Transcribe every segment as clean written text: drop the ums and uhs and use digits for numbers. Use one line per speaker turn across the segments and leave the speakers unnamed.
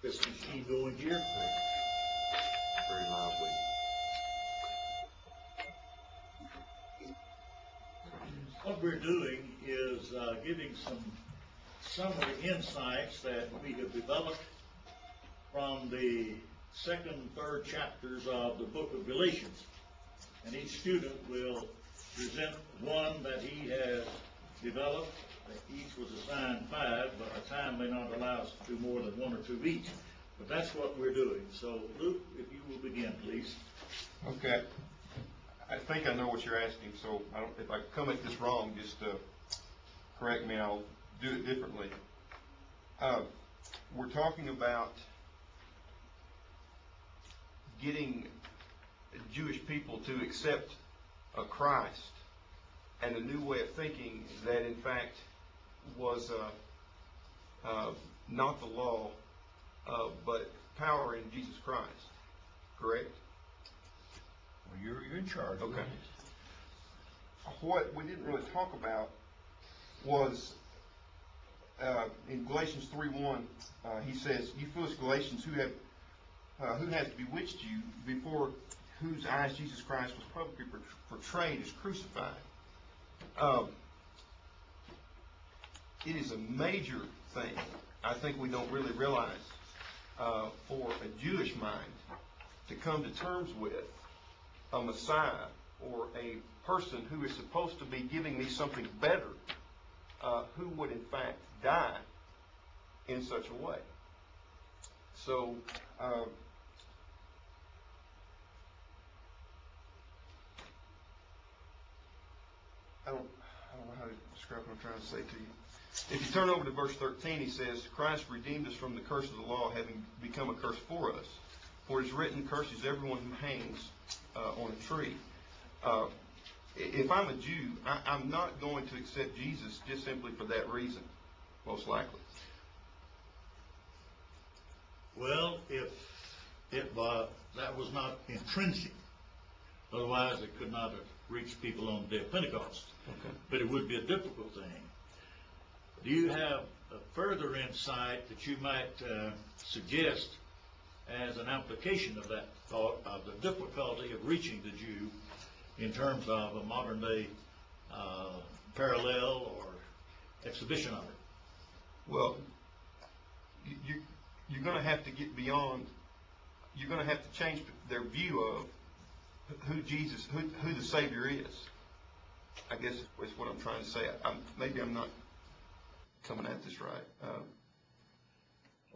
This machine going here?
Very lively.
What we're doing is giving some summary insights that we have developed from the second and third chapters of the book of Galatians. And each student will present one that he has developed. Each was assigned 5, but our time may not allow us to do more than 1 or 2 each. But that's what we're doing. So, Luke, if you will begin, please.
Okay. I think I know what you're asking, so if I come at this wrong, just correct me. I'll do it differently. We're talking about getting Jewish people to accept a Christ and a new way of thinking that, in fact, was not the law, but power in Jesus Christ. Correct?
Well, you're in charge.
Okay. What we didn't really talk about was in Galatians 3:1, he says, "You foolish Galatians, who has bewitched you, before whose eyes Jesus Christ was publicly portrayed as crucified." It is a major thing, I think we don't really realize, for a Jewish mind to come to terms with a Messiah or a person who is supposed to be giving me something better, who would in fact die in such a way. So, I don't know how to describe what I'm trying to say to you. If you turn over to verse 13, he says, "Christ redeemed us from the curse of the law, having become a curse for us. For it is written, curses everyone who hangs on a tree." If I'm a Jew, I'm not going to accept Jesus just simply for that reason, most likely.
Well, if that was not intrinsic, otherwise it could not have reached people on the day of Pentecost.
Okay.
But it would be a difficult thing. Do you have a further insight that you might suggest as an application of that thought of the difficulty of reaching the Jew in terms of a modern day parallel or exhibition of it?
Well, you're going to have to get beyond, you're going to have to change their view of who Jesus, who the Savior is. I guess is what I'm trying to say. Maybe I'm not coming at this right.
All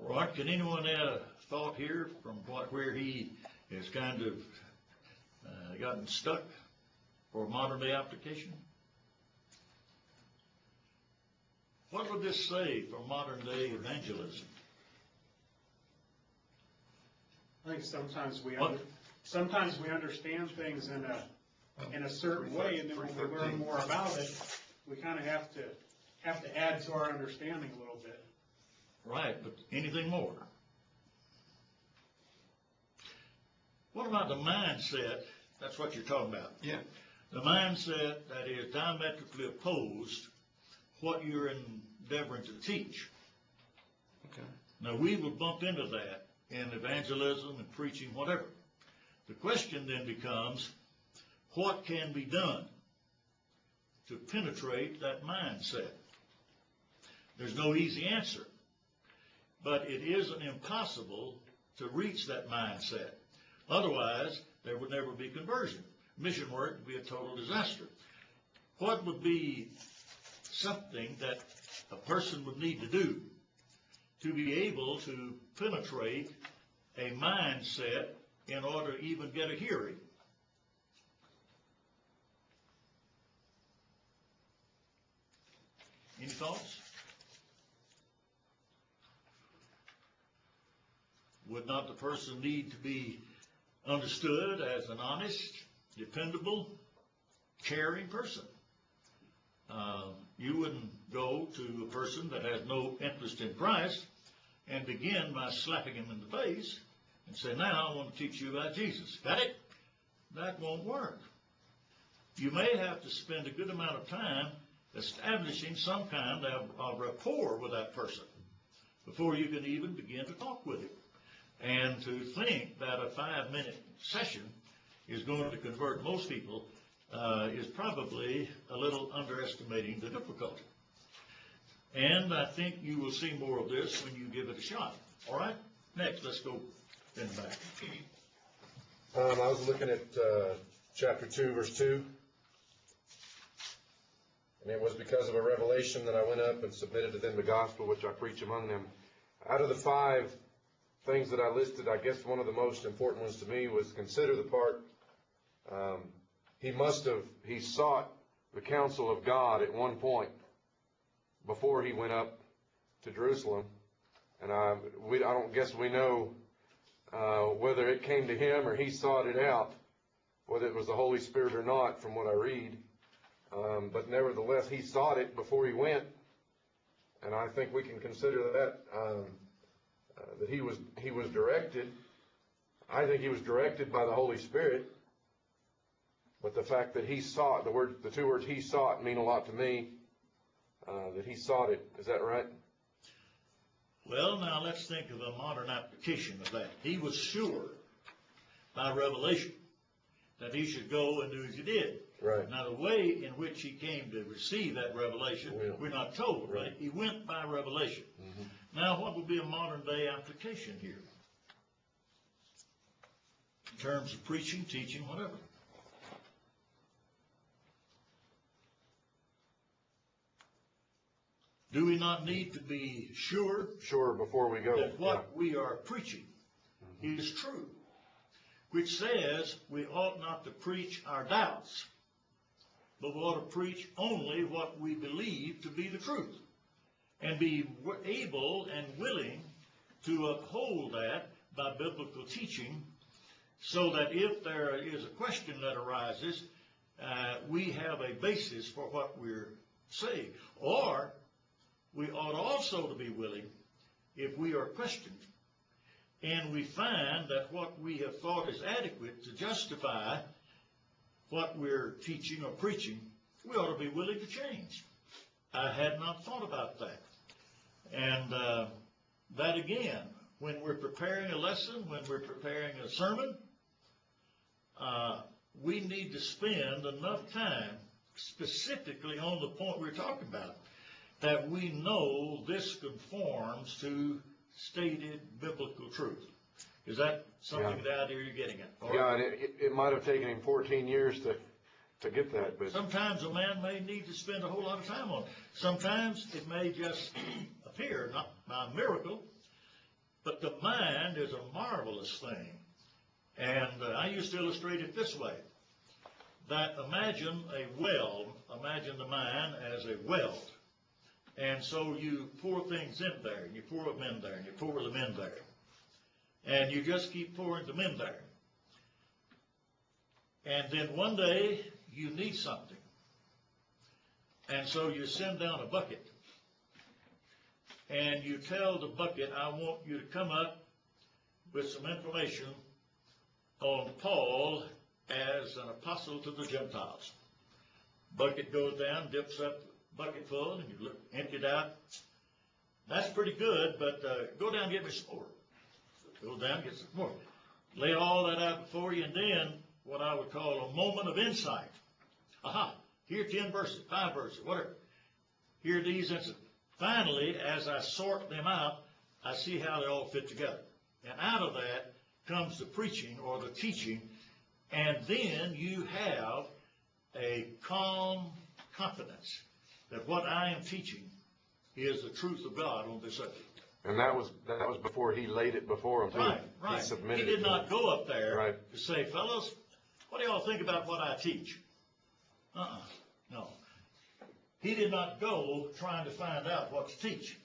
right. Can anyone add a thought here from where he has kind of gotten stuck for modern day application? What would this say for modern day evangelism?
I think sometimes we understand things in a certain way, and then when we learn more about it, we kind of have to add to our understanding a little bit.
Right, but anything more? What about the mindset? That's what you're talking about.
Yeah.
The mindset that is diametrically opposed what you're endeavoring to teach.
Okay.
Now, we will bump into that in evangelism and preaching, whatever. The question then becomes, what can be done to penetrate that mindset? There's no easy answer, but it isn't impossible to reach that mindset. Otherwise, there would never be conversion. Mission work would be a total disaster. What would be something that a person would need to do to be able to penetrate a mindset in order to even get a hearing? Any thoughts? Would not the person need to be understood as an honest, dependable, caring person? You wouldn't go to a person that has no interest in Christ and begin by slapping him in the face and say, now I want to teach you about Jesus. Got it? That won't work. You may have to spend a good amount of time establishing some kind of rapport with that person before you can even begin to talk with him. And to think that a 5-minute session is going to convert most people is probably a little underestimating the difficulty. And I think you will see more of this when you give it a shot. All right? Next, let's go in the back.
I was looking at chapter 2, verse 2. And it was because of a revelation that I went up and submitted to them the gospel which I preach among them. Out of the 5 things that I listed, I guess one of the most important ones to me was consider the part he sought the counsel of God at one point before he went up to Jerusalem. And I don't guess we know whether it came to him or he sought it out, whether it was the Holy Spirit or not from what I read. But nevertheless, he sought it before he went. And I think we can consider that that he was directed. I think he was directed by the Holy Spirit. But the fact that he sought, the 2 words he sought mean a lot to me, that he sought it. Is that right?
Well, now let's think of a modern application of that. He was sure by revelation that he should go and do as he did.
Right.
Now, the way in which he came to receive that revelation, we're not told, right? He went by revelation. Mm-hmm. Now, what would be a modern-day application here? In terms of preaching, teaching, whatever. Do we not need to be sure?
Sure, before we go.
That what we are preaching is true, which says we ought not to preach our doubts, but we ought to preach only what we believe to be the truth, and be able and willing to uphold that by biblical teaching, so that if there is a question that arises, we have a basis for what we're saying. Or we ought also to be willing, if we are questioned, and we find that what we have thought is adequate to justify what we're teaching or preaching, we ought to be willing to change. I had not thought about that. And that again, when we're preparing a lesson, when we're preparing a sermon, we need to spend enough time specifically on the point we're talking about, that we know this conforms to stated biblical truth. Is that something that idea you're getting at?
Yeah, and it might have taken him 14 years to get that. But
sometimes a man may need to spend a whole lot of time on it. Sometimes it may just appear, not by miracle, but the mind is a marvelous thing. And I used to illustrate it this way, that imagine a well, imagine the mind as a well. And so you pour things in there, and you pour them in there, and you pour them in there. And you just keep pouring them in there. And then one day, you need something. And so you send down a bucket. And you tell the bucket, I want you to come up with some information on Paul as an apostle to the Gentiles. Bucket goes down, dips up bucket full, and you empty it out. That's pretty good, but go down and get me some more. So go down and get some more. Lay all that out before you, and then what I would call a moment of insight. Aha, here 10 verses, 5 verses, whatever. Here are these instances. Finally, as I sort them out, I see how they all fit together. And out of that comes the preaching or the teaching, and then you have a calm confidence that what I am teaching is the truth of God on this subject.
And that was before he laid it before him.
Right, right.
He submitted.
He did not go up there
to
say, fellows, what do y'all think about what I teach? No. He did not go trying to find out what to teach.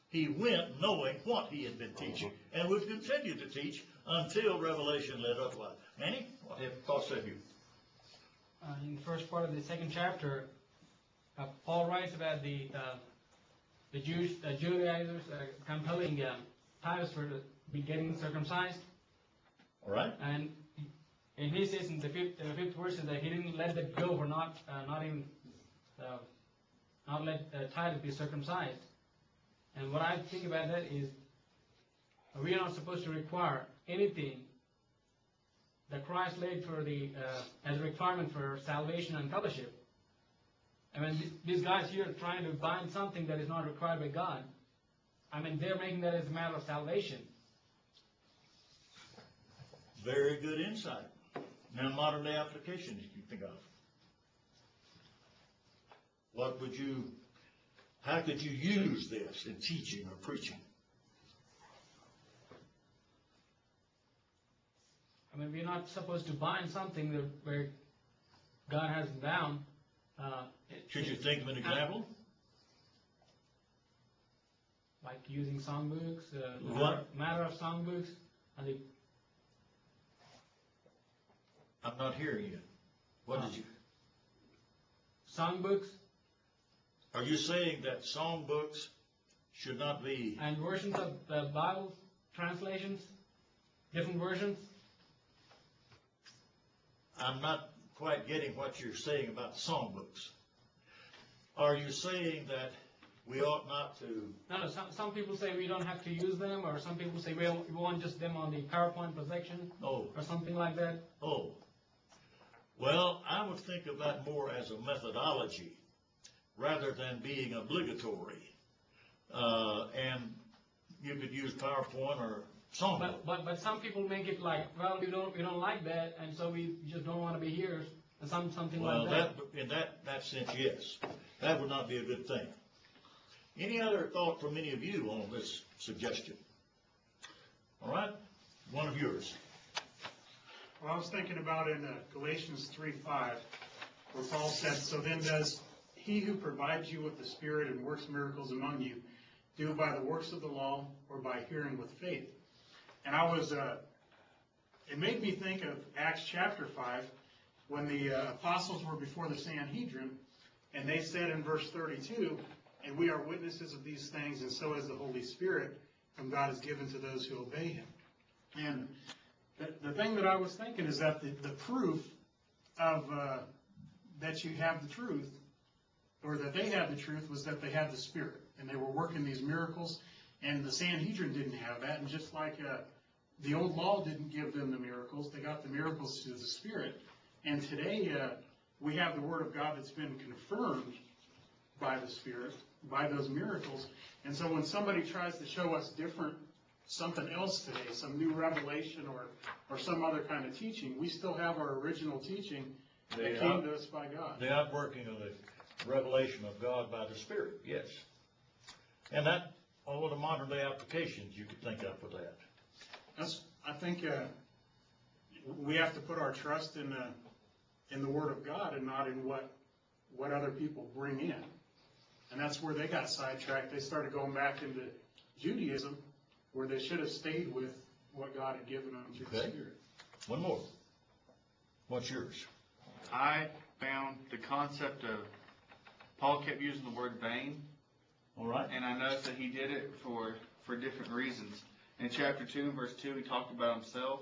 He went knowing what he had been teaching and would continue to teach until Revelation led otherwise. Manny, what thoughts have you?
In the first part of the 2nd chapter, Paul writes about the Judaizers compelling Titus for be getting circumcised.
All right?
And he says in the fifth verse that he didn't let that go for not let Titus be circumcised. And what I think about that is we are not supposed to require anything that Christ laid for as a requirement for salvation and fellowship. I mean, these guys here are trying to bind something that is not required by God. I mean, they're making that as a matter of salvation.
Very good insight. Now, modern day applications you think of. How could you use this in teaching or preaching?
I mean, we're not supposed to bind something where God has it bound.
Should you think of an example?
Like using songbooks,
What?
matter of songbooks.
I'm not hearing you. What did you?
Songbooks.
Are you saying that songbooks should not be?
And versions of the Bible translations, different versions.
I'm not quite getting what you're saying about songbooks. Are you saying that we ought not to?
No. Some people say we don't have to use them, or some people say we want just them on the PowerPoint projection, or something like that.
Oh. Well, I would think of that more as a methodology rather than being obligatory. And you could use PowerPoint or songbook.
But some people make it like, well, we don't like that, and so we just don't want to be here, and something like that.
Well, in that sense, yes. That would not be a good thing. Any other thought from any of you on this suggestion? All right? One of yours.
Well, I was thinking about in Galatians 3:5, where Paul said, "So then does he who provides you with the Spirit and works miracles among you, do it by the works of the law or by hearing with faith?" And it made me think of Acts chapter 5, when the apostles were before the Sanhedrin, and they said in verse 32, "And we are witnesses of these things, and so is the Holy Spirit, whom God has given to those who obey him." And the thing that I was thinking is that the proof of that you have the truth, or that they had the truth, was that they had the Spirit, and they were working these miracles, and the Sanhedrin didn't have that. And just like the old law didn't give them the miracles, they got the miracles through the Spirit. And today we have the Word of God that's been confirmed by the Spirit, by those miracles. And so when somebody tries to show us something else today, some new revelation or some other kind of teaching, we still have our original teaching that came to us by God.
The outworking of the revelation of God by the Spirit, yes. And that, all of the modern day applications you could think of for that.
I think we have to put our trust in the Word of God and not in what other people bring in. And that's where they got sidetracked. They started going back into Judaism, where they should have stayed with what God had given them through the Spirit.
One more. What's yours?
I found the concept of Paul kept using the word vain.
All right.
And I noticed that he did it for different reasons. In chapter 2 and verse 2, he talked about himself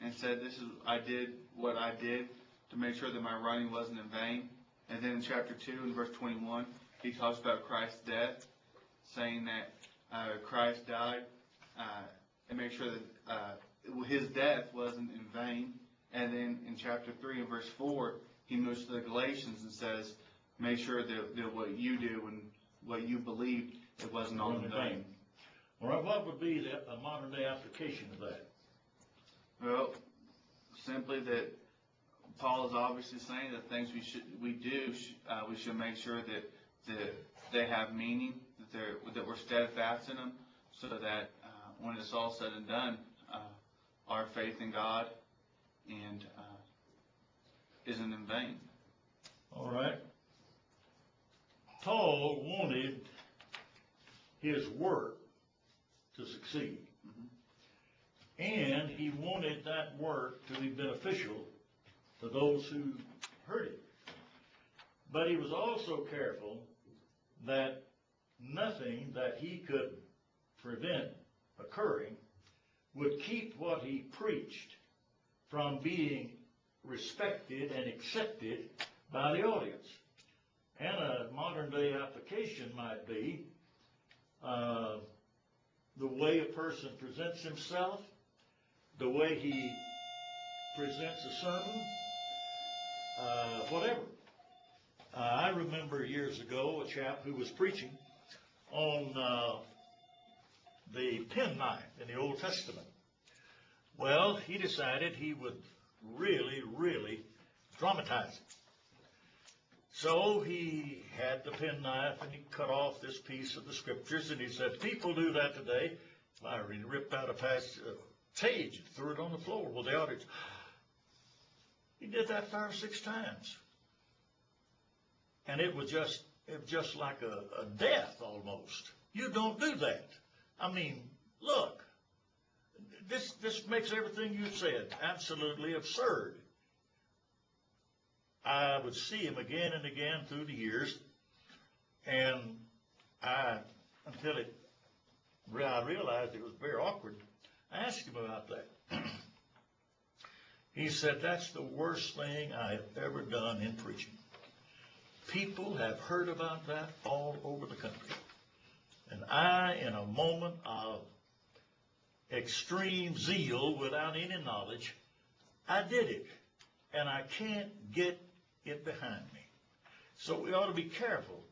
and said, I did what I did to make sure that my writing wasn't in vain. And then in chapter 2 and verse 21, he talks about Christ's death, saying that Christ died and make sure that his death wasn't in vain. And then in chapter 3 and verse 4, he moves to the Galatians and says, make sure that what you do and what you believe, it wasn't all in vain.
All right, what would be a modern day application of that?
Well, simply that Paul is obviously saying that things we should make sure that they have meaning, that we're steadfast in them, so that when it's all said and done, our faith in God and isn't in vain.
All right. Paul wanted his work to succeed. And he wanted that work to be beneficial to those who heard it. But he was also careful that nothing that he could prevent occurring would keep what he preached from being respected and accepted by the audience. And a modern day application might be the way a person presents himself, the way he presents a sermon, whatever. I remember years ago a chap who was preaching on the penknife in the Old Testament. Well, he decided he would really dramatize it. So he had the penknife and he cut off this piece of the scriptures and he said, people do that today. I really ripped out a page and threw it on the floor. Well, the audience, he did that 5 or 6 times. And it was just like a death almost. You don't do that. I mean, look, this makes everything you said absolutely absurd. I would see him again and again through the years, and until I realized it was very awkward, I asked him about that. He said, that's the worst thing I have ever done in preaching. People have heard about that all over the country. And I, in a moment of extreme zeal without any knowledge, I did it. And I can't get it behind me. So we ought to be careful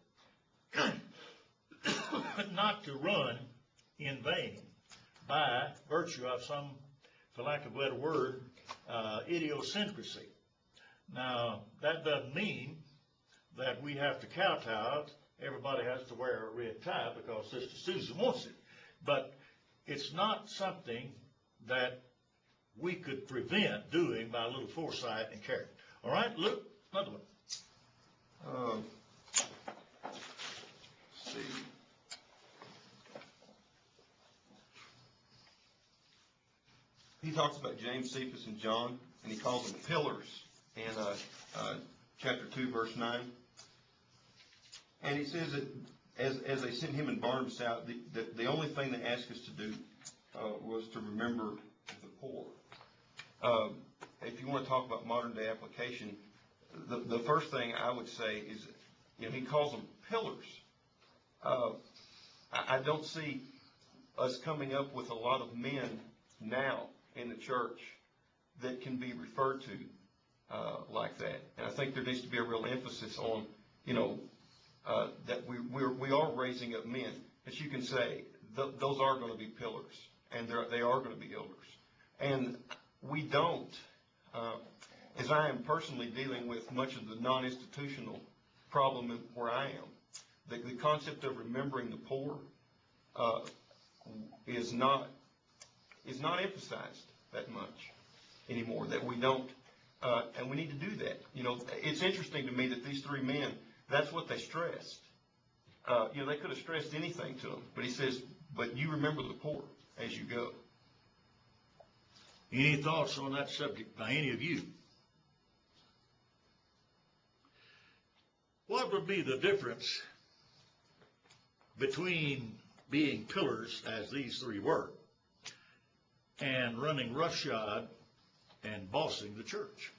not to run in vain by virtue of some, for lack of a better word, idiosyncrasy. Now, that doesn't mean that we have to kowtow. Everybody has to wear a red tie because Sister Susan wants it. But it's not something that we could prevent doing by a little foresight and care. All right, Luke, another one.
Let's see. He talks about James, Cephas, and John, and he calls them pillars in chapter 2, verse 9. And he says that as they sent him and Barnabas out, the only thing they asked us to do was to remember the poor. If you want to talk about modern day application, the first thing I would say is, he calls them pillars. I don't see us coming up with a lot of men now in the church that can be referred to like that. And I think there needs to be a real emphasis on, that we are raising up men that you can say those are going to be pillars, and they are going to be elders. And we don't, as I am personally dealing with much of the non-institutional problem where I am, the concept of remembering the poor is not emphasized that much anymore. That we don't, and we need to do that. It's interesting to me that these 3 men, that's what they stressed. They could have stressed anything to them, but he says, but you remember the poor as you go.
Any thoughts on that subject by any of you? What would be the difference between being pillars, as these 3 were, and running roughshod and bossing the church?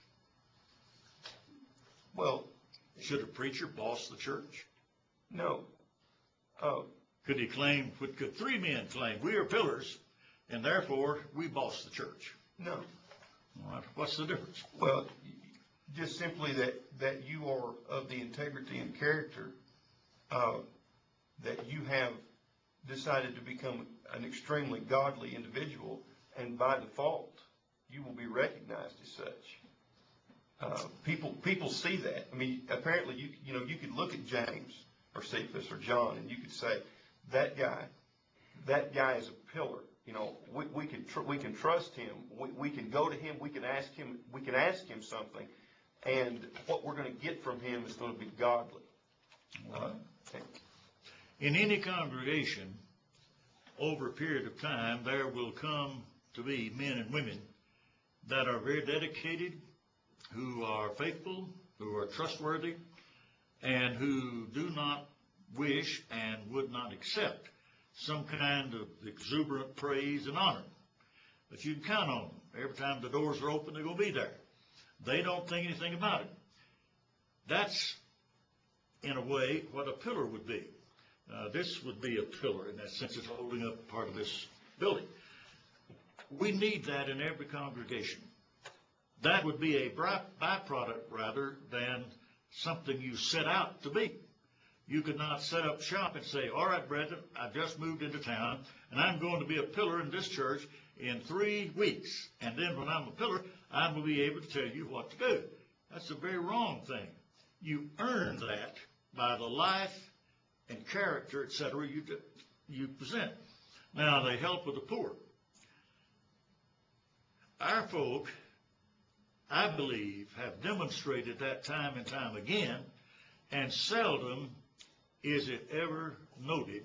Well,
should a preacher boss the church?
No.
Could 3 men claim, we are pillars, and therefore we boss the church?
No.
All right. What's the difference?
Well, just simply that you are of the integrity and character that you have decided to become an extremely godly individual, and by default, you will be recognized as such. People see that. I mean, apparently, you could look at James or Cephas or John, and you could say, that guy is a pillar. We can trust him. We can go to him. We can ask him something, and what we're going to get from him is going to be godly.
In any congregation, over a period of time, there will come to be men and women that are very dedicated, who are faithful, who are trustworthy, and who do not wish and would not accept some kind of exuberant praise and honor. But you can count on them. Every time the doors are open, they're going to be there. They don't think anything about it. That's, in a way, what a pillar would be. This would be a pillar in that sense. It's holding up part of this building. We need that in every congregation. That would be a byproduct rather than something you set out to be. You could not set up shop and say, all right, brethren, I've just moved into town, and I'm going to be a pillar in this church in 3 weeks. And then when I'm a pillar, I'm going to be able to tell you what to do. That's a very wrong thing. You earn that by the life and character, etc., you present. Now, they help with the poor. Our folk, I believe, have demonstrated that time and time again, and seldom is it ever noted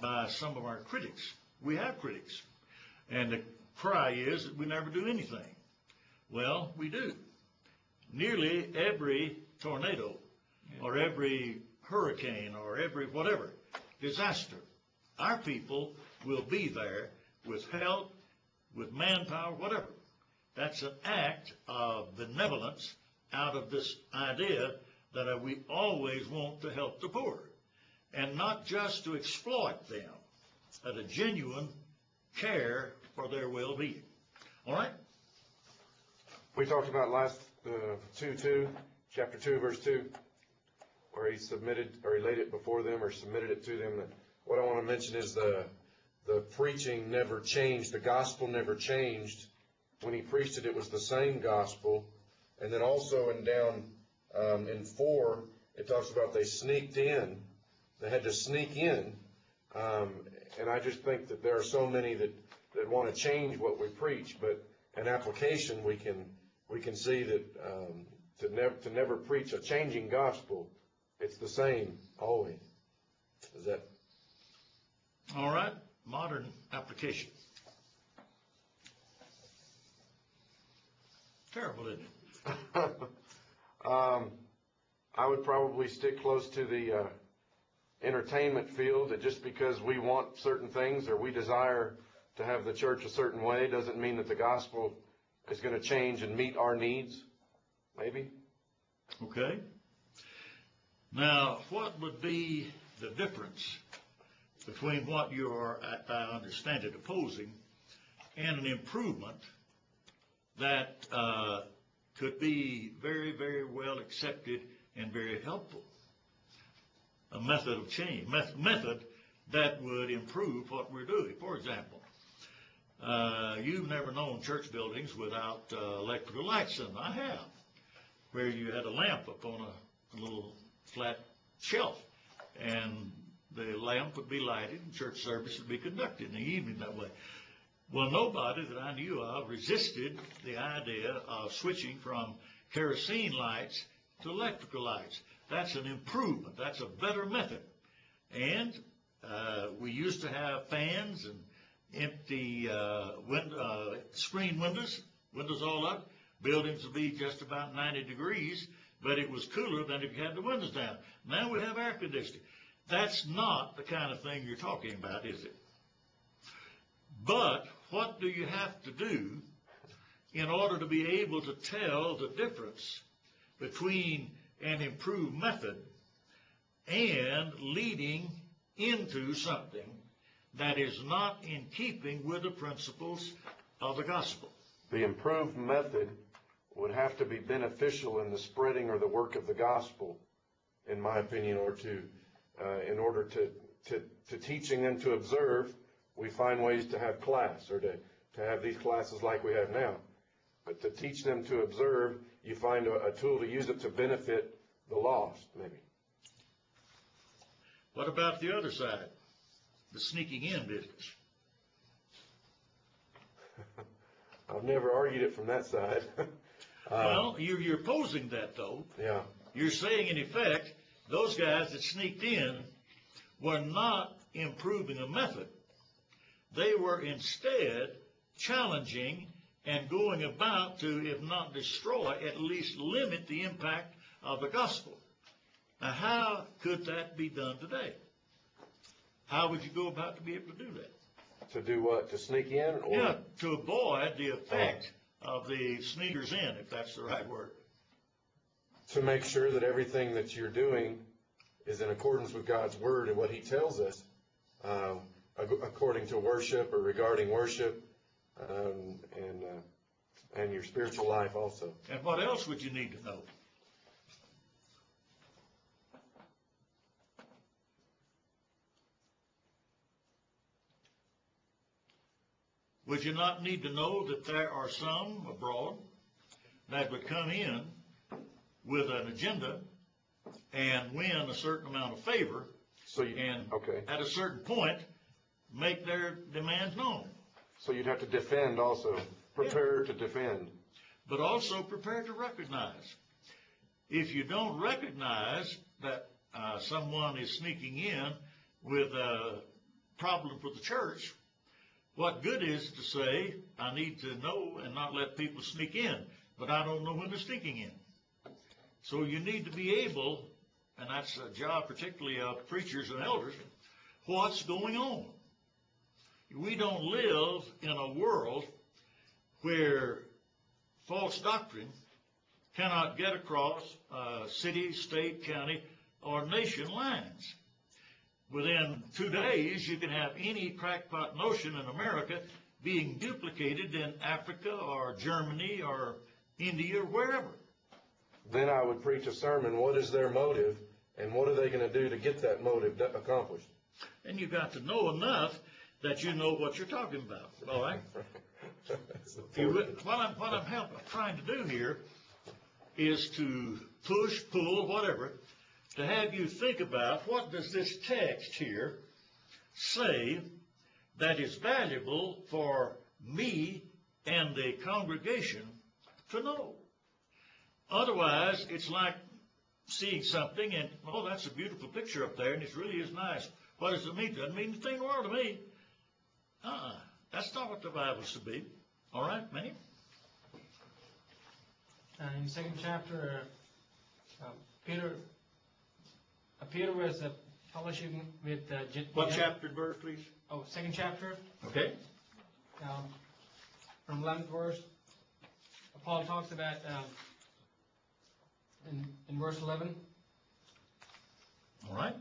by some of our critics. We have critics, and the cry is that we never do anything. Well, we do. Nearly every tornado or every hurricane or every whatever disaster, our people will be there with help, with manpower, whatever. That's an act of benevolence out of this idea that we always want to help the poor, and not just to exploit them, but a genuine care for their well-being. All right?
We talked about last 2:2, chapter 2, verse 2, where he submitted, or he laid it before them, or submitted it to them. What I want to mention is the preaching never changed. The gospel never changed. When he preached it, it was the same gospel. And then also in 4, it talks about they sneaked in. They had to sneak in. And I just think that there are so many that want to change what we preach. But in application, we can see that to never preach a changing gospel. It's the same always. Is that?
All right. Modern application. Terrible, isn't it?
I would probably stick close to the entertainment field, that just because we want certain things or we desire to have the church a certain way doesn't mean that the gospel is going to change and meet our needs, maybe.
Okay. Now, what would be the difference between what you are, I understand it, opposing and an improvement that could be very, very well accepted and very helpful? A method of change, method that would improve what we're doing. For example, you've never known church buildings without electrical lights in them. I have, where you had a lamp up on a little flat shelf, and the lamp would be lighted and church service would be conducted in the evening that way. Well, nobody that I knew of resisted the idea of switching from kerosene lights to electrical lights. That's an improvement. That's a better method. And we used to have fans and empty screen windows all up. Buildings would be just about 90 degrees, but it was cooler than if you had the windows down. Now we have air conditioning. That's not the kind of thing you're talking about, is it? But what do you have to do in order to be able to tell the difference between an improved method and leading into something that is not in keeping with the principles of the gospel?
The improved method would have to be beneficial in the spreading or the work of the gospel, in my opinion, or in order to teaching them to observe. We find ways to have class, or to have these classes like we have now. But to teach them to observe, you find a tool to use it to benefit the lost, maybe.
What about the other side, the sneaking in business?
I've never argued it from that side.
Well, you're opposing that, though.
Yeah.
You're saying, in effect, those guys that sneaked in were not improving a method. They were instead challenging and going about to, if not destroy, at least limit the impact of the gospel. Now, how could that be done today? how would you go about to be able to do that?
To do what? To sneak in? Or?
Yeah, to avoid the effect of the sneakers in, if that's the right word.
To make sure that everything that you're doing is in accordance with God's Word and what He tells us, according to worship or regarding worship, and your spiritual life also.
And what else would you need to know? Would you not need to know that there are some abroad that would come in with an agenda and win a certain amount of favor, and at a certain point make their demands known?
So you'd have to defend also, prepare to defend.
But also prepare to recognize. If you don't recognize that someone is sneaking in with a problem for the church, what good is it to say, I need to know and not let people sneak in, but I don't know when they're sneaking in? So you need to be able, and that's a job particularly of preachers and elders, what's going on. We don't live in a world where false doctrine cannot get across city, state, county, or nation lines. Within 2 days, you can have any crackpot notion in America being duplicated in Africa or Germany or India or wherever.
Then I would preach a sermon, what is their motive, and what are they going to do to get that motive accomplished?
And you've got to know enough that you know what you're talking about, all right? What I'm trying to do here is to push, pull, whatever, to have you think about what does this text here say that is valuable for me and the congregation to know. Otherwise, it's like seeing something and, oh, that's a beautiful picture up there, and it really is nice. What does it mean? It doesn't mean a thing in the world to me. That's not what the Bible should be. All right, Manny?
In the second chapter, Peter was fellowshipping with...
what chapter and verse, please?
Oh, second chapter.
Okay.
From 11th verse, Paul talks about, in verse 11.
All right.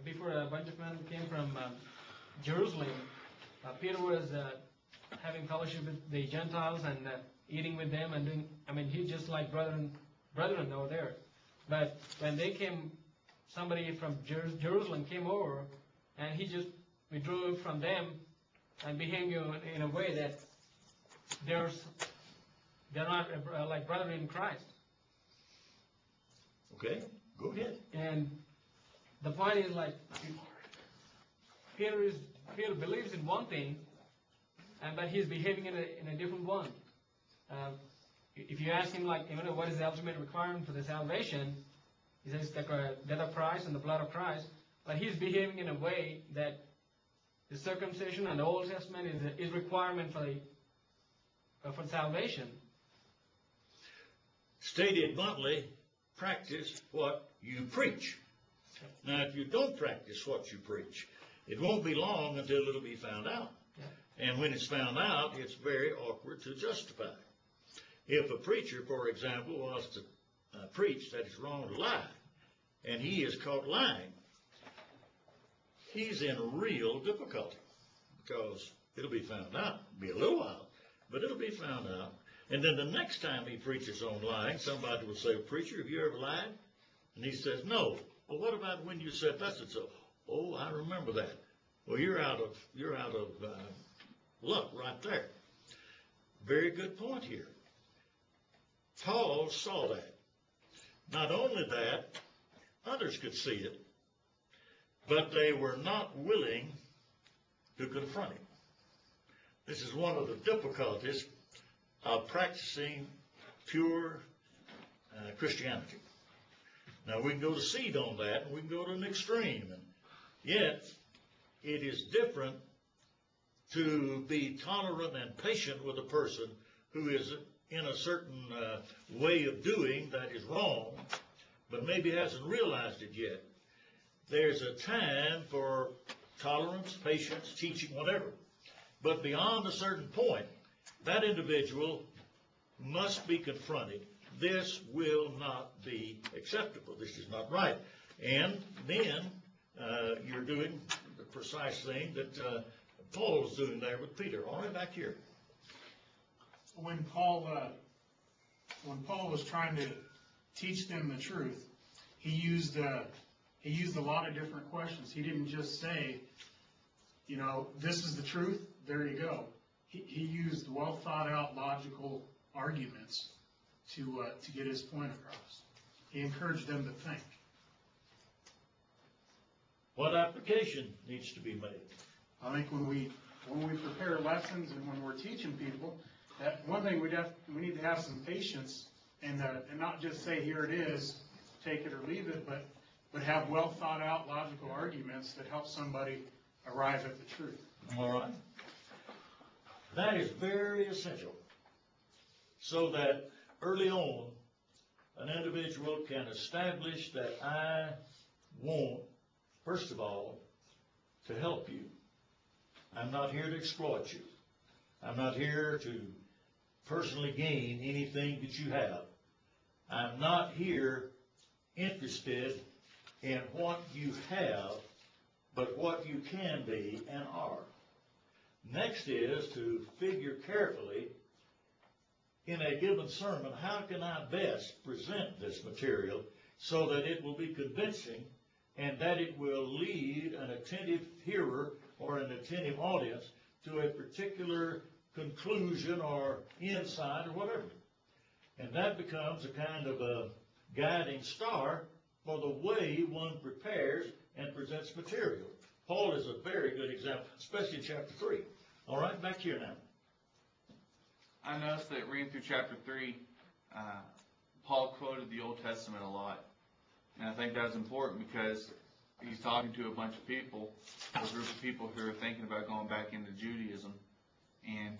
Before a bunch of men came from Jerusalem, Peter was having fellowship with the Gentiles and eating with them and doing, he's just like brethren over there. But when they came, somebody from Jerusalem came over, and he just withdrew from them and behaving in a way that they're not like brethren in Christ.
Okay, go ahead.
And the point is, like, Peter believes in one thing, but he's behaving in a different one. If you ask him, like, what is the ultimate requirement for the salvation, he says the death of Christ and the blood of Christ, but he's behaving in a way that the circumcision and the Old Testament is requirement for salvation.
Stated bluntly, practice what you preach. Now, if you don't practice what you preach, it won't be long until it'll be found out. Yeah. And when it's found out, it's very awkward to justify. If a preacher, for example, wants to preach that it's wrong to lie, and he is caught lying, he's in real difficulty, because it'll be found out. It'll be a little while, but it'll be found out. And then the next time he preaches on lying, somebody will say, "Preacher, have you ever lied?" And he says, "No." Well, what about when you said that's it? So, oh, I remember that. Well, you're out of luck right there. Very good point here. Paul saw that. Not only that, others could see it, but they were not willing to confront him. This is one of the difficulties of practicing pure Christianity. Now, we can go to seed on that, and we can go to an extreme. And yet, it is different to be tolerant and patient with a person who is in a certain way of doing that is wrong, but maybe hasn't realized it yet. There's a time for tolerance, patience, teaching, whatever. But beyond a certain point, that individual must be confronted. This will not be acceptable. This is not right. And then you're doing the precise thing that Paul's doing there with Peter. All right, back here.
When Paul was trying to teach them the truth, he used a lot of different questions. He didn't just say, this is the truth, there you go. He used well thought out logical arguments to get his point across. He encouraged them to think.
What application needs to be made?
I think when we prepare lessons and when we're teaching people, that one thing we need to have some patience and not just say, here it is, take it or leave it, but have well thought out logical arguments that help somebody arrive at the truth.
All right. That is very essential, so that early on an individual can establish that I want, first of all, to help you. I'm not here to exploit you. I'm not here to personally gain anything that you have. I'm not here interested in what you have, but what you can be and are. Next is to figure carefully in a given sermon, how can I best present this material so that it will be convincing and that it will lead an attentive hearer or an attentive audience to a particular conclusion or insight or whatever. And that becomes a kind of a guiding star for the way one prepares and presents material. Paul is a very good example, especially in chapter 3. All right, back here now.
I noticed that reading through chapter 3, Paul quoted the Old Testament a lot. And I think that's important because he's talking to a bunch of people, a group of people who are thinking about going back into Judaism. And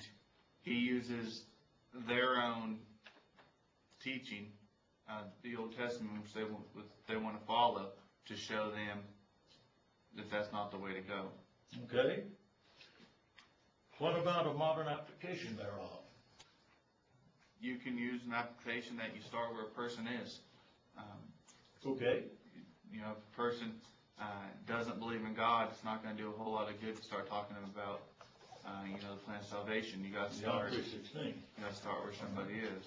he uses their own teaching, the Old Testament, which they want to follow, to show them that that's not the way to go.
Okay. What about a modern application thereof?
You can use an application that you start where a person is.
Okay.
If a person doesn't believe in God, it's not going to do a whole lot of good to start talking to them about, the plan of salvation. You got to start.
John 3:16.
You got to start where somebody is.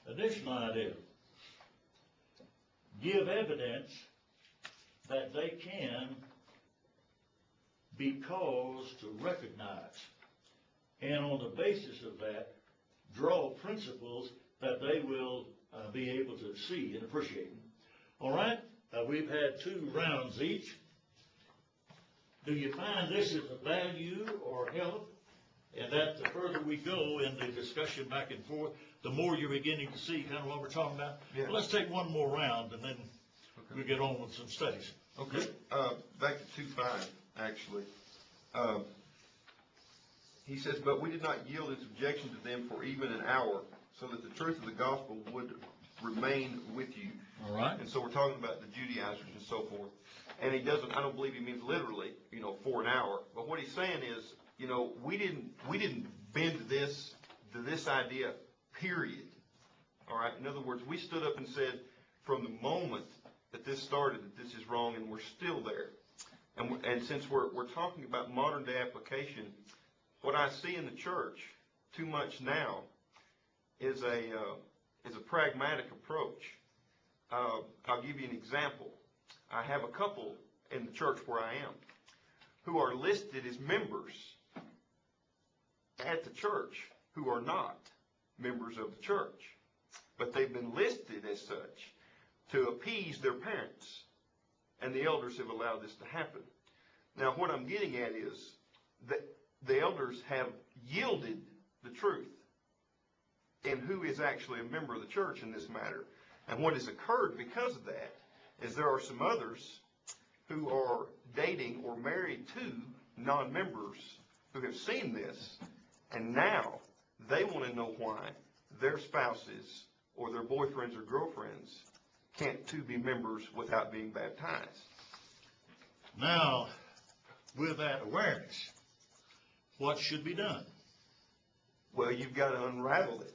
Additional idea. Give evidence that they can be caused to recognize, and on the basis of that, draw principles that they will be able to see and appreciate. All right, we've had 2 rounds each. Do you find this is a value or help? And that the further we go in the discussion back and forth, the more you're beginning to see kind of what we're talking about.
Yeah.
Well, let's take one more round and then we'll get on with some studies.
Okay, back to 2:5, actually. He says, but we did not yield in subjection to them for even an hour, so that the truth of the gospel would remain with you.
All right.
And so we're talking about the Judaizers and so forth. And he doesn't, I don't believe he means literally, for an hour. But what he's saying is, we didn't bend to this idea, period. All right. In other words, we stood up and said, from the moment that this started, that this is wrong, and we're still there. And since we're talking about modern day application, what I see in the church too much now is a pragmatic approach. I'll give you an example. I have a couple in the church where I am who are listed as members at the church who are not members of the church, but they've been listed as such to appease their parents, and the elders have allowed this to happen. Now, what I'm getting at is that the elders have yielded the truth in who is actually a member of the church in this matter. And what has occurred because of that is there are some others who are dating or married to non-members who have seen this, and now they want to know why their spouses or their boyfriends or girlfriends can't two be members without being baptized?
Now, with that awareness, what should be done?
Well, you've got to unravel it.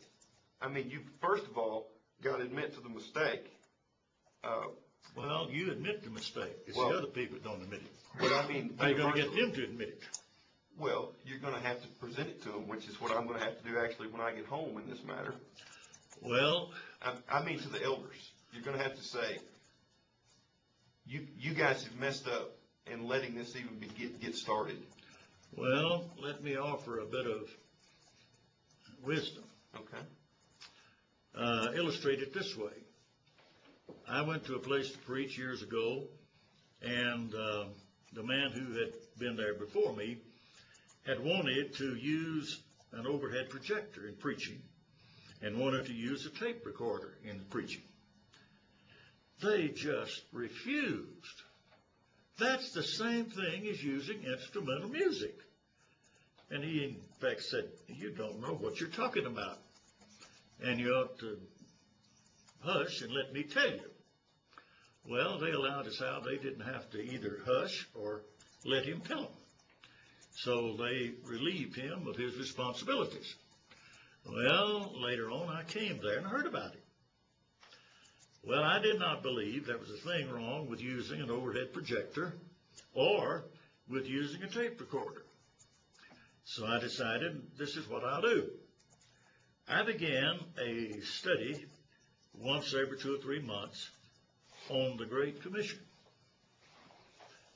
I mean, you first of all got to admit to the mistake.
Well, you admit the mistake. It's
Well,
the other people that don't admit it.
But I mean,
How are you going to
universally-
get them to admit it?
Well, you're going to have to present it to them, which is what I'm going to have to do actually when I get home in this matter.
Well,
I mean to the elders. You're going to have to say, you guys have messed up in letting this even get started.
well, let me offer a bit of wisdom.
Okay?
Illustrate it this way. I went to a place to preach years ago, and the man who had been there before me had wanted to use an overhead projector in preaching and wanted to use a tape recorder in preaching. They just refused. That's the same thing as using instrumental music. And he, in fact, said, you don't know what you're talking about. And you ought to hush and let me tell you. Well, they allowed us out. They didn't have to either hush or let him tell them. So they relieved him of his responsibilities. Well, later on, I came there and heard about it. Well, I did not believe there was a thing wrong with using an overhead projector or with using a tape recorder. So I decided this is what I'll do. I began a study once every 2 or 3 months on the Great Commission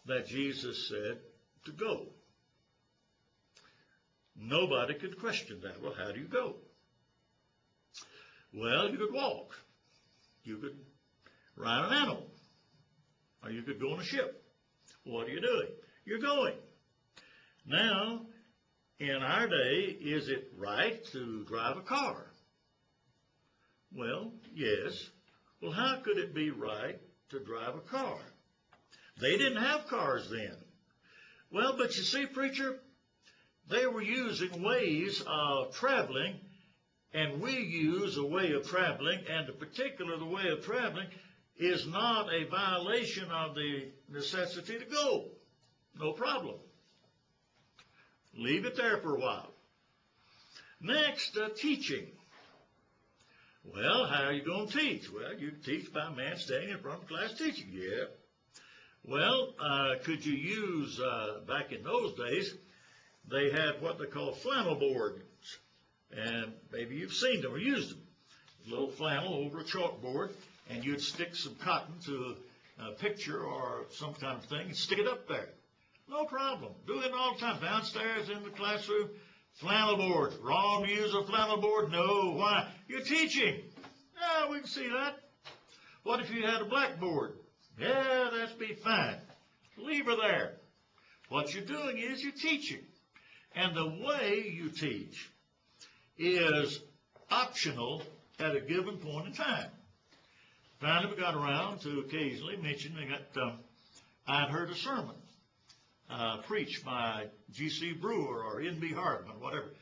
that Jesus said to go. Nobody could question that. Well, how do you go? Well, you could walk. You could ride an animal. Or you could go on a ship. What are you doing? You're going. Now, in our day, is it right to drive a car? Well, yes. Well, how could it be right to drive a car? They didn't have cars then. Well, but you see, preacher, they were using ways of traveling, and we use a way of traveling, and in particular the way of traveling is not a violation of the necessity to go. No problem. Leave it there for a while. Next, teaching. Well, how are you going to teach? Well, you teach by a man standing in front of the class teaching. Yeah. Well, could you use, back in those days, they had what they call flannel boards. And maybe you've seen them or used them. A little flannel over a chalkboard, and you'd stick some cotton to a picture or some kind of thing and stick it up there. No problem. Do it all the time. Downstairs in the classroom, flannel boards. Wrong to use a flannel board? No. Why? You're teaching. Yeah, we can see that. What if you had a blackboard? Yeah, that'd be fine. Leave her there. What you're doing is you're teaching. And the way you teach is optional at a given point in time. Finally, we got around to occasionally mentioning that I'd heard a sermon preached by G.C. Brewer or N.B. Hardman, whatever.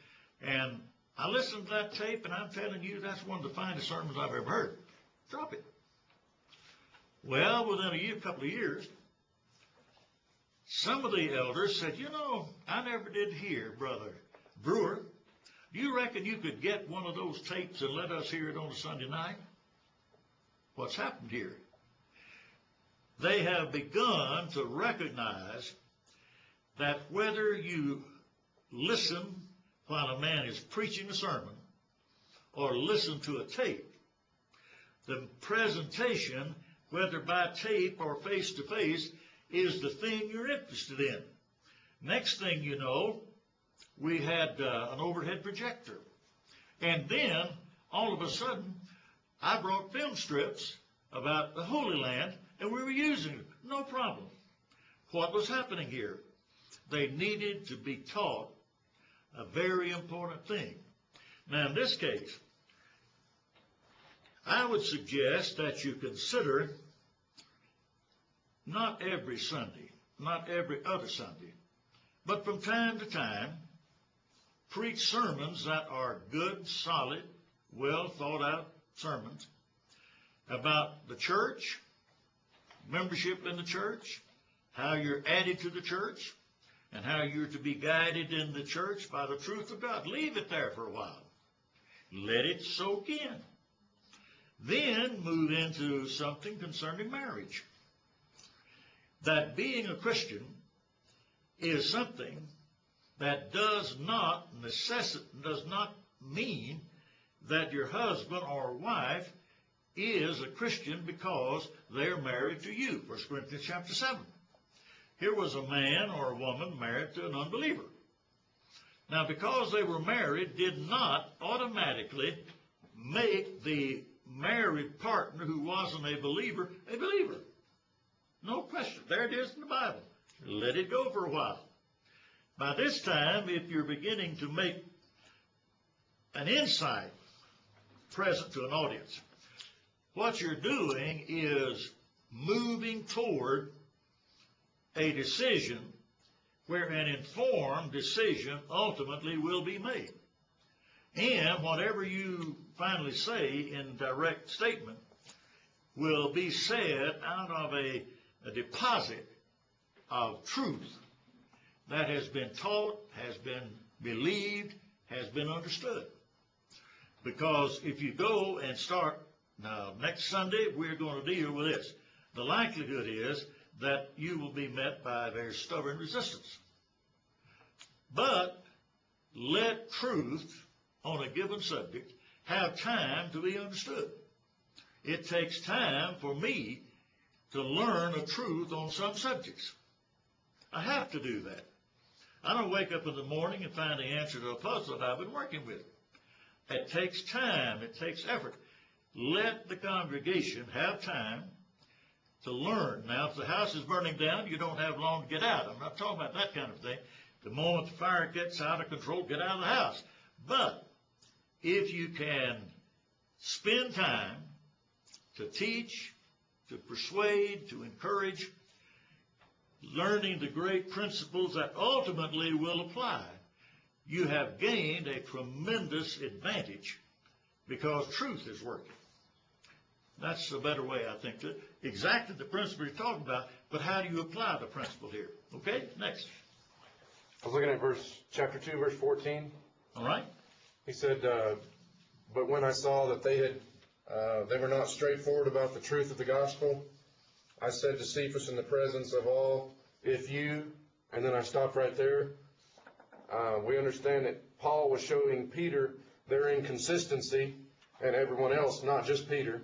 And I listened to that tape, and I'm telling you, that's one of the finest sermons I've ever heard. Drop it. Well, within a couple of years, some of the elders said, you know, I never did hear Brother Brewer. Do you reckon you could get one of those tapes and let us hear it on a Sunday night? What's happened here? They have begun to recognize that whether you listen while a man is preaching a sermon or listen to a tape, the presentation, whether by tape or face-to-face, is the thing you're interested in. Next thing you know, we had an overhead projector. And then, all of a sudden, I brought film strips about the Holy Land, and we were using it. No problem. What was happening here? They needed to be taught a very important thing. Now, in this case, I would suggest that you consider not every Sunday, not every other Sunday, but from time to time, preach sermons that are good, solid, well thought out sermons about the church, membership in the church, how you're added to the church, and how you're to be guided in the church by the truth of God. Leave it there for a while. Let it soak in. Then move into something concerning marriage. That being a Christian is something that does not mean that your husband or wife is a Christian because they're married to you. 1 Corinthians chapter 7. Here was a man or a woman married to an unbeliever. Now, because they were married did not automatically make the married partner who wasn't a believer. No question. There it is in the Bible. Let it go for a while. By this time, if you're beginning to make an insight present to an audience, what you're doing is moving toward a decision where an informed decision ultimately will be made. And whatever you finally say in direct statement will be said out of a deposit of truth that has been taught, has been believed, has been understood. Because if you go and start, now next Sunday we're going to deal with this. The likelihood is that you will be met by a very stubborn resistance. But let truth on a given subject have time to be understood. It takes time for me to learn a truth on some subjects. I have to do that. I don't wake up in the morning and find the answer to a puzzle that I've been working with. It takes time. It takes effort. Let the congregation have time to learn. Now, if the house is burning down, you don't have long to get out. I'm not talking about that kind of thing. The moment the fire gets out of control, get out of the house. But if you can spend time to teach, to persuade, to encourage, learning the great principles that ultimately will apply, you have gained a tremendous advantage because truth is working. That's a better way, I think, to exactly the principle you're talking about, but how do you apply the principle here? Okay, next.
I was looking at chapter 2, verse 14.
All right.
He said, but when I saw that they were not straightforward about the truth of the gospel, I said to Cephas in the presence of all, if you, and then I stopped right there. We understand that Paul was showing Peter their inconsistency and everyone else, not just Peter.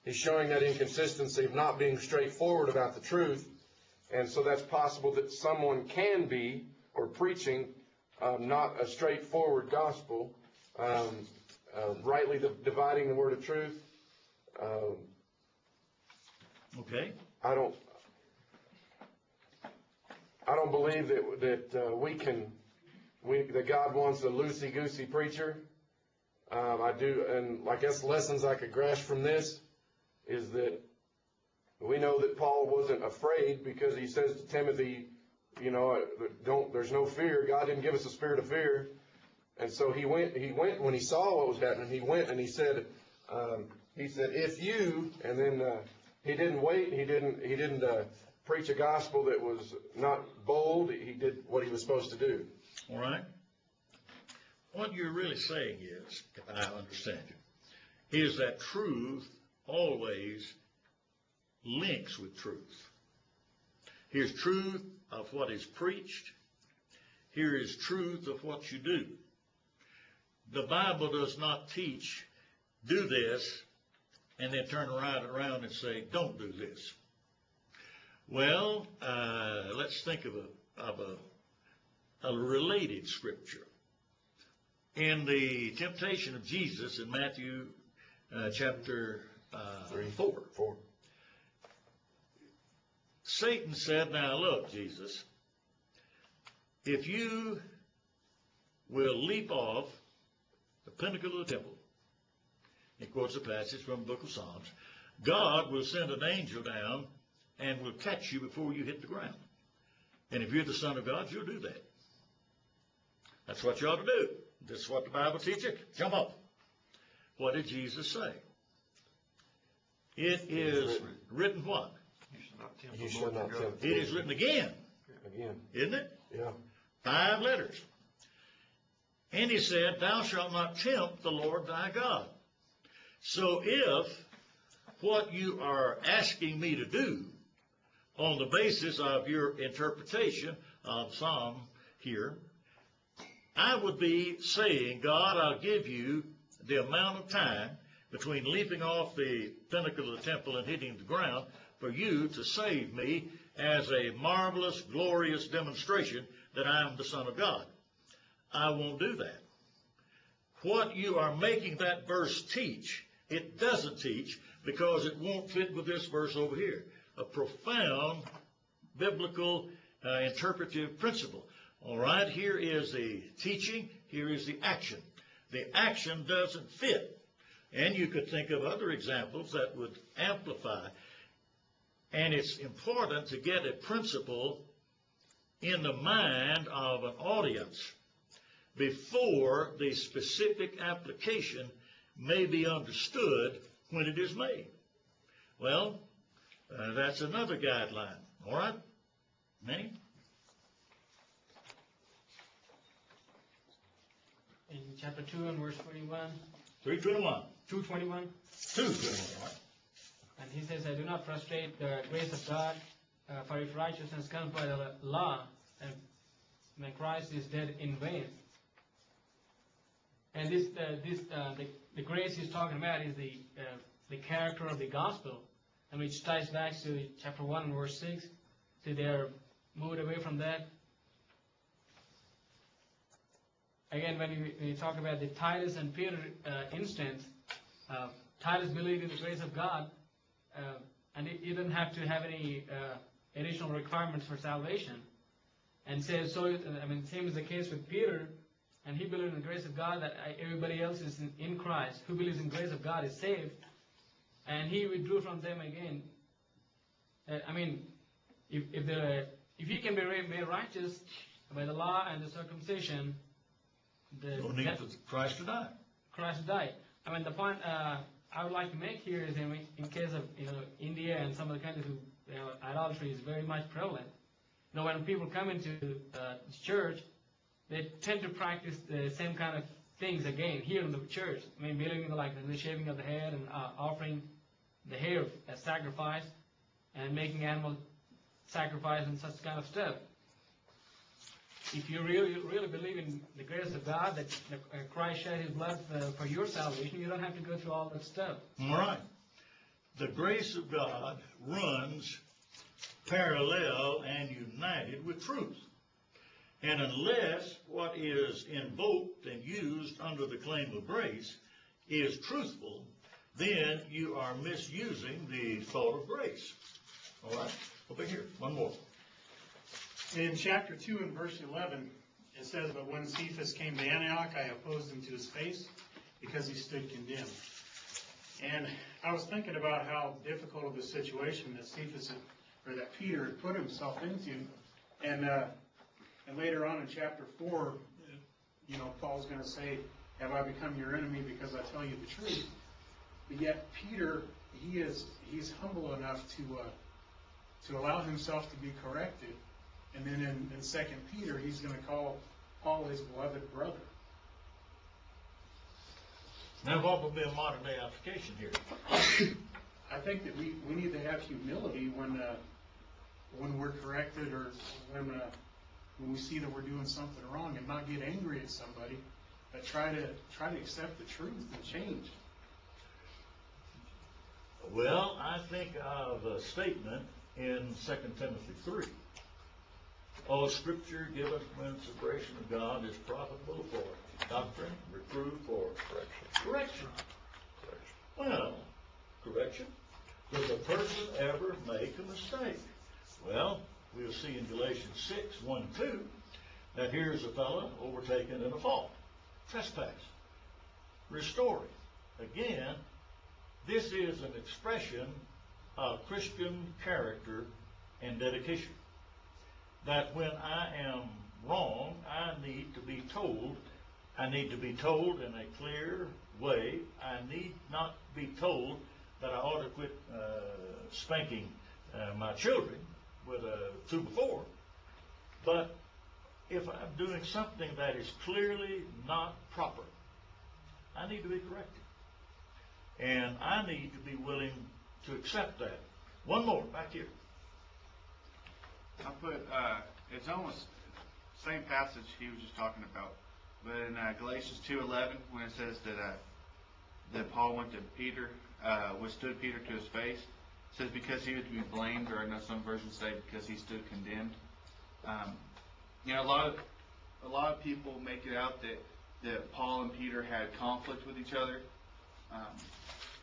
He's showing that inconsistency of not being straightforward about the truth. And so that's possible that someone can be, or preaching, not a straightforward gospel, rightly dividing the word of truth.
Okay.
I don't believe that that God wants a loosey-goosey preacher. I do, and I guess lessons I could grasp from this is that we know that Paul wasn't afraid because he says to Timothy, there's no fear. God didn't give us a spirit of fear. And so he went when he saw what was happening, he went and he said, if you, and then he didn't wait, he didn't preach a gospel that was not bold. He did what he was supposed to do.
All right. What you're really saying is, if I understand you, is that truth always links with truth. Here's truth of what is preached. Here is truth of what you do. The Bible does not teach, do this, and then turn around and say, don't do this. Well, let's think of a related scripture. In the temptation of Jesus in Matthew chapter 4. Satan said, now look, Jesus, if you will leap off the pinnacle of the temple, he quotes a passage from the book of Psalms, God will send an angel down and will catch you before you hit the ground. And if you're the Son of God, you'll do that. That's what you ought to do. This is what the Bible teaches. Jump up. What did Jesus say? It is written what?
You should not tempt
You
the
shall
Lord your
not
God.
tempt.
It is written again,
Again,
isn't it?
yeah.
5 letters. And he said, thou shalt not tempt the Lord thy God. So if what you are asking me to do on the basis of your interpretation of Psalm here, I would be saying, God, I'll give you the amount of time between leaping off the pinnacle of the temple and hitting the ground for you to save me as a marvelous, glorious demonstration that I am the Son of God. I won't do that. What you are making that verse teach, it doesn't teach because it won't fit with this verse over here. A profound biblical interpretive principle. All right, here is the teaching, here is the action. The action doesn't fit. And you could think of other examples that would amplify. And it's important to get a principle in the mind of an audience before the specific application may be understood when it is made. Well, that's another guideline. All right? Manny?
In chapter 2 and verse 21,
321.
221,
221. Right?
and he says, I do not frustrate the grace of God, for if righteousness comes by the law, then Christ is dead in vain. And the grace he's talking about is the character of the gospel, and which ties back to chapter 1 and verse 6. So they're moved away from that. Again, when you talk about the Titus and Peter instance, Titus believed in the grace of God, and he didn't have to have any additional requirements for salvation. And says so. I mean, same is the case with Peter, and he believed in the grace of God that everybody else is in Christ. Who believes in the grace of God is saved, and he withdrew from them again. I mean, if he can be made righteous by the law and the circumcision,
No need for Christ to die.
Christ died. I mean, the point I would like to make here is in case of India and some of the countries who idolatry is very much prevalent. When people come into church, they tend to practice the same kind of things again here in the church. I mean, believing like the shaving of the head and offering the hair as sacrifice and making animal sacrifice and such kind of stuff. If you really believe in the grace of God, that Christ shed his blood for your salvation, you don't have to go through all that stuff.
All right. The grace of God runs parallel and united with truth. And unless what is invoked and used under the claim of grace is truthful, then you are misusing the thought of grace. All right? Over here, one more.
In chapter 2 and verse 11, it says, but when Cephas came to Antioch, I opposed him to his face because he stood condemned. And I was thinking about how difficult of a situation that Cephas or that Peter had put himself into. And later on in chapter 4, Paul's going to say, have I become your enemy because I tell you the truth? But yet Peter, he's humble enough to allow himself to be corrected. And then in 2 Peter, he's going to call Paul his beloved brother.
Now, what would be a modern day application here?
I think that we need to have humility when we're corrected or when we see that we're doing something wrong, and not get angry at somebody, but try to accept the truth and change.
Well, I think of a statement in 2 Timothy 3. All Scripture given from inspiration of God is profitable for doctrine, reproof, for correction. Well, correction. Does a person ever make a mistake? Well, we'll see in Galatians 6, 1, 2, that here's a fellow overtaken in a fault, trespass, restoring. Again, this is an expression of Christian character and dedication. That when I am wrong, I need to be told. I need to be told in a clear way. I need not be told that I ought to quit spanking my children with a 2x4, but if I'm doing something that is clearly not proper, I need to be corrected. And I need to be willing to accept that. One more, back here.
I put, it's almost the same passage he was just talking about, but in Galatians 2:11, when it says that Paul went to Peter, withstood Peter to his face, it says because he was to be blamed, or I know some versions say because he stood condemned. You know, a lot of people make it out that Paul and Peter had conflict with each other.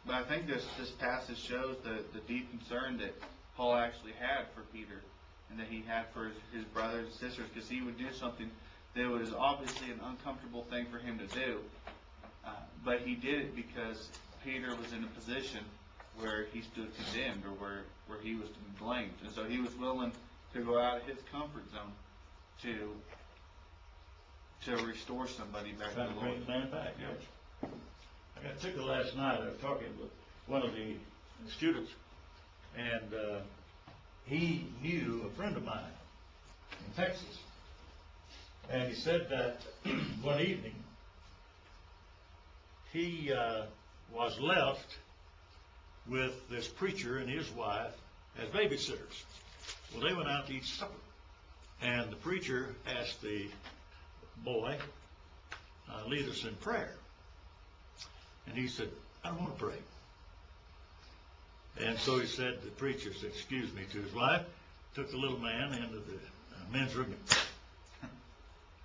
But I think this passage shows the deep concern that Paul actually had for Peter and that he had for his brothers and sisters, because he would do something that was obviously an uncomfortable thing for him to do. But he did it because Peter was in a position where he stood condemned, or where he was to be blamed. And so he was willing to go out of his comfort zone to restore somebody back to the Lord.
Bring the man back, yes. I got tickled last night. I was talking with one of the students, and he knew a friend of mine in Texas. And he said that one evening he was left with this preacher and his wife as babysitters. Well, they went out to eat supper, and the preacher asked the boy, lead us in prayer. And he said, I don't want to pray. And so he said, the preacher said, excuse me, to his wife, took the little man into the men's room.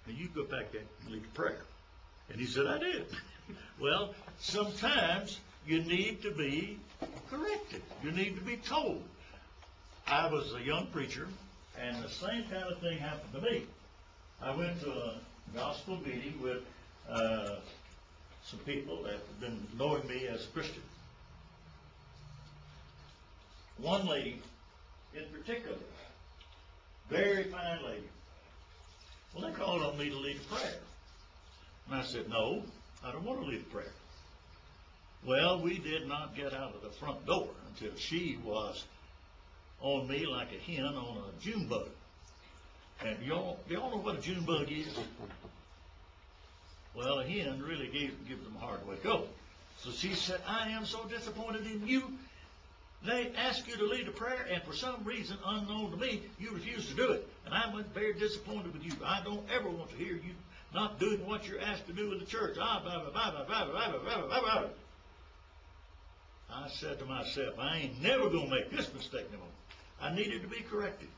And you go back there and lead prayer. And he said, I did. Well, sometimes you need to be corrected. You need to be told. I was a young preacher, and the same kind of thing happened to me. I went to a gospel meeting with some people that have been knowing me as a Christian. One lady in particular, very fine lady. Well, they called on me to lead a prayer. And I said, no, I don't want to lead a prayer. Well, we did not get out of the front door until she was on me like a hen on a June bug. And do y'all know what a June bug is? Well, a hen really gives them a hard way to go. So she said, I am so disappointed in you. They asked you to lead a prayer, and for some reason unknown to me, you refused to do it. And I'm very disappointed with you. I don't ever want to hear you not doing what you're asked to do in the church. I said to myself, I ain't never going to make this mistake no more. I needed to be corrected.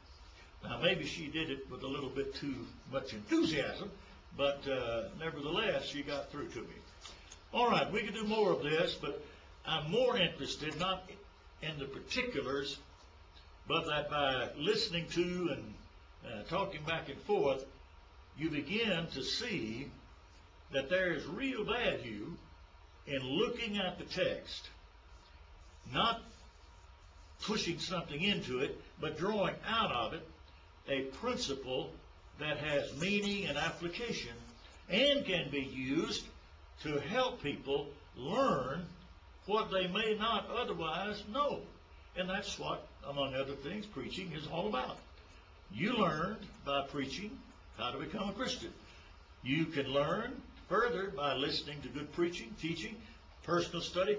Now, maybe she did it with a little bit too much enthusiasm, but nevertheless, she got through to me. All right, we can do more of this, but I'm more interested, not in the particulars, but that by listening to and talking back and forth, you begin to see that there is real value in looking at the text, not pushing something into it, but drawing out of it a principle that has meaning and application and can be used to help people learn what they may not otherwise know. And that's what, among other things, preaching is all about. You learned by preaching how to become a Christian. You can learn further by listening to good preaching, teaching, personal study,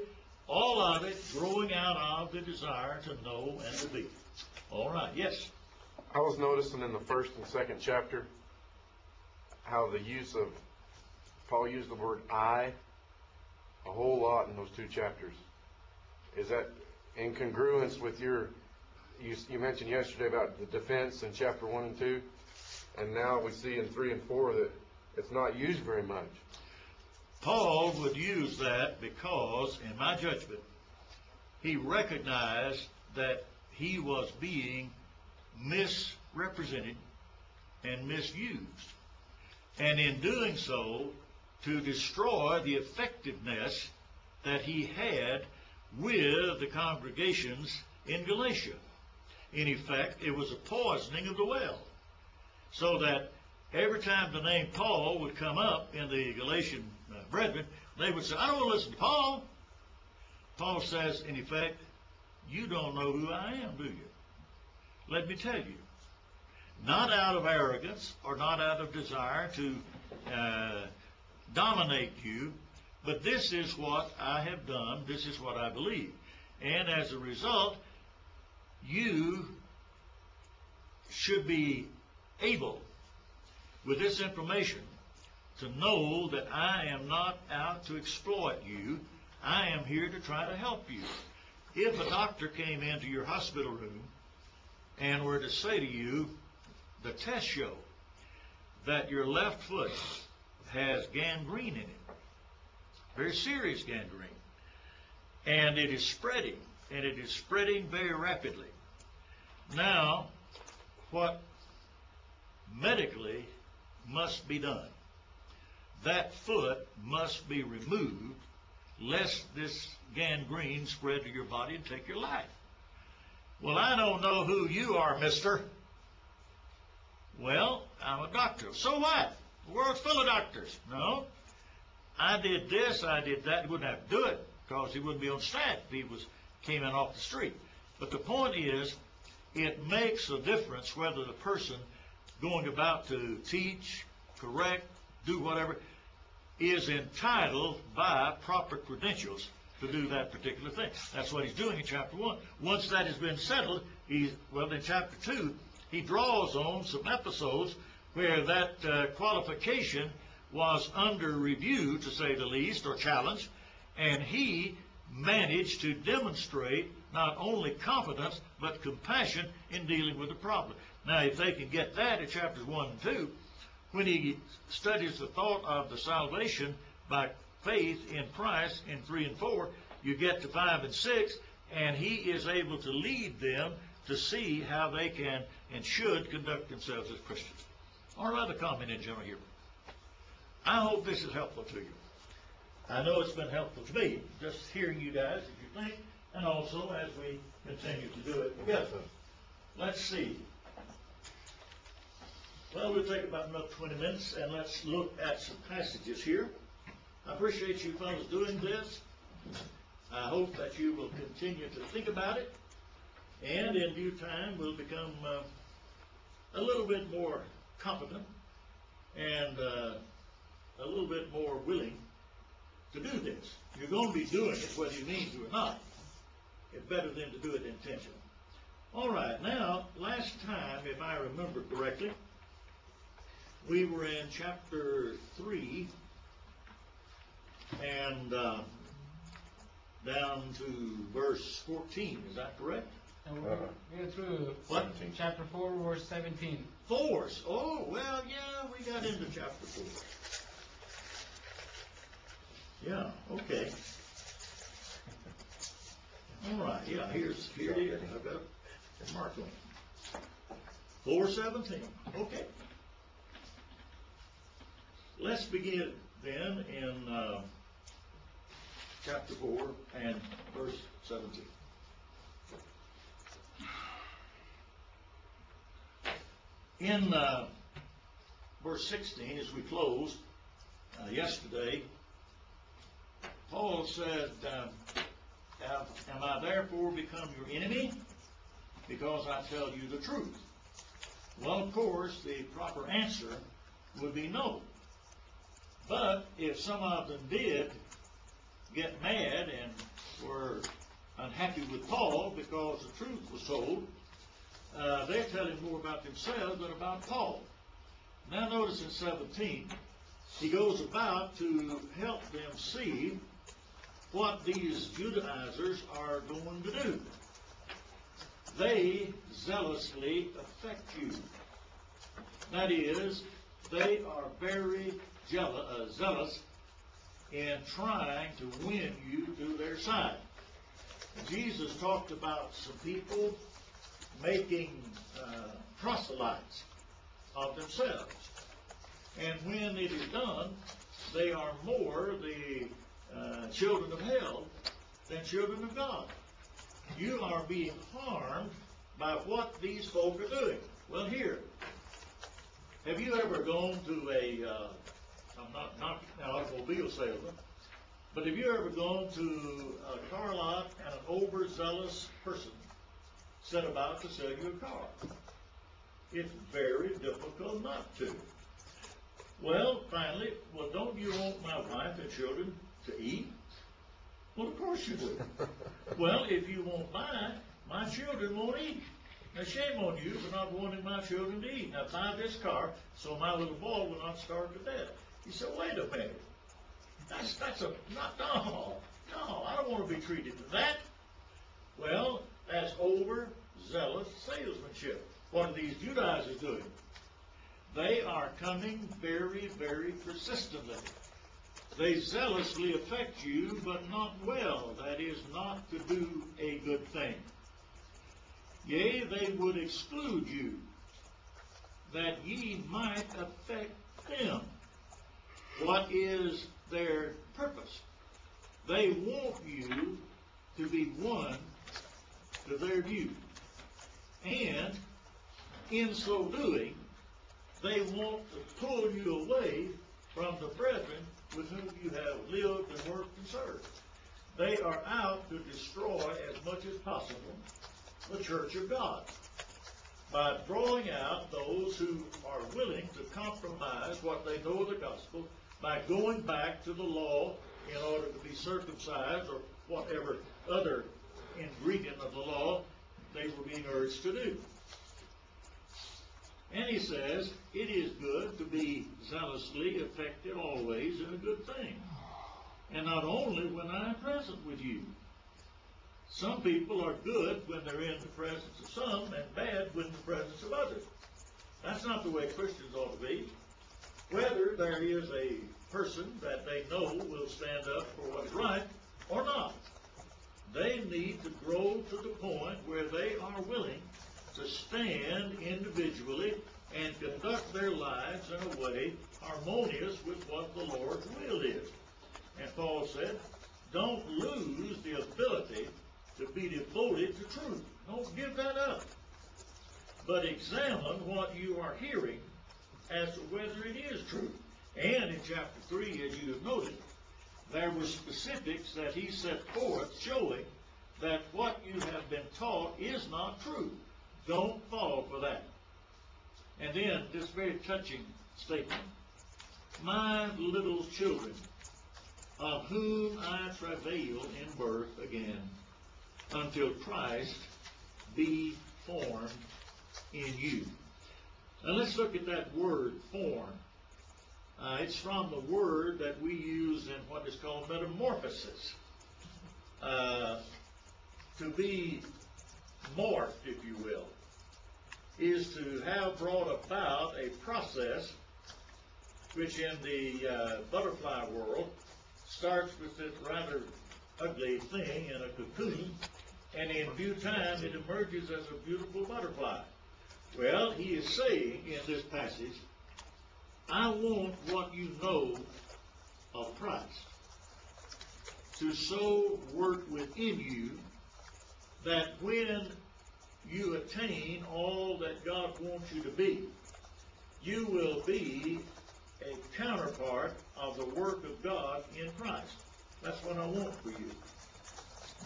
all of it growing out of the desire to know and to be. All right, yes?
I was noticing in the first and second chapter how the use of, Paul used the word I a whole lot in those two chapters. Is that in congruence with you mentioned yesterday about the defense in chapter 1 and 2, and now we see in 3 and 4 that it's not used very much?
Paul would use that because, in my judgment, he recognized that he was being misrepresented and misused. And in doing so, to destroy the effectiveness that he had with the congregations in Galatia. In effect, it was a poisoning of the well. So that every time the name Paul would come up in the Galatian brethren, they would say, I don't want to listen to Paul. Paul says, in effect, you don't know who I am, do you? Let me tell you. Not out of arrogance or not out of desire to dominate you, but this is what I have done, this is what I believe. And as a result, you should be able, with this information, to know that I am not out to exploit you. I am here to try to help you. If a doctor came into your hospital room and were to say to you, the tests show that your left foot has gangrene in it, very serious gangrene, and it is spreading, and it is spreading very rapidly. Now, what medically must be done? That foot must be removed, lest this gangrene spread to your body and take your life. Well, I don't know who you are, mister. Well, I'm a doctor. So what? The world's full of doctors. No. I did this, I did that. He wouldn't have to do it because he wouldn't be on staff if he came in off the street. But the point is, it makes a difference whether the person going about to teach, correct, do whatever, is entitled by proper credentials to do that particular thing. That's what he's doing in chapter 1. Once that has been settled, in chapter 2, he draws on some episodes where that qualification was under review, to say the least, or challenged, and he managed to demonstrate not only competence, but compassion in dealing with the problem. Now, if they can get that in chapters 1 and 2, when he studies the thought of the salvation by faith in Christ in 3 and 4, you get to 5 and 6, and he is able to lead them to see how they can and should conduct themselves as Christians. Or other comment in general here. I hope this is helpful to you. I know it's been helpful to me, just hearing you guys, if you think, and also as we continue to do it together. Let's see. Well, we'll take about another 20 minutes, and let's look at some passages here. I appreciate you fellows doing this. I hope that you will continue to think about it, and in due time we'll become a little bit more competent and a little bit more willing to do this. You're going to be doing it whether you mean to or not. It's better than to do it intentionally. All right, now, last time, if I remember correctly, we were in chapter 3 and down to verse 14. Is that correct?
And we're through
What?
chapter 4, verse 17.
4. Oh, well, yeah, we got into chapter 4. Yeah, okay. All right, yeah, here it is. I've got a mark on it. 4:17. Okay. Let's begin then in chapter 4 and verse 17. In verse 16, as we closed yesterday, Paul said, am I therefore become your enemy because I tell you the truth? Well, of course, the proper answer would be no. But if some of them did get mad and were unhappy with Paul because the truth was told, they're telling more about themselves than about Paul. Now notice in 17, he goes about to help them see what these Judaizers are going to do. They zealously affect you. That is, they are very zealous in trying to win you to their side. Jesus talked about some people making proselytes of themselves. And when it is done, they are more the children of hell than children of God. You are being harmed by what these folk are doing. Well, here, have you ever gone to I'm not an automobile salesman, But have you ever gone to a car lot and an overzealous person set about to sell you a car? It's very difficult not to. Well, finally, well, don't you want my wife and children to eat? Well, of course you do. Well, if you won't buy, my children won't eat. Now, shame on you for not wanting my children to eat. Now, buy this car so my little boy will not starve to death. You said, wait a minute. No, I don't want to be treated to that. Well, that's overzealous salesmanship. What are these Judaizers doing? They are coming very, very persistently. They zealously affect you, but not well. That is, not to do a good thing. Yea, they would exclude you, that ye might affect them. What is their purpose? They want you to be won to their view. And in so doing, they want to pull you away from the brethren with whom you have lived and worked and served. They are out to destroy as much as possible the church of God by drawing out those who are willing to compromise what they know of the gospel by going back to the law in order to be circumcised or whatever other ingredient of the law they were being urged to do. And he says, it is good to be zealously affected always in a good thing, and not only when I am present with you. Some people are good when they're in the presence of some, and bad when in the presence of others. That's not the way Christians ought to be. Whether there is a person that they know will stand up for what is right or not, they need to grow to the point where they are willing to stand individually and conduct their lives in a way harmonious with what the Lord's will is. And Paul said, don't lose the ability to be devoted to truth. Don't give that up. But examine what you are hearing as to whether it is true. And in chapter 3, as you have noted, there were specifics that he set forth showing that what you have been taught is not true. Don't fall for that. And then this very touching statement, my little children, of whom I travail in birth again, until Christ be formed in you. Now let's look at that word, form. It's from the word that we use in what is called metamorphosis. To be morphed, if you will, is to have brought about a process which in the butterfly world starts with this rather ugly thing in a cocoon, and in due time it emerges as a beautiful butterfly. Well, he is saying in this passage, I want what you know of Christ to so work within you that when you attain all that God wants you to be, you will be a counterpart of the work of God in Christ. That's what I want for you.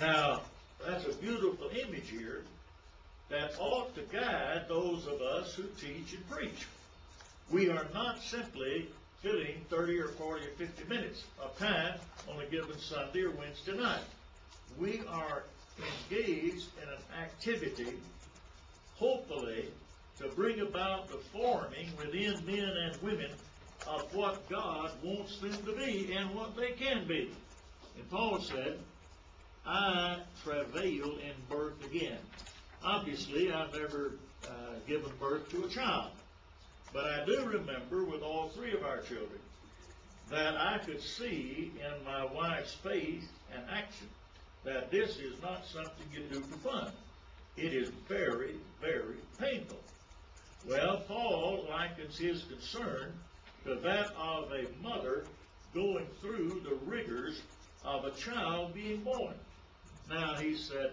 Now, that's a beautiful image here that ought to guide those of us who teach and preach. We are not simply filling 30 or 40 or 50 minutes of time on a given Sunday or Wednesday night. We are engaged in an activity, hopefully, to bring about the forming within men and women of what God wants them to be and what they can be. And Paul said, I travail in birth again. Obviously, I've never given birth to a child. But I do remember with all three of our children that I could see in my wife's faith and action that this is not something you do for fun. It is very, very painful. Well, Paul likens his concern to that of a mother going through the rigors of a child being born. Now, he said,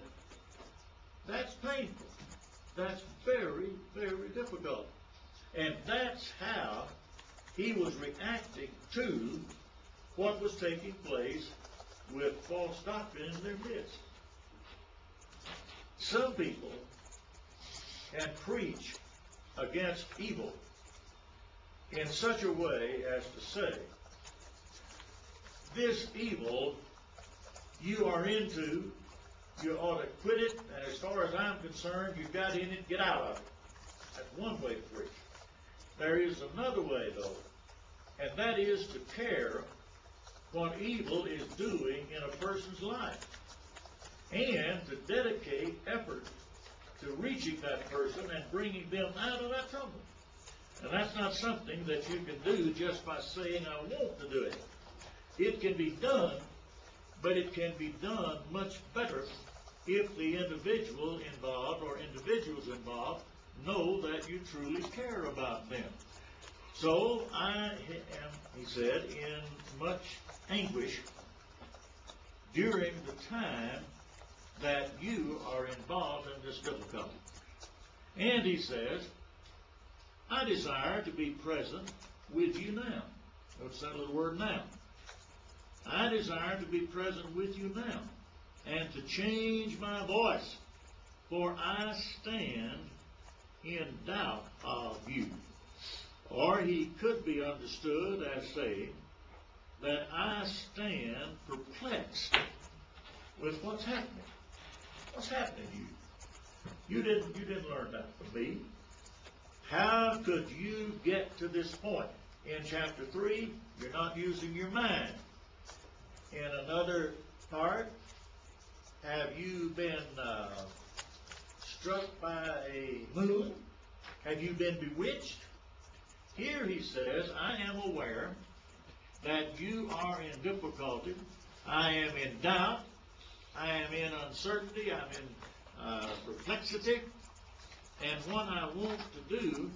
that's painful. That's very, very difficult. And that's how he was reacting to what was taking place with false doctrine in their midst. Some people can preach against evil in such a way as to say, this evil you are into, you ought to quit it, and as far as I'm concerned, you've got in it, get out of it. That's one way to preach. There is another way, though, and that is to care what evil is doing in a person's life, and to dedicate effort to reaching that person and bringing them out of that trouble. And that's not something that you can do just by saying, I want to do it. It can be done, but it can be done much better if the individual involved or individuals involved know that you truly care about them. So I am, he said, in much anguish during the time that you are involved in this difficulty. And he says, I desire to be present with you now. Notice that little word now. I desire to be present with you now, and to change my voice, for I stand in doubt of you. Or he could be understood as saying that I stand perplexed with what's happening. What's happening to you? You didn't learn that from me. How could you get to this point? In chapter 3, you're not using your mind. In another part, have you been struck by a moon? Have you been bewitched? Here he says, I am aware that you are in difficulty. I am in doubt. I am in uncertainty. I'm in perplexity. And what I want to do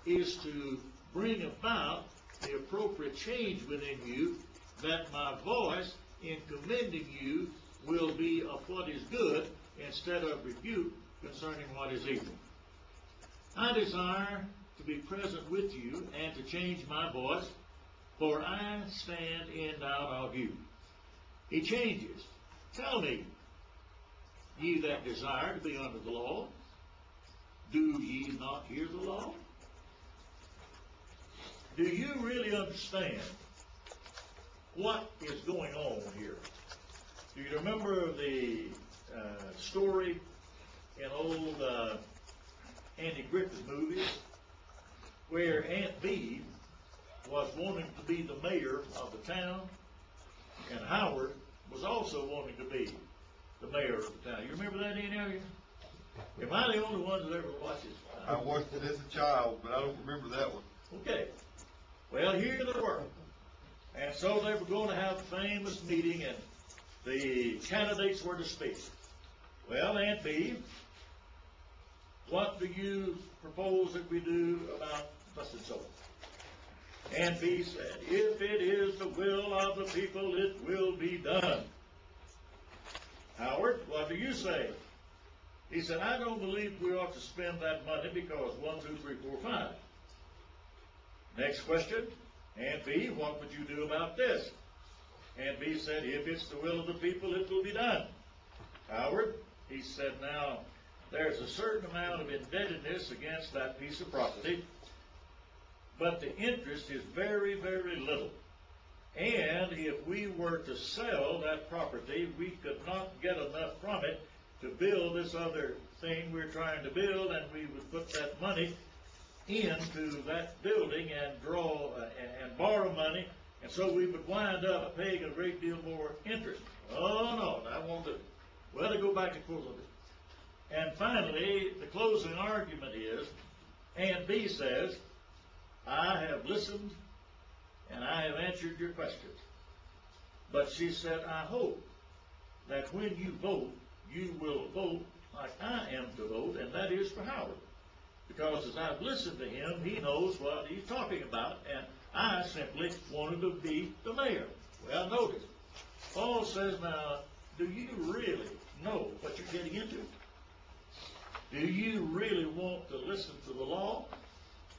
is to bring about the appropriate change within you, that my voice in commending you will be of what is good instead of rebuke concerning what is evil. I desire to be present with you and to change my voice, for I stand in doubt of you. He changes. Tell me, ye that desire to be under the law, do ye not hear the law? Do you really understand what is going on here? Do you remember the story in old Andy Griffith movies where Aunt Bee was wanting to be the mayor of the town, and Howard was also wanting to be the mayor of the town? You remember that, any of you? Am I the only one that ever watched it?
I watched it as a child, but I don't remember that one.
Okay. Well, here they were. And so they were going to have a famous meeting, and the candidates were to speak. Well, Aunt Bee, what do you propose that we do about thus and so? Aunt Bee said, if it is the will of the people, it will be done. Howard, what do you say? He said, I don't believe we ought to spend that money because 1, 2, 3, 4, 5. Next question. Aunt B, what would you do about this? Aunt B said, if it's the will of the people, it will be done. Howard, he said, now, there's a certain amount of indebtedness against that piece of property, but the interest is very, very little. And if we were to sell that property, we could not get enough from it to build this other thing we're trying to build, and we would put that money into that building and draw and borrow money, and so we would wind up paying a great deal more interest. Oh no, I won't do it. Well, to go back and forth a little bit. And finally, the closing argument is, Aunt B says, I have listened and I have answered your questions. But she said, I hope that when you vote, you will vote like I am to vote, and that is for Howard. Because as I've listened to him, he knows what he's talking about, and I simply wanted to be the mayor. Well, notice, Paul says, now, do you really know what you're getting into? Do you really want to listen to the law?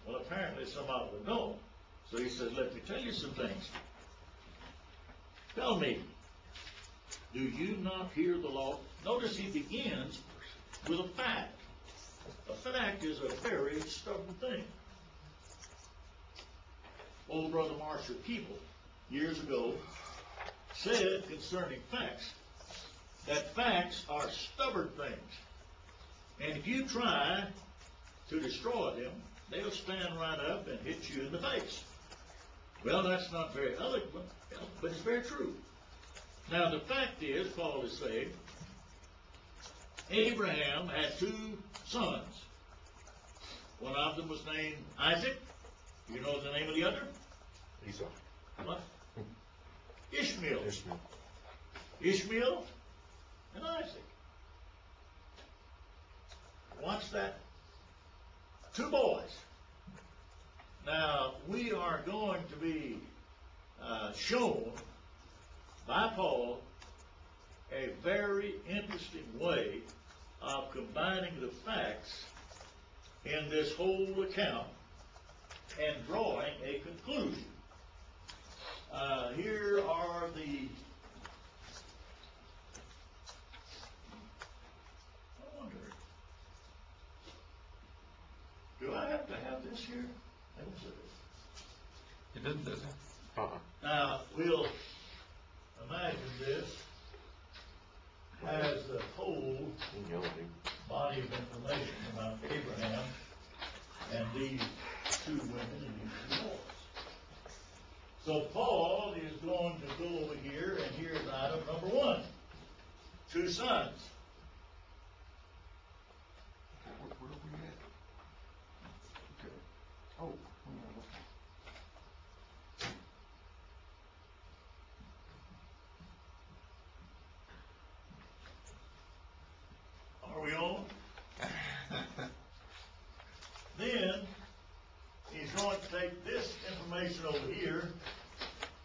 Well, apparently some of them don't. So he says, let me tell you some things. Tell me, Do you not hear the law? Notice he begins with a fact. A fact is a very stubborn thing. Old Brother Marshall Keeble, years ago, said concerning facts that facts are stubborn things. And if you try to destroy them, they'll stand right up and hit you in the face. Well, that's not very eloquent, but it's very true. Now, the fact is, Paul is saying, Abraham had two sons. One of them was named Isaac. You know the name of the other?
Esau.
What? Ishmael.
Ishmael.
Ishmael and Isaac. Watch that. Two boys. Now, we are going to be shown by Paul a very interesting way of combining the facts in this whole account and drawing a conclusion. Here are the... I wonder, do I have to have this here?
It doesn't, does it?
Now, we'll imagine this as the whole body of information about Abraham and these two women and these two boys. So Paul is going to go over here, and here's item number 1. 2 sons.
Where are we at? Okay. Oh,
Are we on? Then he's going to take this information over here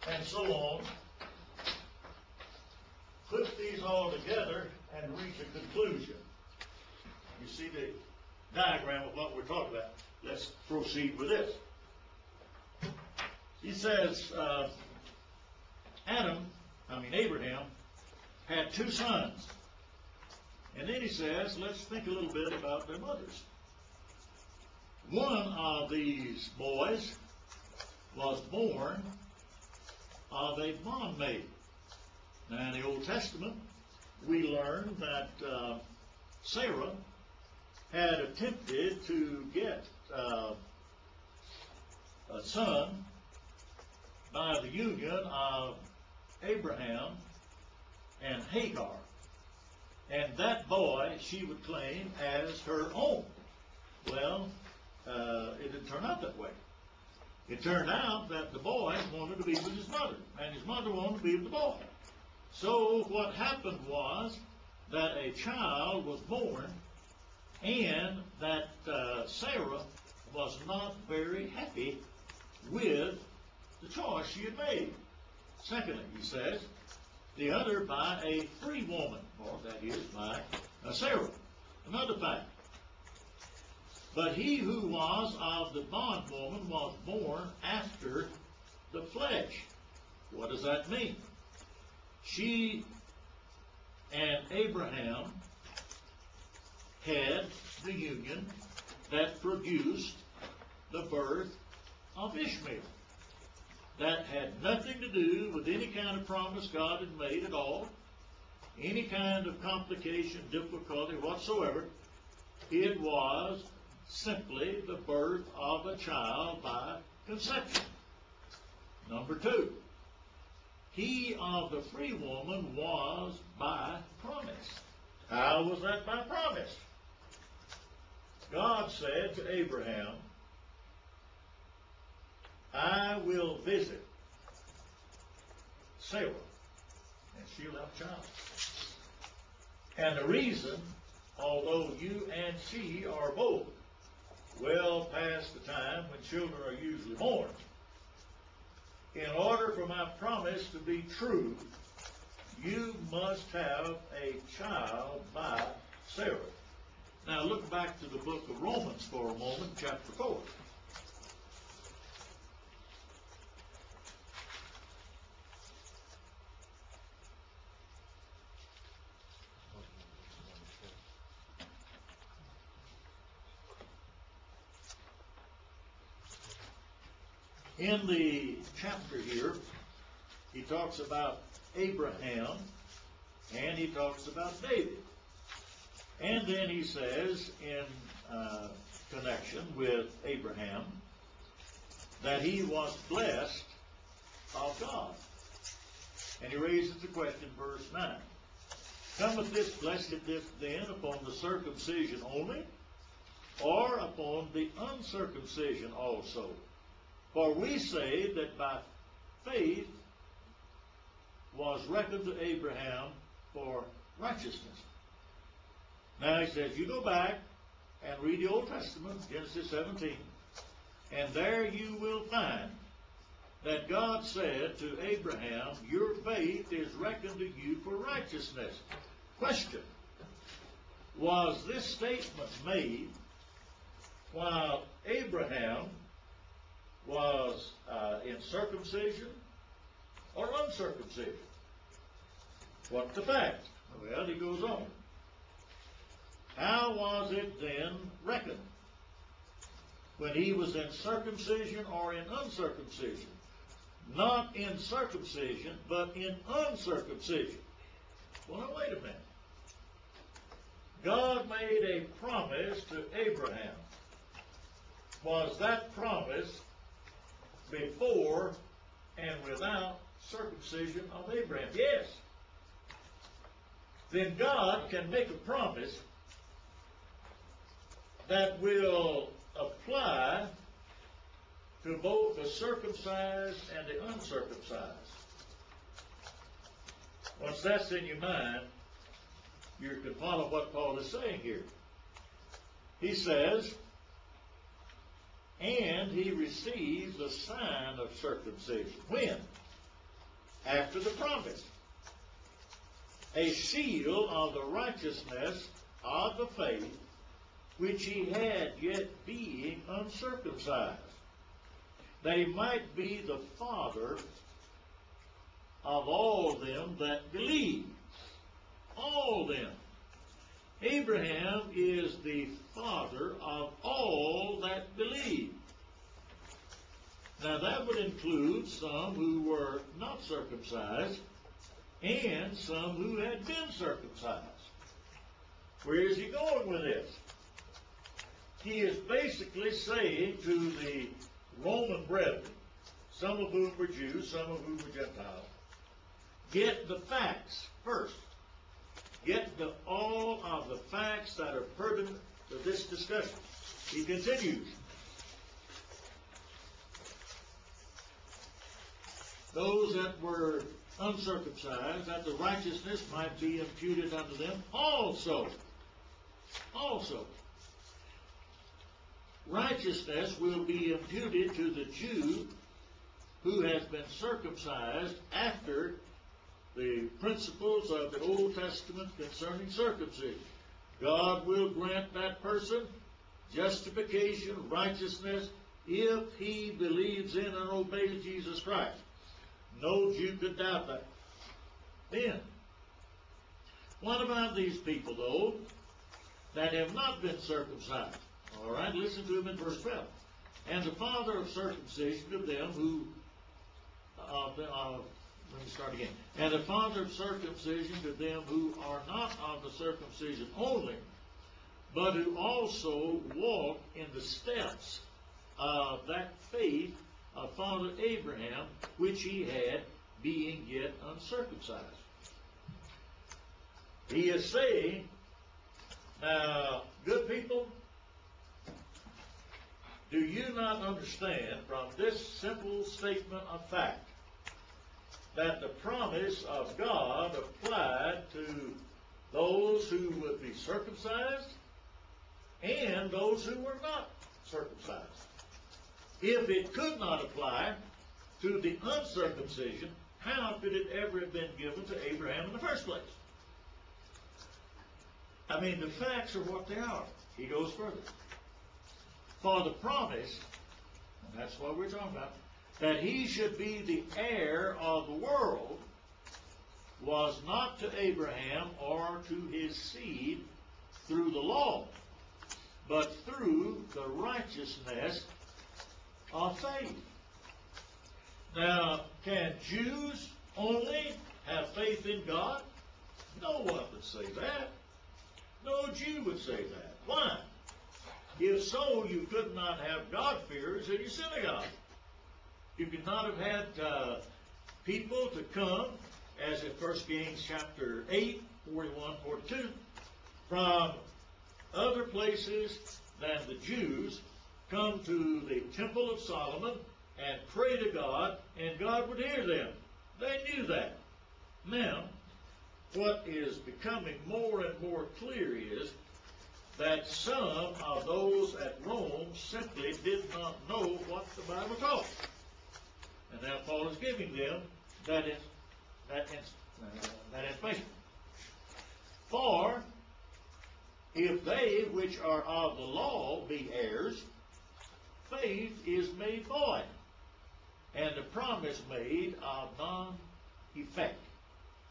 and so on, put these all together and reach a conclusion. You see the diagram of what we're talking about. Let's proceed with this. He says Abraham had 2 sons. And then he says, let's think a little bit about their mothers. One of these boys was born of a bondmaid. Now, in the Old Testament, we learn that Sarah had attempted to get a son by the union of Abraham and Hagar. And that boy she would claim as her own. Well, it didn't turn out that way. It turned out that the boy wanted to be with his mother, and his mother wanted to be with the boy. So what happened was that a child was born, and that Sarah was not very happy with the choice she had made. Secondly, he says, the other by a free woman, or that is by Sarah. Another fact. But he who was of the bondwoman was born after the flesh. What does that mean? She and Abraham had the union that produced the birth of Ishmael. That had nothing to do with any kind of promise God had made at all, any kind of complication, difficulty whatsoever. It was simply the birth of a child by conception. Number 2, he of the free woman was by promise. How was that by promise? God said to Abraham, I will visit Sarah, and she'll have a child. And the reason, although you and she are both well past the time when children are usually born, in order for my promise to be true, you must have a child by Sarah. Now look back to the book of Romans for a moment, chapter 4. In the chapter here, he talks about Abraham, and he talks about David. And then he says, in connection with Abraham, that he was blessed of God. And he raises the question, verse 9. Cometh this blessedness then upon the circumcision only, or upon the uncircumcision also? For we say that by faith was reckoned to Abraham for righteousness. Now he says, you go back and read the Old Testament, Genesis 17, and there you will find that God said to Abraham, your faith is reckoned to you for righteousness. Question: was this statement made while Abraham was in circumcision or uncircumcision? What's the fact? Well, he goes on. How was it then reckoned? When he was in circumcision or in uncircumcision? Not in circumcision, but in uncircumcision. Well, now wait a minute. God made a promise to Abraham. Was that promise before and without circumcision of Abraham? Yes. Then God can make a promise that will apply to both the circumcised and the uncircumcised. Once that's in your mind, you can follow what Paul is saying here. He says, and he receives the sign of circumcision. When? After the promise. A seal of the righteousness of the faith which he had, yet being uncircumcised, that he might be the father of all them that believe. All them. Abraham is the father of all that believe. Now that would include some who were not circumcised and some who had been circumcised. Where is he going with this? He is basically saying to the Roman brethren, some of whom were Jews, some of whom were Gentiles, get the facts first. Get all of the facts that are pertinent to this discussion. He continues. Those that were uncircumcised, that the righteousness might be imputed unto them also. Also. Righteousness will be imputed to the Jew who has been circumcised after the principles of the Old Testament concerning circumcision. God will grant that person justification, righteousness, if he believes in and obeys Jesus Christ. No Jew could doubt that. Then, what about these people, though, that have not been circumcised? All right, listen to him in verse 12. And the father of circumcision of them who, let me start again. And the father of circumcision to them who are not of the circumcision only, but who also walk in the steps of that faith of Father Abraham, which he had, being yet uncircumcised. He is saying, now, good people, do you not understand from this simple statement of fact that the promise of God applied to those who would be circumcised and those who were not circumcised? If it could not apply to the uncircumcision, how could it ever have been given to Abraham in the first place? I mean, the facts are what they are. He goes further. For the promise, and that's what we're talking about, that he should be the heir of the world was not to Abraham or to his seed through the law, but through the righteousness of faith. Now, can Jews only have faith in God? No one would say that. No Jew would say that. Why? If so, you could not have God-fearers in your synagogue. You could not have had people to come, as in 1 Kings chapter 8, 41, 42, from other places than the Jews, come to the temple of Solomon and pray to God, and God would hear them. They knew that. Now, what is becoming more and more clear is that some of those at Rome simply did not know what the Bible taught. And now Paul is giving them that information. For if they which are of the law be heirs, faith is made void, and the promise made of none effect,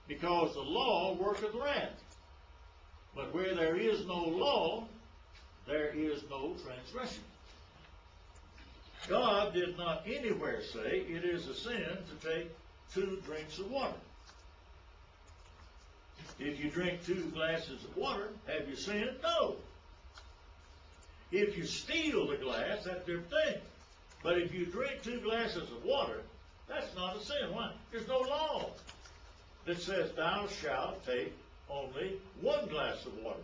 because the law worketh wrath. But where there is no law, there is no transgression. God did not anywhere say it is a sin to take 2 drinks of water. If you drink 2 glasses of water, have you sinned? No. If you steal the glass, that's a different thing. But if you drink 2 glasses of water, that's not a sin. Why? There's no law that says thou shalt take only 1 glass of water.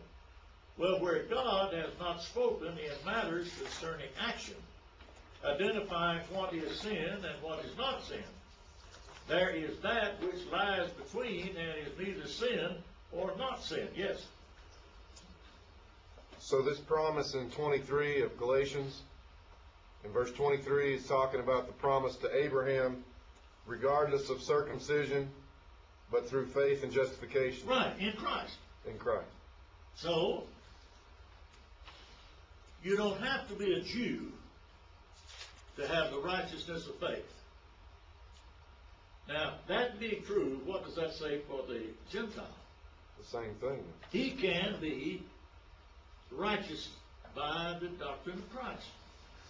Well, where God has not spoken in matters concerning action, identifying what is sin and what is not sin, there is that which lies between and is neither sin or not sin. Yes?
So this promise in 23 of Galatians, in verse 23, is talking about the promise to Abraham, regardless of circumcision, but through faith and justification.
Right, in Christ.
In Christ.
So, you don't have to be a Jew to have the righteousness of faith. Now, that being true, what does that say for the Gentile?
The same thing.
He can be righteous by the doctrine of Christ.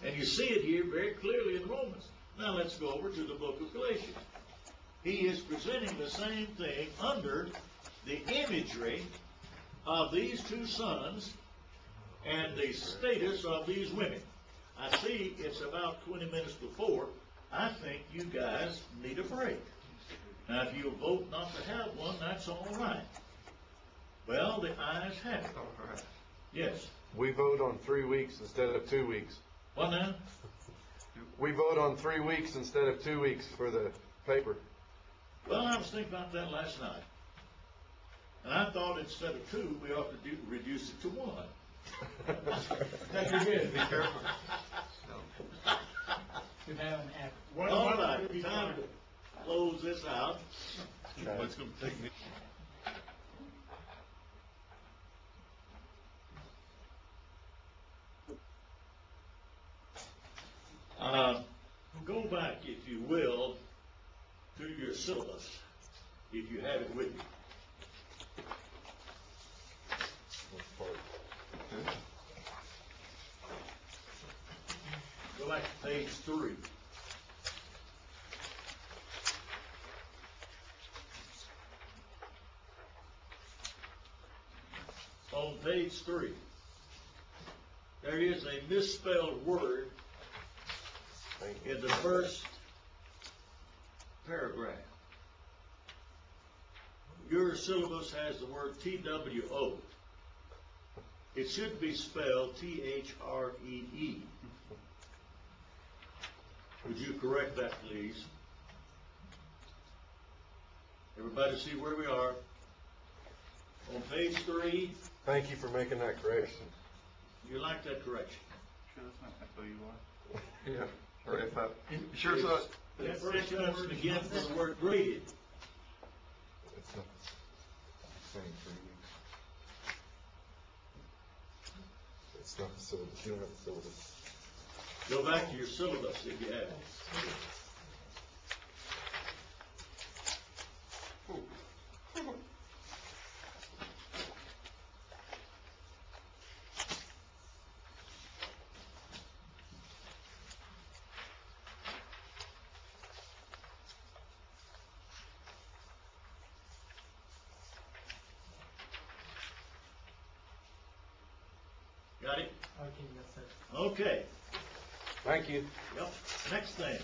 And you see it here very clearly in Romans. Now let's go over to the book of Galatians. He is presenting the same thing under the imagery of these 2 sons and the status of these women. I see it's about 20 minutes before. I think you guys need a break. Now, if you vote not to have one, that's all right. Well, the ayes have it.
All right.
Yes.
We vote on 3 weeks instead of 2 weeks.
What now?
We vote on 3 weeks instead of 2 weeks for the paper.
Well, I was thinking about that last night. And I thought instead of 2, we ought to reduce it to 1. That's good.
Be careful.
To have an act.
All right, time to close this out.
It's going to take me.
Go back, if you will, to your syllabus, if you have it with you. Go back to page 3. On page 3, there is a misspelled word in the first paragraph. Your syllabus has the word TWO. It should be spelled THREE. Would you correct that, please? Everybody see where we are? On page 3.
Thank you for making that correction.
You like that correction?
Sure that's not who you are?
Yeah. Or if I, sure it's not.
That first sentence begins with the word graded.
It's not the same 3 weeks. It's not the syllabus. You don't have the syllabus.
Go back to your syllabus if you have it. Got it?
Okay, yes, sir.
Okay.
Thank you.
Yep. Next thing.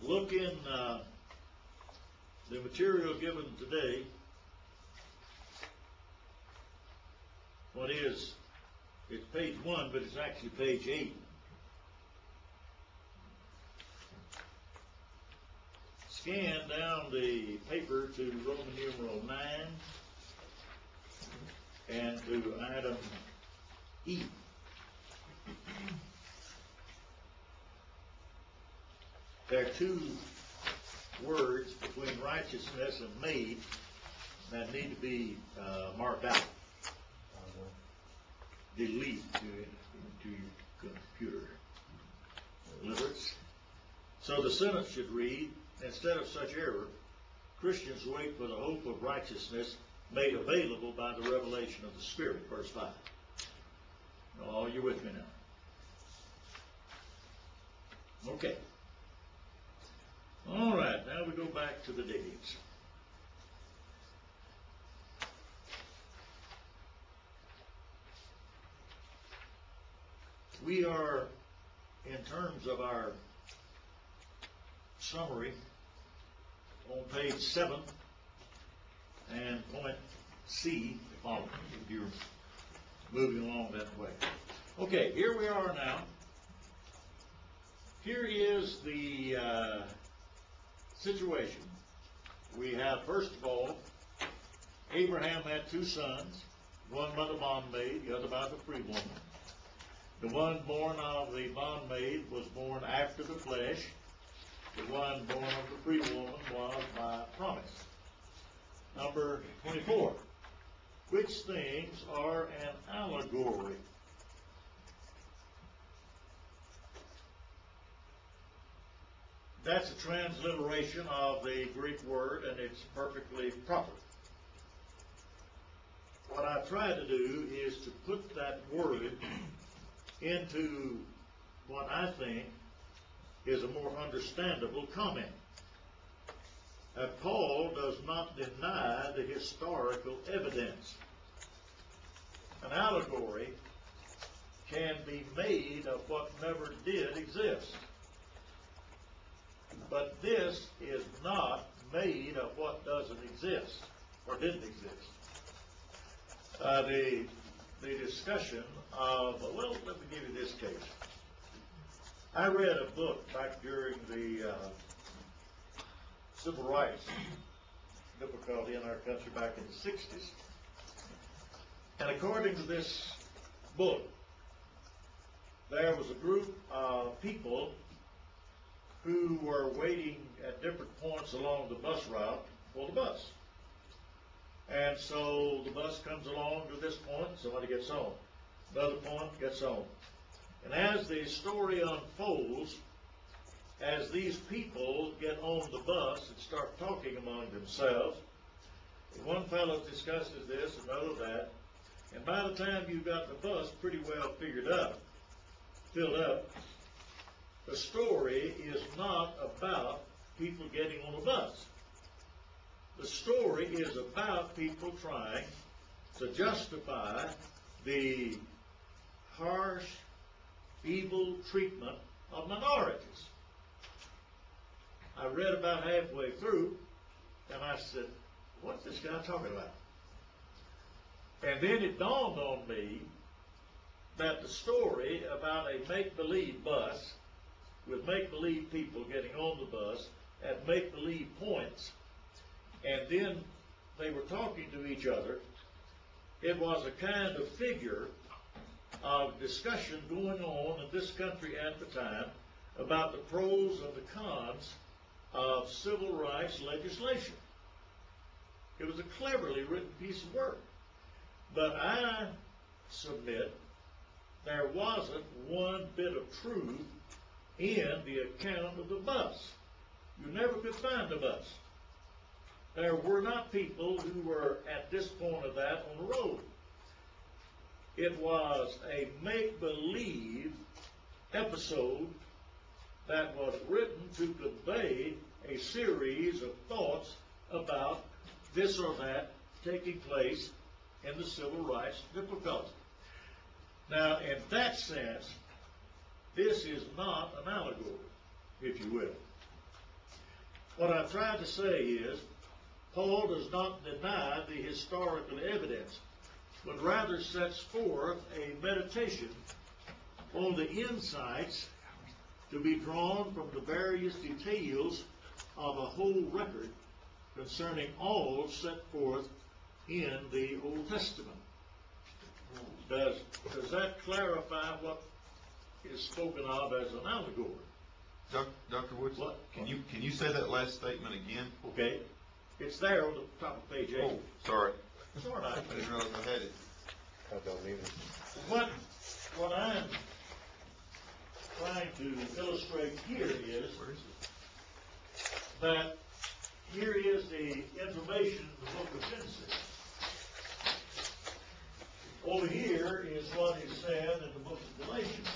Look in the material given today. What is? It's page 1, but it's actually page 8. Scan down the paper to Roman numeral 9 and to item E. There are two words between righteousness and made that need to be marked out. Delete into your computer. Deliverance. So the sentence should read, instead of such error, Christians wait for the hope of righteousness made available by the revelation of the Spirit, verse 5. Oh, you're with me now. Okay. All right, now we go back to the diggings. We are, in terms of our summary, on page 7 and point C, if you're moving along that way. Okay, here we are now. Here is the situation. We have, first of all, Abraham had 2 sons, one by the bondmaid, the other by the free woman. The one born of the bondmaid was born after the flesh. The one born of the free woman was by promise. Number 24. Which things are an allegory? That's a transliteration of the Greek word, and it's perfectly proper. What I've tried to do is to put that word into what I think is a more understandable comment. Paul does not deny the historical evidence. An allegory can be made of what never did exist. But this is not made of what doesn't exist, or didn't exist. The discussion of, well, let me give you this case. I read a book back during the civil rights difficulty in our country back in the 60s. And according to this book, there was a group of people who were waiting at different points along the bus route for the bus. And so the bus comes along to this point, somebody gets on. Another point gets on. And as the story unfolds, as these people get on the bus and start talking among themselves, one fellow discusses this, another that, and by the time you've got the bus pretty well filled up, the story is not about people getting on a bus. The story is about people trying to justify the harsh, evil treatment of minorities. I read about halfway through, and I said, what's this guy talking about? And then it dawned on me that the story about a make-believe bus with make-believe people getting on the bus at make-believe points, and then they were talking to each other, it was a kind of figure of discussion going on in this country at the time about the pros and the cons of civil rights legislation. It was a cleverly written piece of work. But I submit there wasn't one bit of truth in the account of the bus. You never could find the bus. There were not people who were at this point of that on the road. It was a make-believe episode that was written to convey a series of thoughts about this or that taking place in the civil rights difficulty. Now, in that sense, this is not an allegory, if you will. What I'm trying to say is, Paul does not deny the historical evidence, but rather sets forth a meditation on the insights to be drawn from the various details of a whole record concerning all set forth in the Old Testament. Does that clarify what is spoken of as an allegory?
Dr. Woodson,
What?
can you say that last statement again?
Okay. It's there on the top of page 8.
Oh, sorry.
It's all right.
I didn't realize I had it.
I don't either.
What I'm trying to illustrate here is
Where is it?
that here is the information in the book of Genesis. Over here is what is said in the book of Galatians.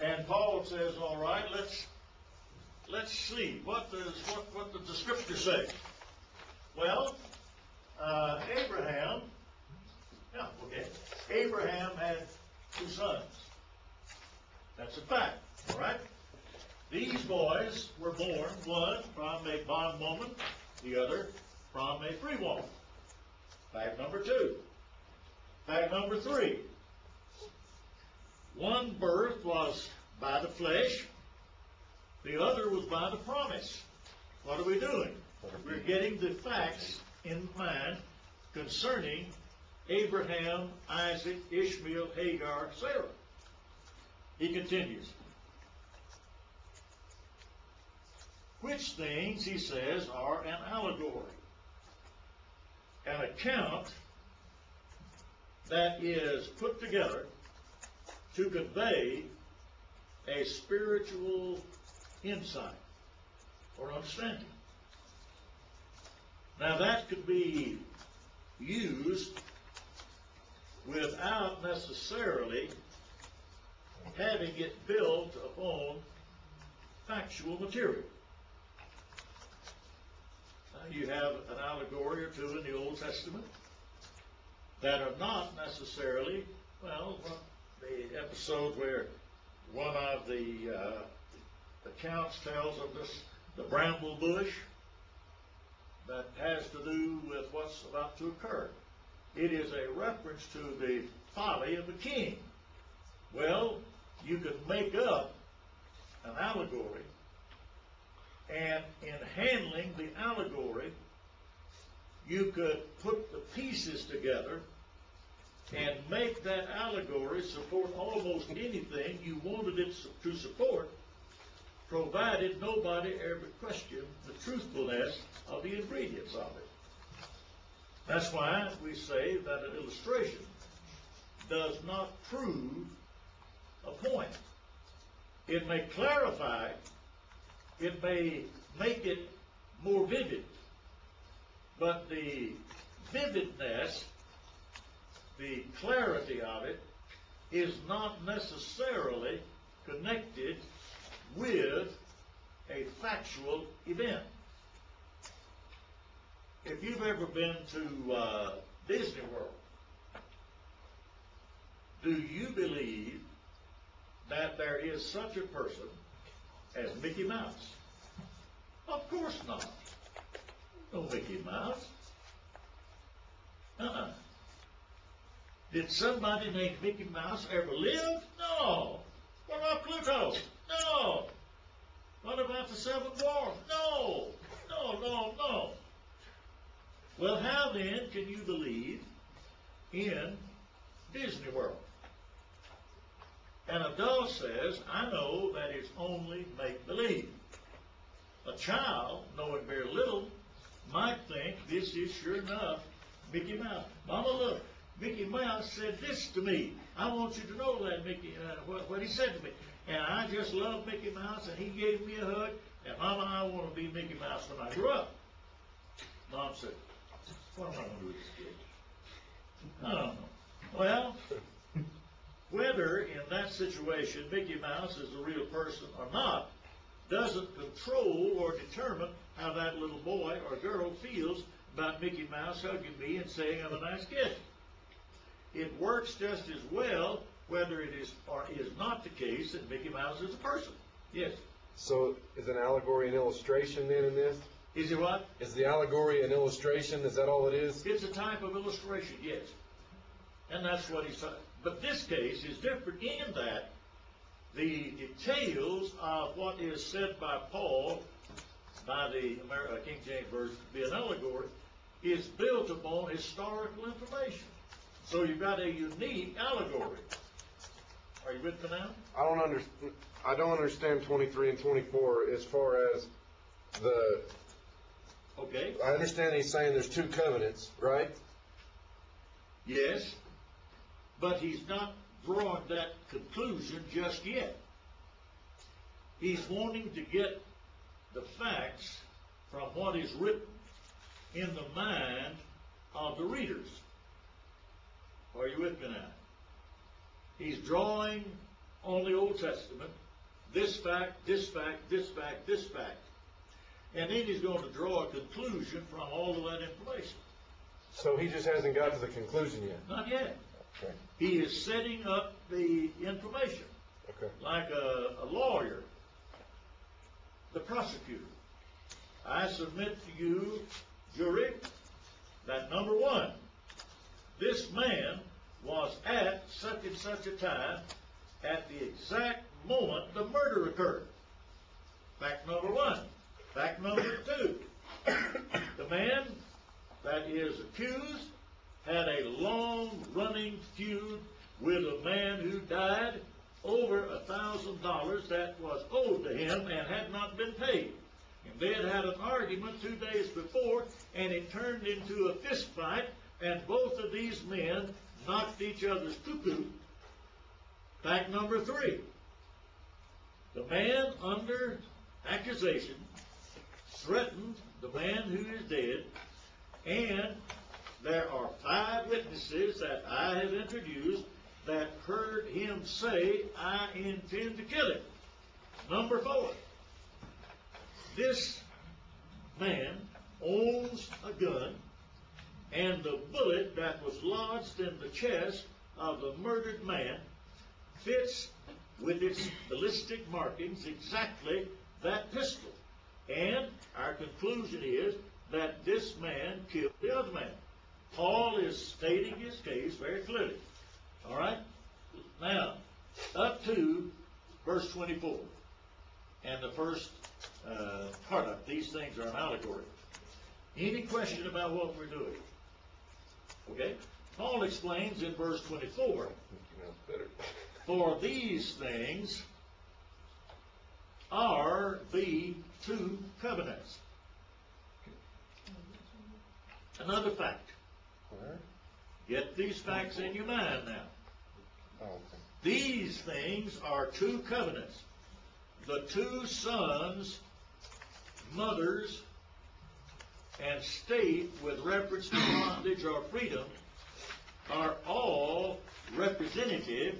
And Paul says, all right, let's see, what does the scripture say? Well, Abraham had 2 sons. That's a fact, all right? These boys were born, one from a bondwoman, the other from a free woman. Fact number 2. Fact number 3. One birth was by the flesh, the other was by the promise. What are we doing? We're getting the facts in mind concerning Abraham, Isaac, Ishmael, Hagar, Sarah. He continues. Which things, he says, are an allegory, an account that is put together to convey a spiritual insight or understanding. Now that could be used without necessarily having it built upon factual material. You have an allegory or two in the Old Testament that are not necessarily, well, the episode where one of the accounts tells of the bramble bush that has to do with what's about to occur. It is a reference to the folly of a king. Well, you could make up an allegory, and in handling the allegory, you could put the pieces together and make that allegory support almost anything you wanted it to support, provided nobody ever questioned the truthfulness of the ingredients of it. That's why we say that an illustration does not prove a point. It may clarify, it may make it more vivid, but the vividness, the clarity of it, is not necessarily connected with a factual event. If you've ever been to Disney World, do you believe that there is such a person as Mickey Mouse? Of course not. No Mickey Mouse. Did somebody named Mickey Mouse ever live? No. What about Pluto? No. What about the seventh dwarf? No. No. Well, how then can you believe in Disney World? An adult says, I know that it's only make-believe. A child, knowing very little, might think this is sure enough Mickey Mouse. Mama, look, Mickey Mouse said this to me. I want you to know that, Mickey, what he said to me. And I just love Mickey Mouse, and he gave me a hug, and Mama, I want to be Mickey Mouse when I grow up. Mom said, what am I going to do with this kid? I don't know. Well, whether in that situation Mickey Mouse is a real person or not doesn't control or determine how that little boy or girl feels about Mickey Mouse hugging me and saying I'm a nice kid. it works just as well whether it is or is not the case that Mickey Mouse is a person. Yes.
So is an allegory an illustration then in this?
Is it what?
Is the allegory an illustration? Is that all it is?
It's a type of illustration, yes. And that's what he's saying. But this case is different in that the details of what is said by Paul, by the King James Version, to be an allegory, is built upon historical information. So you've got a unique allegory. Are you with me now?
I don't understand 23 and 24 as far as the.
Okay.
I understand he's saying there's two covenants, right?
Yes. But he's not drawing that conclusion just yet. He's wanting to get the facts from what is written in the mind of the readers. Are you with me now? He's drawing on the Old Testament, this fact, this fact, this fact, this fact. And then he's going to draw a conclusion from all of that information.
So he just hasn't got to the conclusion yet?
Not yet.
Okay.
He is setting up the information.
Okay.
Like a lawyer, the prosecutor. I submit to you, jury, that number one, this man was at such and such a time at the exact moment the murder occurred. Fact number one. Fact number two, the man that is accused had a long-running feud with a man who died over $1,000 that was owed to him and had not been paid. And they had an argument 2 days before, and it turned into a fist fight, and both of these men knocked each other's cuckoo. Fact number three, the man under accusation threatened the man who is dead, and there are 5 witnesses that I have introduced that heard him say, I intend to kill him. Number 4, this man owns a gun, and the bullet that was lodged in the chest of the murdered man fits with its ballistic markings exactly that pistol. And our conclusion is that this man killed the other man. Paul is stating his case very clearly. All right? Now, up to verse 24. And the first part of these things are an allegory. Any question about what we're doing? Okay? Paul explains in verse 24, for these things are the 2 covenants. Another fact.
Where?
Get these facts in your mind now.
Oh, okay.
These things are 2 covenants. The 2 sons, mothers, and state with reference to bondage or freedom are all representative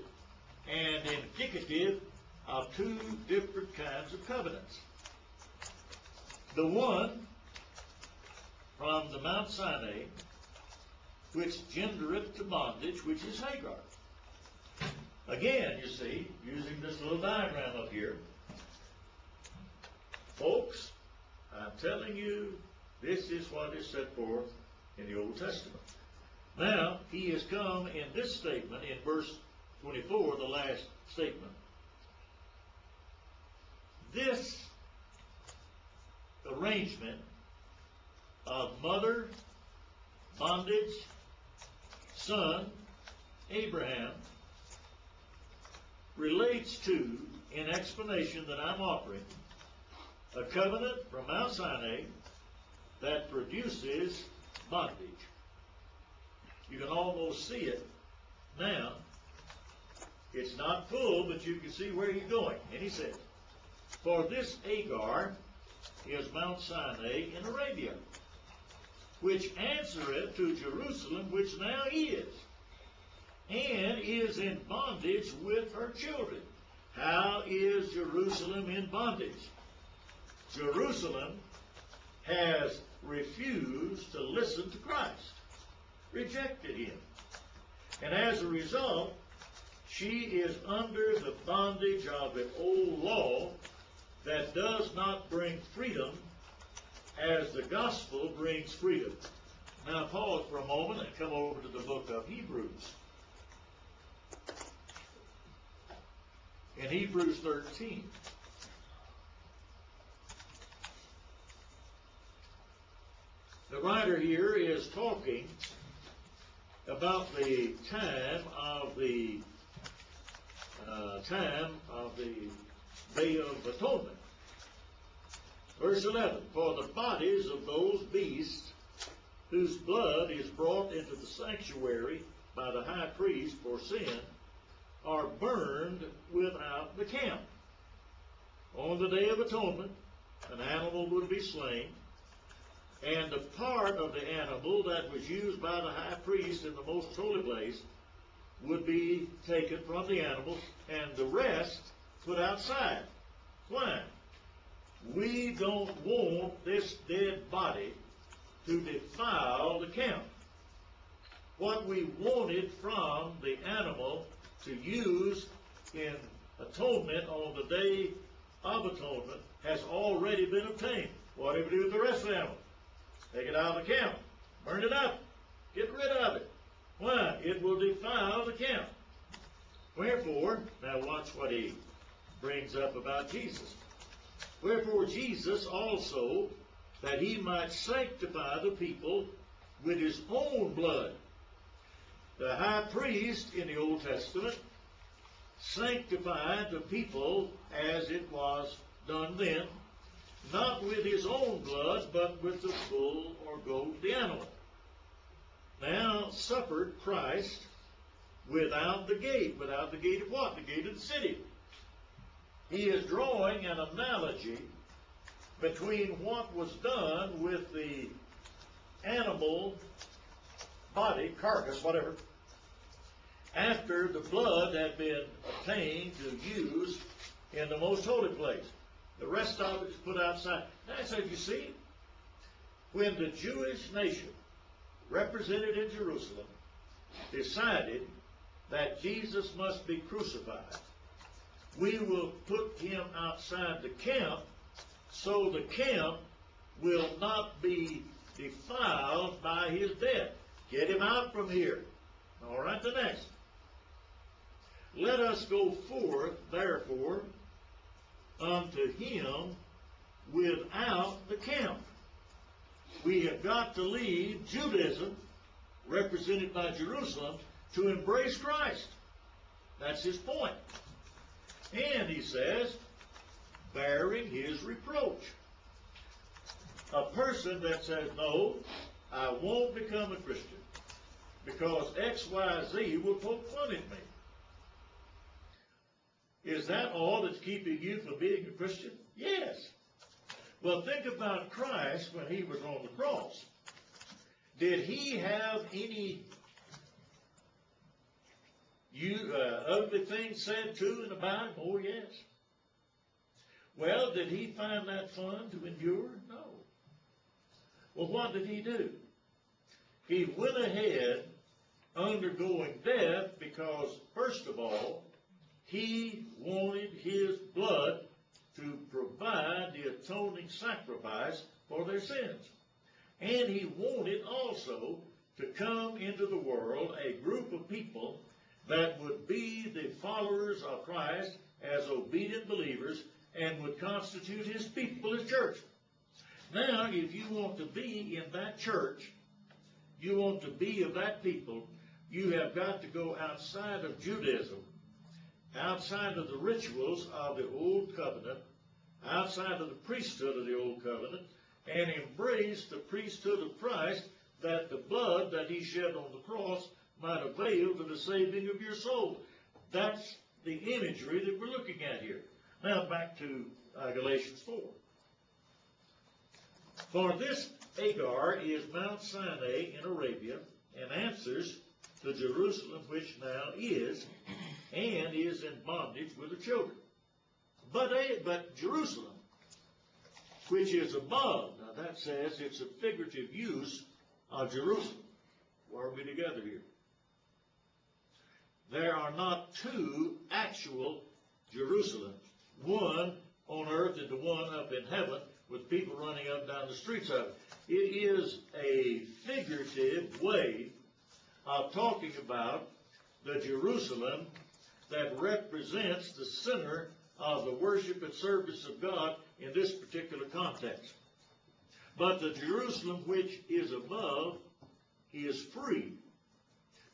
and indicative of 2 different kinds of covenants. The one from the Mount Sinai, which gendereth to bondage, which is Hagar. Again, you see, using this little diagram up here, folks, I'm telling you, this is what is set forth in the Old Testament. Now, he has come in this statement, in verse 24, the last statement. This arrangement of mother, bondage, son, Abraham, relates to, in explanation that I'm offering, a covenant from Mount Sinai that produces bondage. You can almost see it now. It's not full, but you can see where he's going. And he says, for this Hagar is Mount Sinai in Arabia, which answereth to Jerusalem, which now is, and is in bondage with her children. How is Jerusalem in bondage? Jerusalem has refused to listen to Christ, rejected him. And as a result, she is under the bondage of an old law that does not bring freedom as the gospel brings freedom. Now pause for a moment and come over to the book of Hebrews. In Hebrews 13. The writer here is talking about the time of the Day of Atonement. Verse 11, for the bodies of those beasts whose blood is brought into the sanctuary by the high priest for sin are burned without the camp. On the Day of Atonement, an animal would be slain, and the part of the animal that was used by the high priest in the most holy place would be taken from the animal, and the rest put outside. Why? We don't want this dead body to defile the camp. What we wanted from the animal to use in atonement on the Day of Atonement has already been obtained. What do we do with the rest of the animal? Take it out of the camp. Burn it up. Get rid of it. Why? It will defile the camp. Wherefore, now watch what he brings up about Jesus. Wherefore Jesus also, that he might sanctify the people with his own blood. The high priest in the Old Testament sanctified the people as it was done then, not with his own blood, but with the bull or goat, the animal. Now suffered Christ without the gate. Without the gate of what? The gate of the city. He is drawing an analogy between what was done with the animal body, carcass, whatever, after the blood had been obtained to use in the most holy place. The rest of it is put outside. Now, so you see, when the Jewish nation, represented in Jerusalem, decided that Jesus must be crucified, we will put him outside the camp so the camp will not be defiled by his death. Get him out from here. All right, the next. Let us go forth, therefore, unto him without the camp. We have got to leave Judaism, represented by Jerusalem, to embrace Christ. That's his point. And he says, bearing his reproach. A person that says, no, I won't become a Christian because X, Y, Z will poke fun at me. Is that all that's keeping you from being a Christian? Yes. Well, think about Christ when he was on the cross. Did he have any ugly things said to and about him? Oh, yes. Well, did he find that fun to endure? No. Well, what did he do? He went ahead undergoing death because, first of all, he wanted his blood to provide the atoning sacrifice for their sins. And he wanted also to come into the world a group of people that would be the followers of Christ as obedient believers and would constitute his people, his church. Now, if you want to be in that church, you want to be of that people, you have got to go outside of Judaism, outside of the rituals of the Old Covenant, outside of the priesthood of the Old Covenant, and embrace the priesthood of Christ, that the blood that he shed on the cross might avail to the saving of your soul. That's the imagery that we're looking at here. Now back to Galatians 4. For this Hagar is Mount Sinai in Arabia, and answers to Jerusalem, which now is, and is in bondage with the children. But Jerusalem, which is above, now that says it's a figurative use of Jerusalem. Why are we together here? there are not two actual Jerusalems, one on earth and the one up in heaven, with people running up and down the streets of it. It is a figurative way of talking about the Jerusalem that represents the center of the worship and service of God in this particular context. But the Jerusalem which is above is free,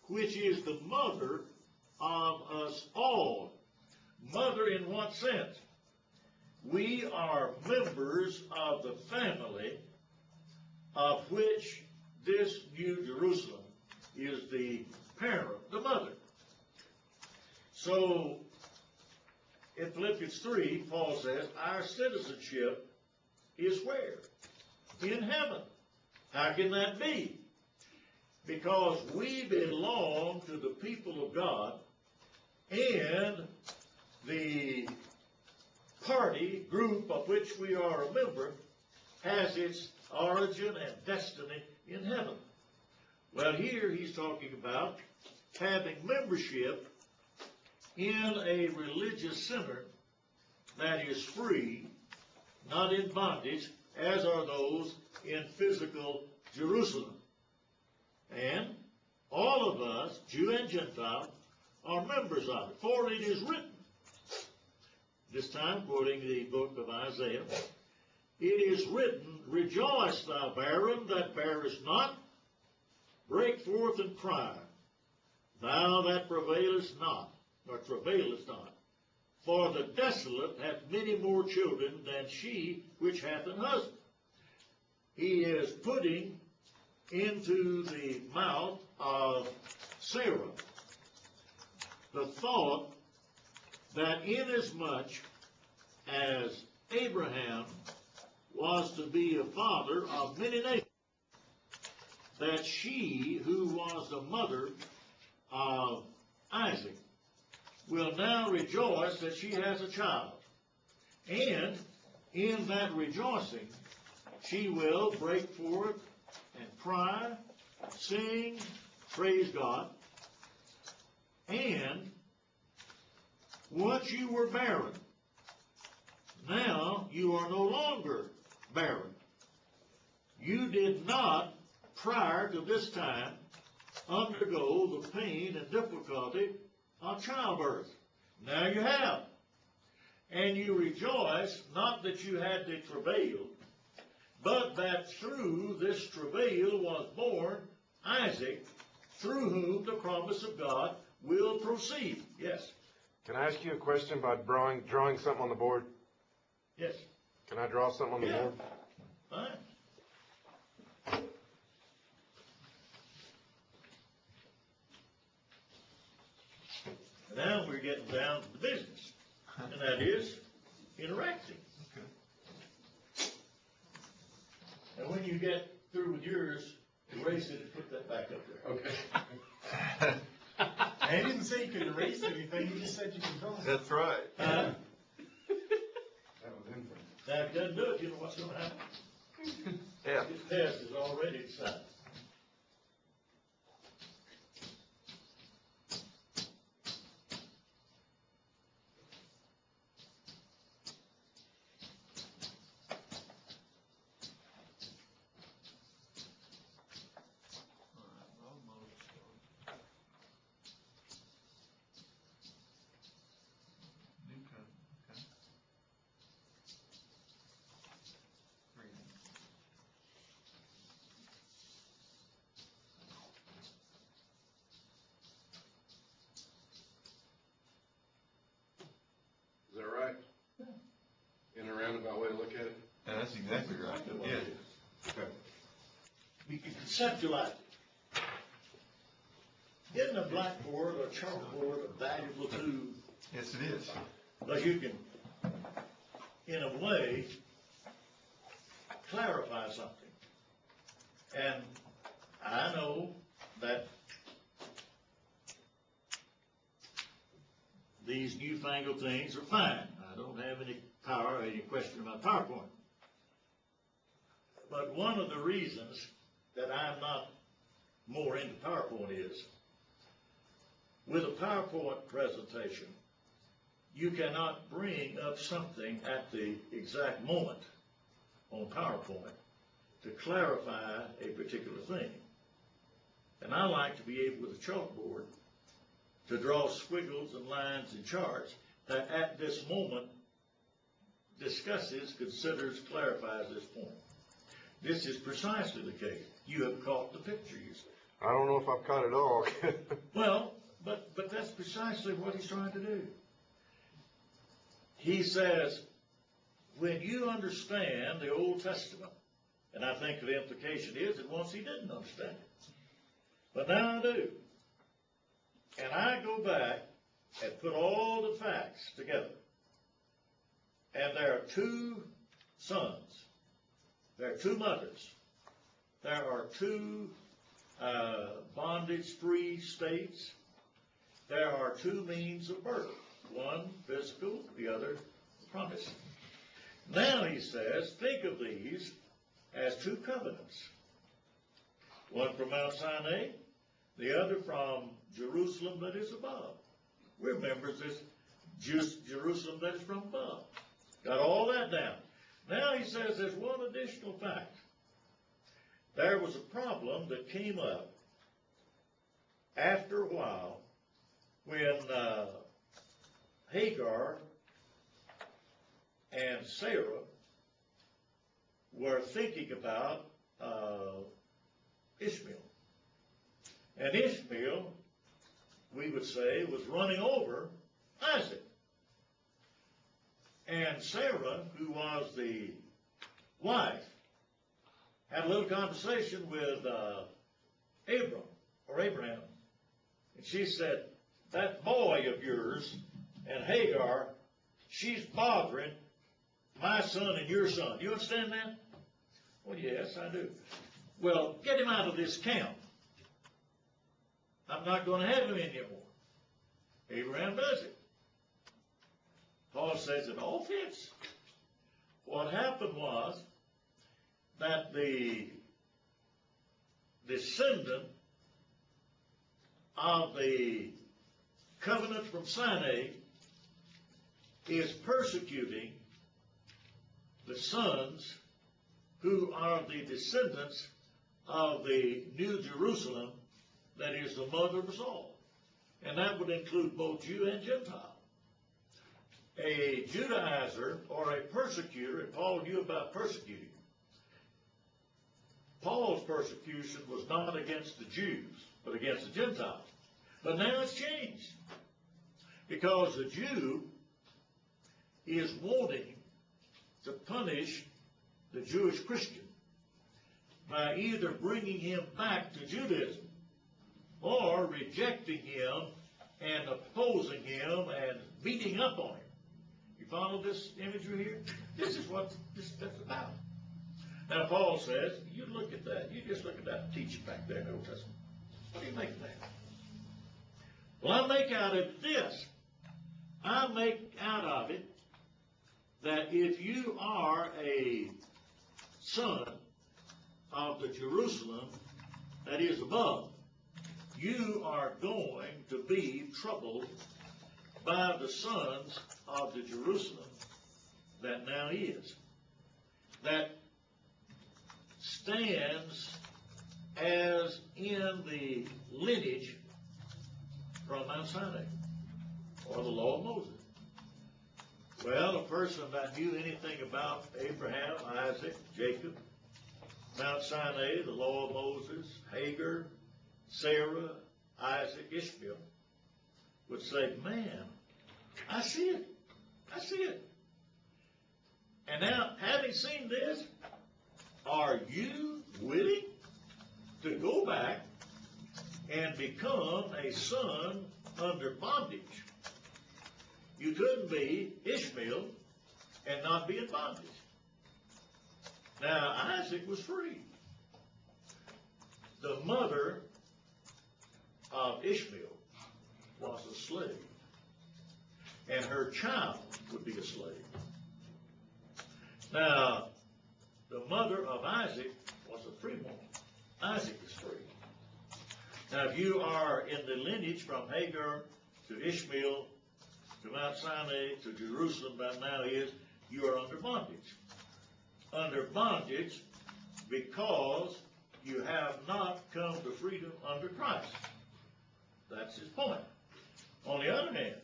which is the mother of us all. Mother in what sense? We are members of the family of which this New Jerusalem is the parent, the mother. So, in Philippians 3, Paul says, our citizenship is where? In heaven. How can that be? Because we belong to the people of God, and the party, group of which we are a member, has its origin and destiny in heaven. Well, here he's talking about having membership in a religious center that is free, not in bondage, as are those in physical Jerusalem. And all of us, Jew and Gentile, are members of it. For it is written, this time quoting the book of Isaiah, it is written, rejoice, thou barren that bearest not, break forth and cry, thou that prevailest not, or travailest not. For the desolate hath many more children than she which hath an husband. He is putting into the mouth of Sarah the thought that inasmuch as Abraham was to be a father of many nations, that she, who was the mother of Isaac, will now rejoice that she has a child. And in that rejoicing, she will break forth and cry, sing, praise God. And once you were barren, now you are no longer barren. You did not, prior to this time, undergo the pain and difficulty of childbirth. Now you have. And you rejoice, not that you had to travail, but that through this travail was born Isaac, through whom the promise of God will proceed. Yes?
Can I ask you a question by drawing something on the board?
Yes.
Can I draw something on the board?
Fine. Now we're getting down to the business, and that is interacting.
Okay.
And when you get through with yours, erase it and put that back up there.
Okay.
I didn't say you could erase anything, you just said you could draw.
That's right.
That was infinite.
Now, if it doesn't do it, you know what's going to happen?
Yeah.
This test is already decided.
Is that right? In a roundabout way to look at it?
Yeah, that's exactly right. Yeah.
Okay.
You can conceptualize it. Isn't a blackboard or chalkboard a valuable tool?
Yes, it is.
Because you can, in a way, clarify something. And I know that these newfangled things are fine. I don't have any power or any question about PowerPoint. But one of the reasons that I'm not more into PowerPoint is with a PowerPoint presentation, you cannot bring up something at the exact moment on PowerPoint to clarify a particular thing. And I like to be able with a chalkboard to draw squiggles and lines and charts that at this moment discusses, considers, clarifies this point. This is precisely the case. You have caught the picture, you see.
I don't know if I've caught it all.
Well, but that's precisely what he's trying to do. He says, when you understand the Old Testament, and I think the implication is that once he didn't understand it, but now I do. And I go back and put all the facts together. And there are two sons. There are two mothers. There are two bondage-free states. There are two means of birth. One physical, the other promise. Now he says, think of these as two covenants. One from Mount Sinai, the other from Jerusalem that is above. We're members of this Jerusalem that is from above. Got all that down. Now he says there's one additional fact. There was a problem that came up after a while when Hagar and Sarah were thinking about Ishmael. And Ishmael, we would say, was running over Isaac. And Sarah, who was the wife, had a little conversation with Abraham. And she said, that boy of yours and Hagar, she's bothering my son and your son. You understand that? Well, yes, I do. Well, get him out of this camp. I'm not going to have him anymore. Abraham does it. Paul says it all fits. What happened was that the descendant of the covenant from Sinai is persecuting the sons who are the descendants of the New Jerusalem that is the mother of us all. And that would include both Jew and Gentile. A Judaizer or a persecutor, and Paul knew about persecuting. Paul's persecution was not against the Jews, but against the Gentiles. But now it's changed. Because the Jew is wanting to punish the Jewish Christian by either bringing him back to Judaism or rejecting him and opposing him and beating up on him. You follow this imagery here? This is what that's about. Now Paul says, you look at that. You just look at that teaching back there in the Old Testament. What do you make of that? Well, I make out of this. I make out of it that if you are a son of the Jerusalem that is above, you are going to be troubled by the sons of the Jerusalem that now is, that stands as in the lineage from Mount Sinai, or the law of Moses. Well, a person that knew anything about Abraham, Isaac, Jacob, Mount Sinai, the law of Moses, Hagar, Sarah, Isaac, Ishmael, would say, man, I see it. I see it. And now, having seen this, are you willing to go back and become a son under bondage? You couldn't be Ishmael and not be in bondage. Now, Isaac was free. The mother of Ishmael was a slave, and her child would be a slave. Now, the mother of Isaac was a free woman. Isaac is free. Now, if you are in the lineage from Hagar to Ishmael to Mount Sinai to Jerusalem, by now you are under bondage. Under bondage because you have not come to freedom under Christ. That's his point. On the other hand,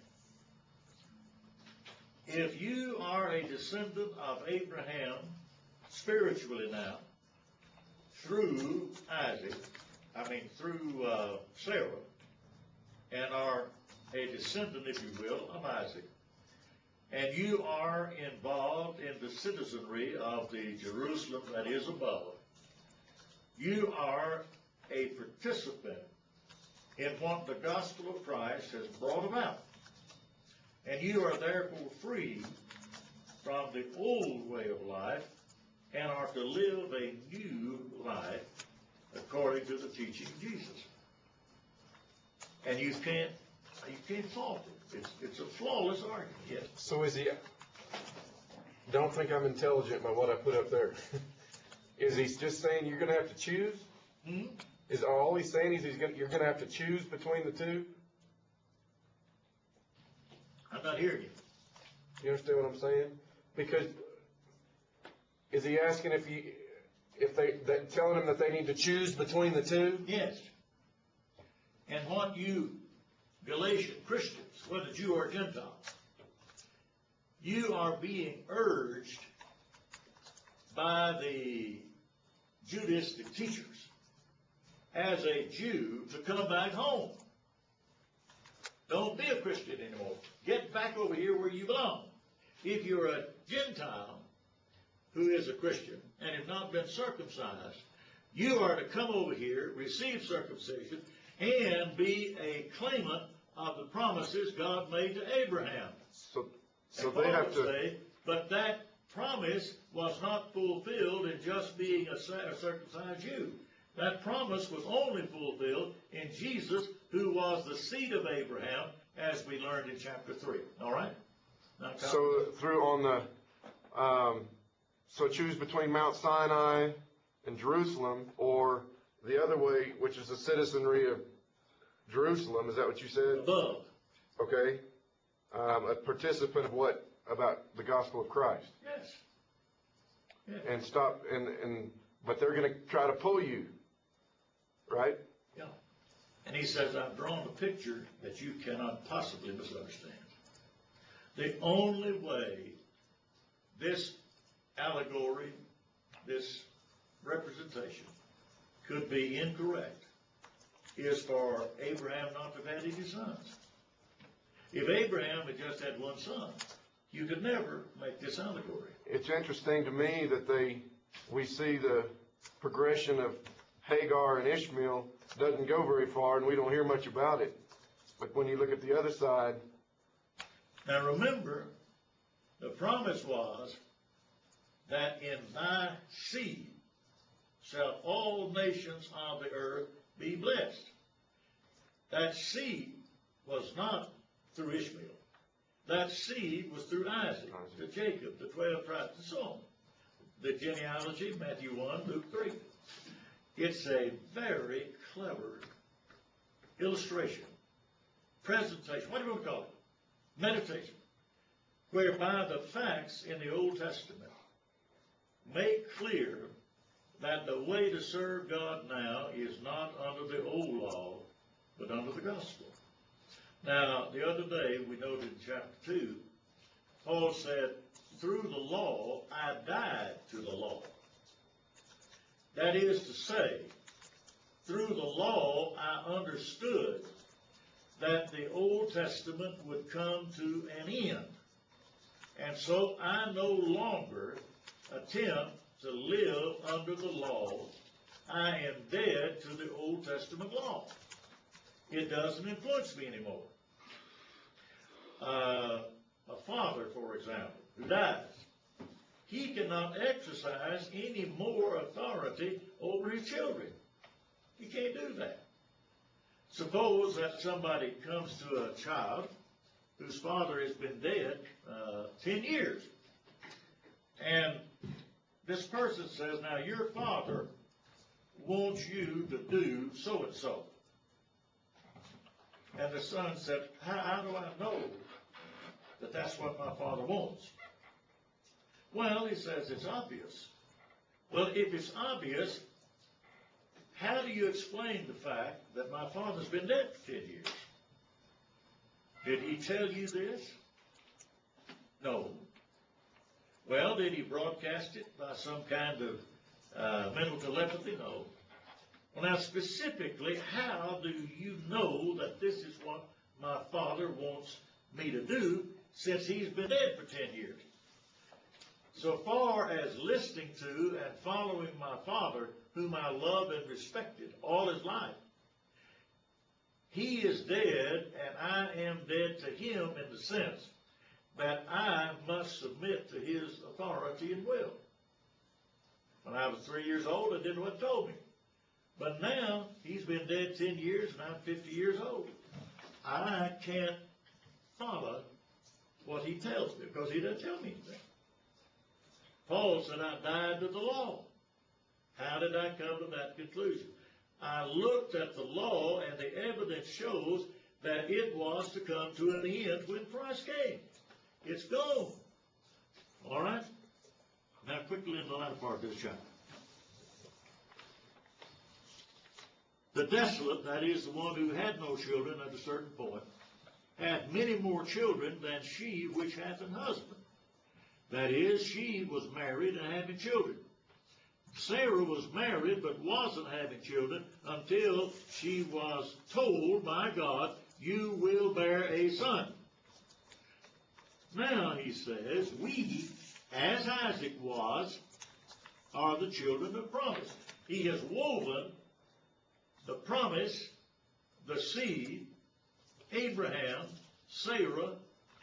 if you are a descendant of Abraham spiritually now, through Sarah, and are a descendant, if you will, of Isaac, and you are involved in the citizenry of the Jerusalem that is above, you are a participant in what the gospel of Christ has brought about. And you are therefore free from the old way of life and are to live a new life according to the teaching of Jesus. And you can't fault it. It's a flawless argument, yes.
So is he, don't think I'm intelligent by what I put up there. Is he just saying you're going to have to choose?
Hmm?
Is all he's saying is you're going to have to choose between the two?
I'm not hearing you.
You understand what I'm saying? Because is he asking telling them that they need to choose between the two?
Yes. And what you Galatian Christians, whether Jew or Gentile, you are being urged by the Judaistic teachers as a Jew to come back home. Don't be a Christian anymore. Get back over here where you belong. If you're a Gentile who is a Christian and have not been circumcised, you are to come over here, receive circumcision, and be a claimant of the promises God made to Abraham.
So they have to
say, but that promise was not fulfilled in just being a circumcised Jew. That promise was only fulfilled in Jesus, who was the seed of Abraham, as we learned in chapter 3. All right? Now,
so through on the so choose between Mount Sinai and Jerusalem, or the other way, which is the citizenry of Jerusalem. Is that what you said?
above.
Okay. A participant of what about the gospel of Christ?
Yes. Yes.
And stop but they're going to try to pull you, right?
Yeah. And he says, I've drawn a picture that you cannot possibly misunderstand. The only way this allegory, this representation, could be incorrect is for Abraham not to have had any sons. If Abraham had just had one son, you could never make this allegory.
It's interesting to me that we see the progression of Hagar and Ishmael doesn't go very far, and we don't hear much about it. But when you look at the other side.
Now remember, the promise was that in thy seed shall all nations of the earth be blessed. That seed was not through Ishmael. That seed was through Isaac, to Jacob, the 12 tribes, and so on. The genealogy, Matthew 1, Luke 3. It's a very clever illustration, presentation, what do you want to call it? Meditation, whereby the facts in the Old Testament make clear that the way to serve God now is not under the old law, but under the gospel. Now, the other day, we noted in chapter 2, Paul said, through the law, I died to the law. That is to say, through the law, I understood that the Old Testament would come to an end. And so I no longer attempt to live under the law. I am dead to the Old Testament law. It doesn't influence me anymore. A father, for example, who dies, he cannot exercise any more authority over his children. He can't do that. Suppose that somebody comes to a child whose father has been dead 10 years. And this person says, now your father wants you to do so-and-so. And the son said, how do I know that that's what my father wants? Well, he says, it's obvious. Well, if it's obvious, how do you explain the fact that my father's been dead for 10 years? Did he tell you this? No. Well, did he broadcast it by some kind of mental telepathy? No. Well, now specifically, how do you know that this is what my father wants me to do since he's been dead for 10 years? So far as listening to and following my father, whom I love and respected all his life, he is dead and I am dead to him in the sense that I must submit to his authority and will. When I was 3 years old, I did what he told me. But now, he's been dead 10 years and I'm 50 years old. I can't follow what he tells me because he doesn't tell me anything. Paul said, I died to the law. How did I come to that conclusion? I looked at the law and the evidence shows that it was to come to an end when Christ came. It's gone. All right? Now quickly in the latter part of this chapter. The desolate, that is the one who had no children at a certain point, had many more children than she which hath an husband. That is, she was married and having children. Sarah was married but wasn't having children until she was told by God, you will bear a son. Now, he says, we, as Isaac was, are the children of promise. He has woven the promise, the seed, Abraham, Sarah,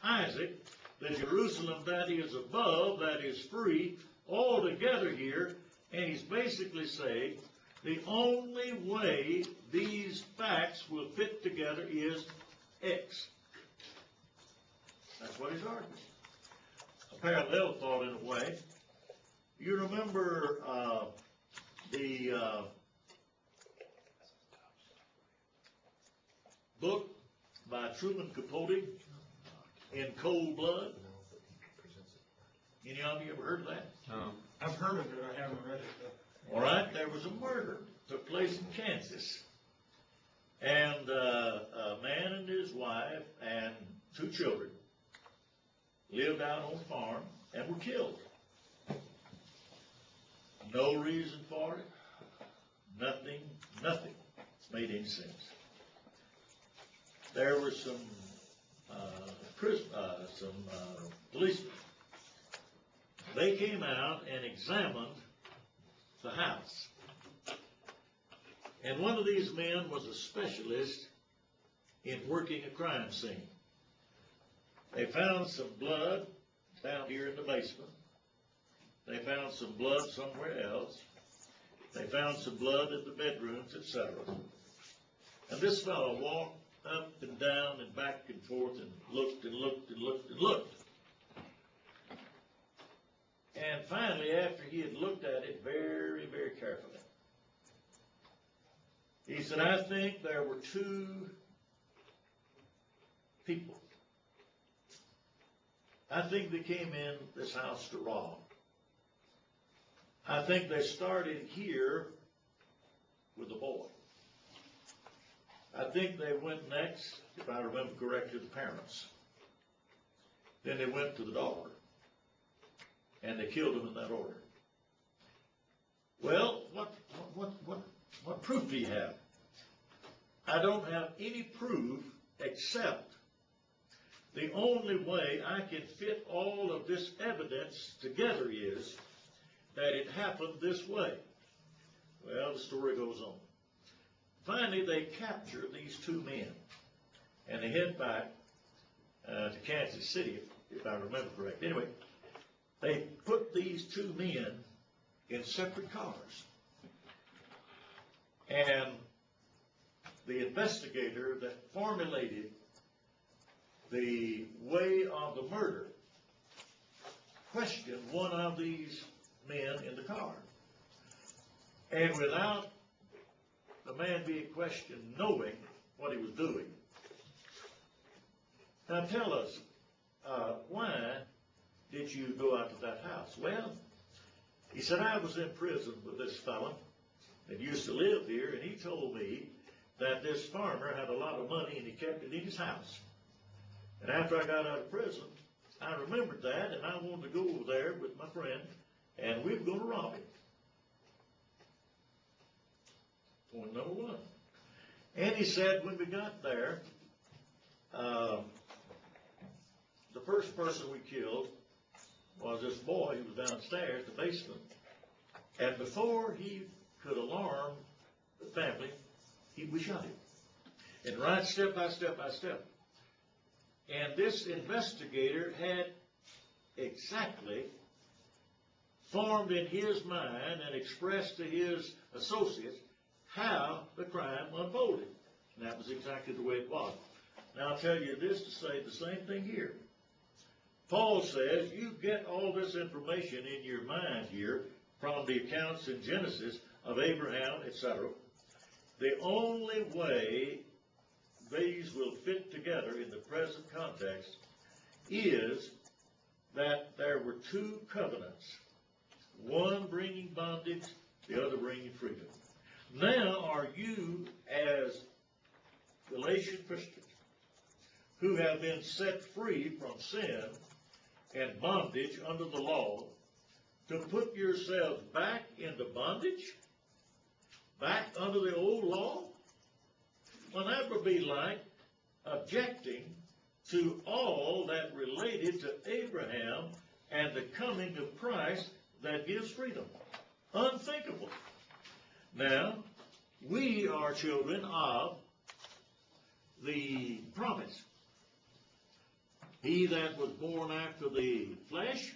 Isaac, the Jerusalem that is above, that is free, all together here. And he's basically saying the only way these facts will fit together is X. That's what he's arguing. A parallel thought in a way. You remember the book by Truman Capote, In Cold Blood? Any of you ever heard of that?
No.
I've heard of it, I haven't read it though.
All right, there was a murder took place in Kansas. And a man and his wife and 2 children lived out on a farm and were killed. No reason for it. Nothing made any sense. There were some policemen. They came out and examined the house. And one of these men was a specialist in working a crime scene. They found some blood down here in the basement. They found some blood somewhere else. They found some blood in the bedrooms, etc. And this fellow walked up and down and back and forth and looked and looked and looked and looked. And finally, after he had looked at it very, very carefully, he said, I think there were 2 people. I think they came in this house to rob. I think they started here with the boy. I think they went next, if I remember correctly, to the parents. Then they went to the daughter. And they killed him in that order. Well, what proof do you have? I don't have any proof except the only way I can fit all of this evidence together is that it happened this way. Well, the story goes on. Finally, they capture these 2 men, and they head back to Kansas City, if I remember correctly. Anyway, they put these 2 men in separate cars. And the investigator that formulated the way of the murder questioned one of these men in the car. And without the man being questioned knowing what he was doing, Now tell us, why did you go out to that house? Well, he said, I was in prison with this fellow that used to live here, and he told me that this farmer had a lot of money and he kept it in his house. And after I got out of prison, I remembered that, and I wanted to go over there with my friend, and we were going to rob him. Point number one. And he said, when we got there, the first person we killed was this boy who was downstairs, the basement. And before he could alarm the family, we shot him. And right step by step by step. And this investigator had exactly formed in his mind and expressed to his associates how the crime unfolded. And that was exactly the way it was. Now I'll tell you this to say the same thing here. Paul says you get all this information in your mind here from the accounts in Genesis of Abraham, etc. The only way these will fit together in the present context is that there were two covenants, one bringing bondage, the other bringing freedom. Now are you, as Galatian Christians, who have been set free from sin and bondage under the law, to put yourselves back into bondage? Back under the old law? Well, that would be like objecting to all that related to Abraham and the coming of Christ that gives freedom. Unthinkable. Now, we are children of the promise. He that was born after the flesh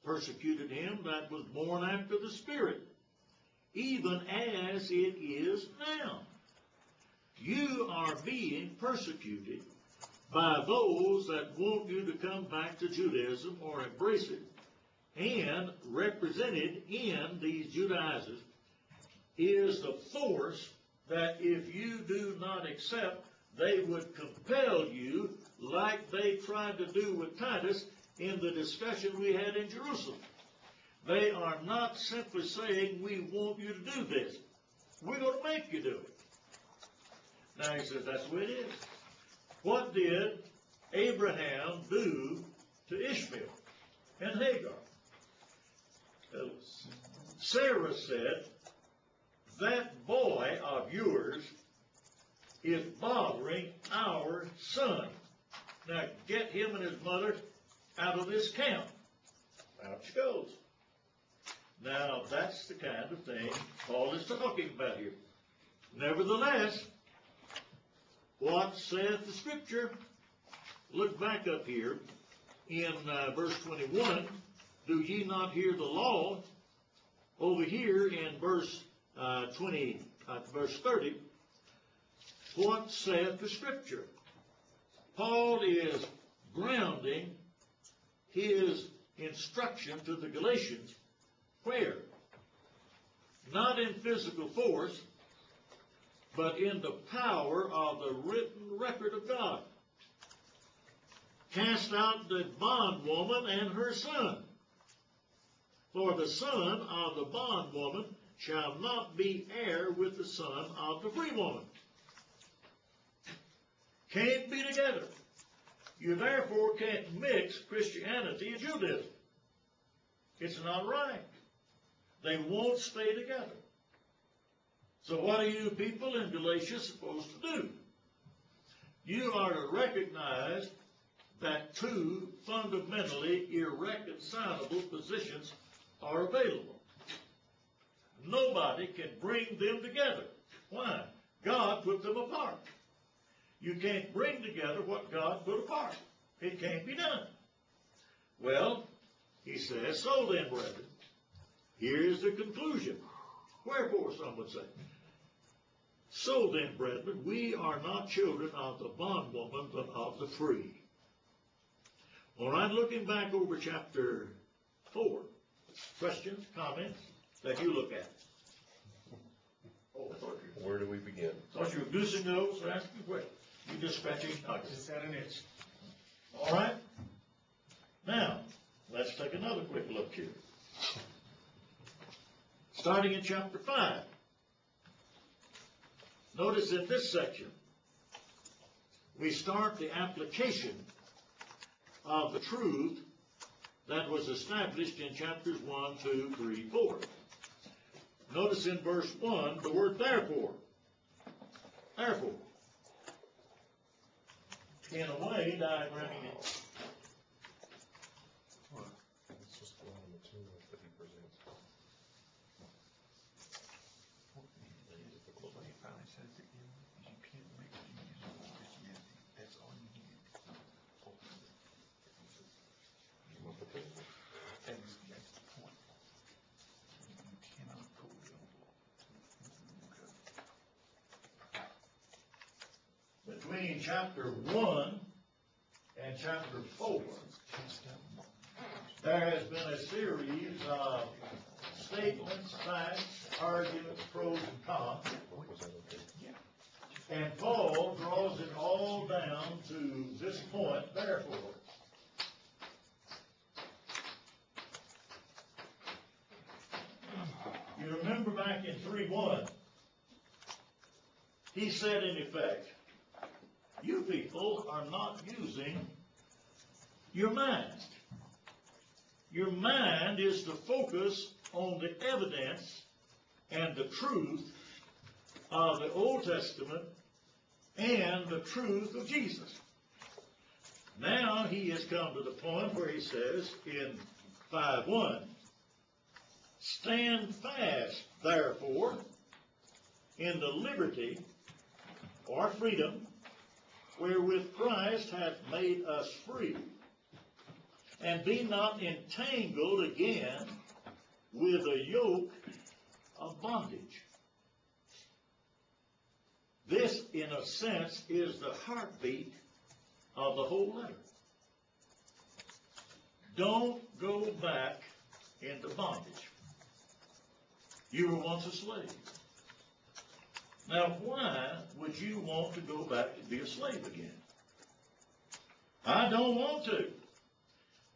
persecuted him that was born after the Spirit, even as it is now. You are being persecuted by those that want you to come back to Judaism or embrace it. And represented in these Judaizers is the force that if you do not accept, they would compel you like they tried to do with Titus in the discussion we had in Jerusalem. They are not simply saying, we want you to do this. We're going to make you do it. Now he says, that's the way it is. What did Abraham do to Ishmael and Hagar? Sarah said, that boy of yours is bothering our son. Now get him and his mother out of this camp. Out she goes. Now that's the kind of thing Paul is talking about here. Nevertheless, what saith the Scripture? Look back up here in verse 21. Do ye not hear the law? Over here in verse 30, what saith the Scripture? Paul is grounding his instruction to the Galatians where? Not in physical force, but in the power of the written record of God. Cast out the bondwoman and her son. For the son of the bondwoman shall not be heir with the son of the free woman. Can't be together. You therefore can't mix Christianity and Judaism. It's not right. They won't stay together. So what are you people in Galatia supposed to do? You are to recognize that two fundamentally irreconcilable positions are available. Nobody can bring them together. Why? God put them apart. You can't bring together what God put apart. It can't be done. Well, he says, so then, brethren, here's the conclusion. Wherefore, some would say. So then, brethren, we are not children of the bondwoman, but of the free. All right, looking back over chapter 4. Questions, comments that you look at? Oh, I thought you
Where do we begin?
thought you were goosing nose or asking questions. You just scratching your knuckles.
Just had an itch.
All right? Now, let's take another quick look here. Starting in chapter 5. Notice in this section, we start the application of the truth that was established in chapters 1, 2, 3, 4. Notice in verse 1 the word therefore. Therefore. In a way, diagramming it.
It's just a lot of material that he presents.
Between chapter 1 and chapter 4, there has been a series of statements, facts, arguments, pros and cons. And Paul draws it all down to this point, therefore. You remember back in 3:1, he said in effect, you people are not using your mind. Your mind is to focus on the evidence and the truth of the Old Testament and the truth of Jesus. Now he has come to the point where he says in 5:1, stand fast, therefore, in the liberty or freedom wherewith Christ hath made us free, and be not entangled again with a yoke of bondage. This, in a sense, is the heartbeat of the whole letter. Don't go back into bondage. You were once a slave. Now, why would you want to go back to be a slave again? I don't want to.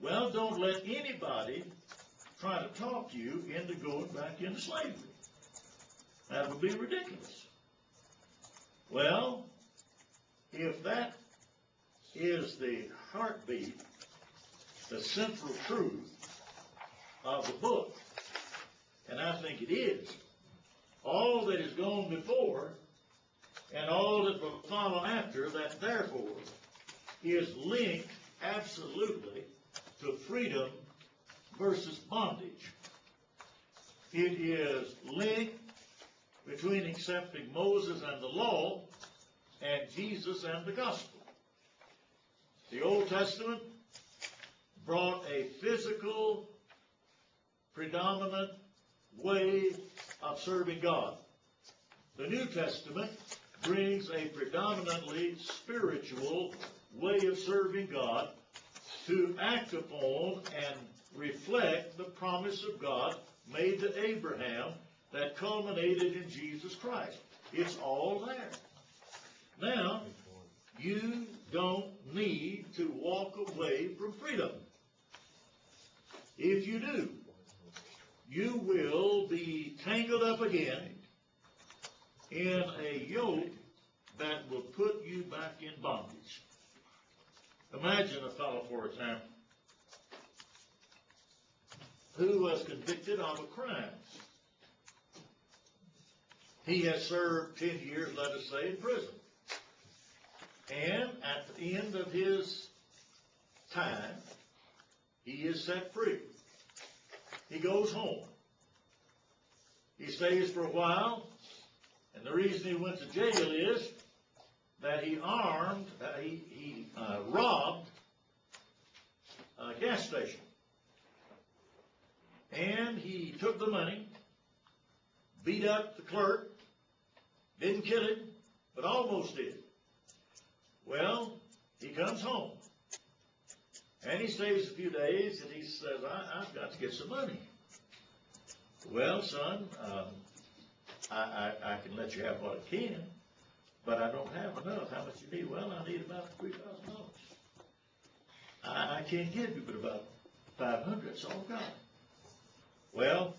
Well, don't let anybody try to talk you into going back into slavery. That would be ridiculous. Well, if that is the heartbeat, the central truth of the book, and I think it is, all that has gone before and all that will follow after that therefore is linked absolutely to freedom versus bondage. It is linked between accepting Moses and the law and Jesus and the gospel. The Old Testament brought a physical, predominant way of serving God. The New Testament brings a predominantly spiritual way of serving God to act upon and reflect the promise of God made to Abraham that culminated in Jesus Christ. It's all there. Now, you don't need to walk away from freedom. If you do, you will be tangled up again in a yoke that will put you back in bondage. Imagine a fellow, for example, who was convicted of a crime. He has served 10 years, let us say, in prison. And at the end of his time, he is set free. He goes home. He stays for a while, and the reason he went to jail is that he robbed a gas station. And he took the money, beat up the clerk, didn't kill him, but almost did. Well, he comes home. And he stays a few days, and he says, I've got to get some money. Well, son, I can let you have what I can, but I don't have enough. How much you need? Well, I need about $3,000. I can't give you but about 500, that's all I've got. Well,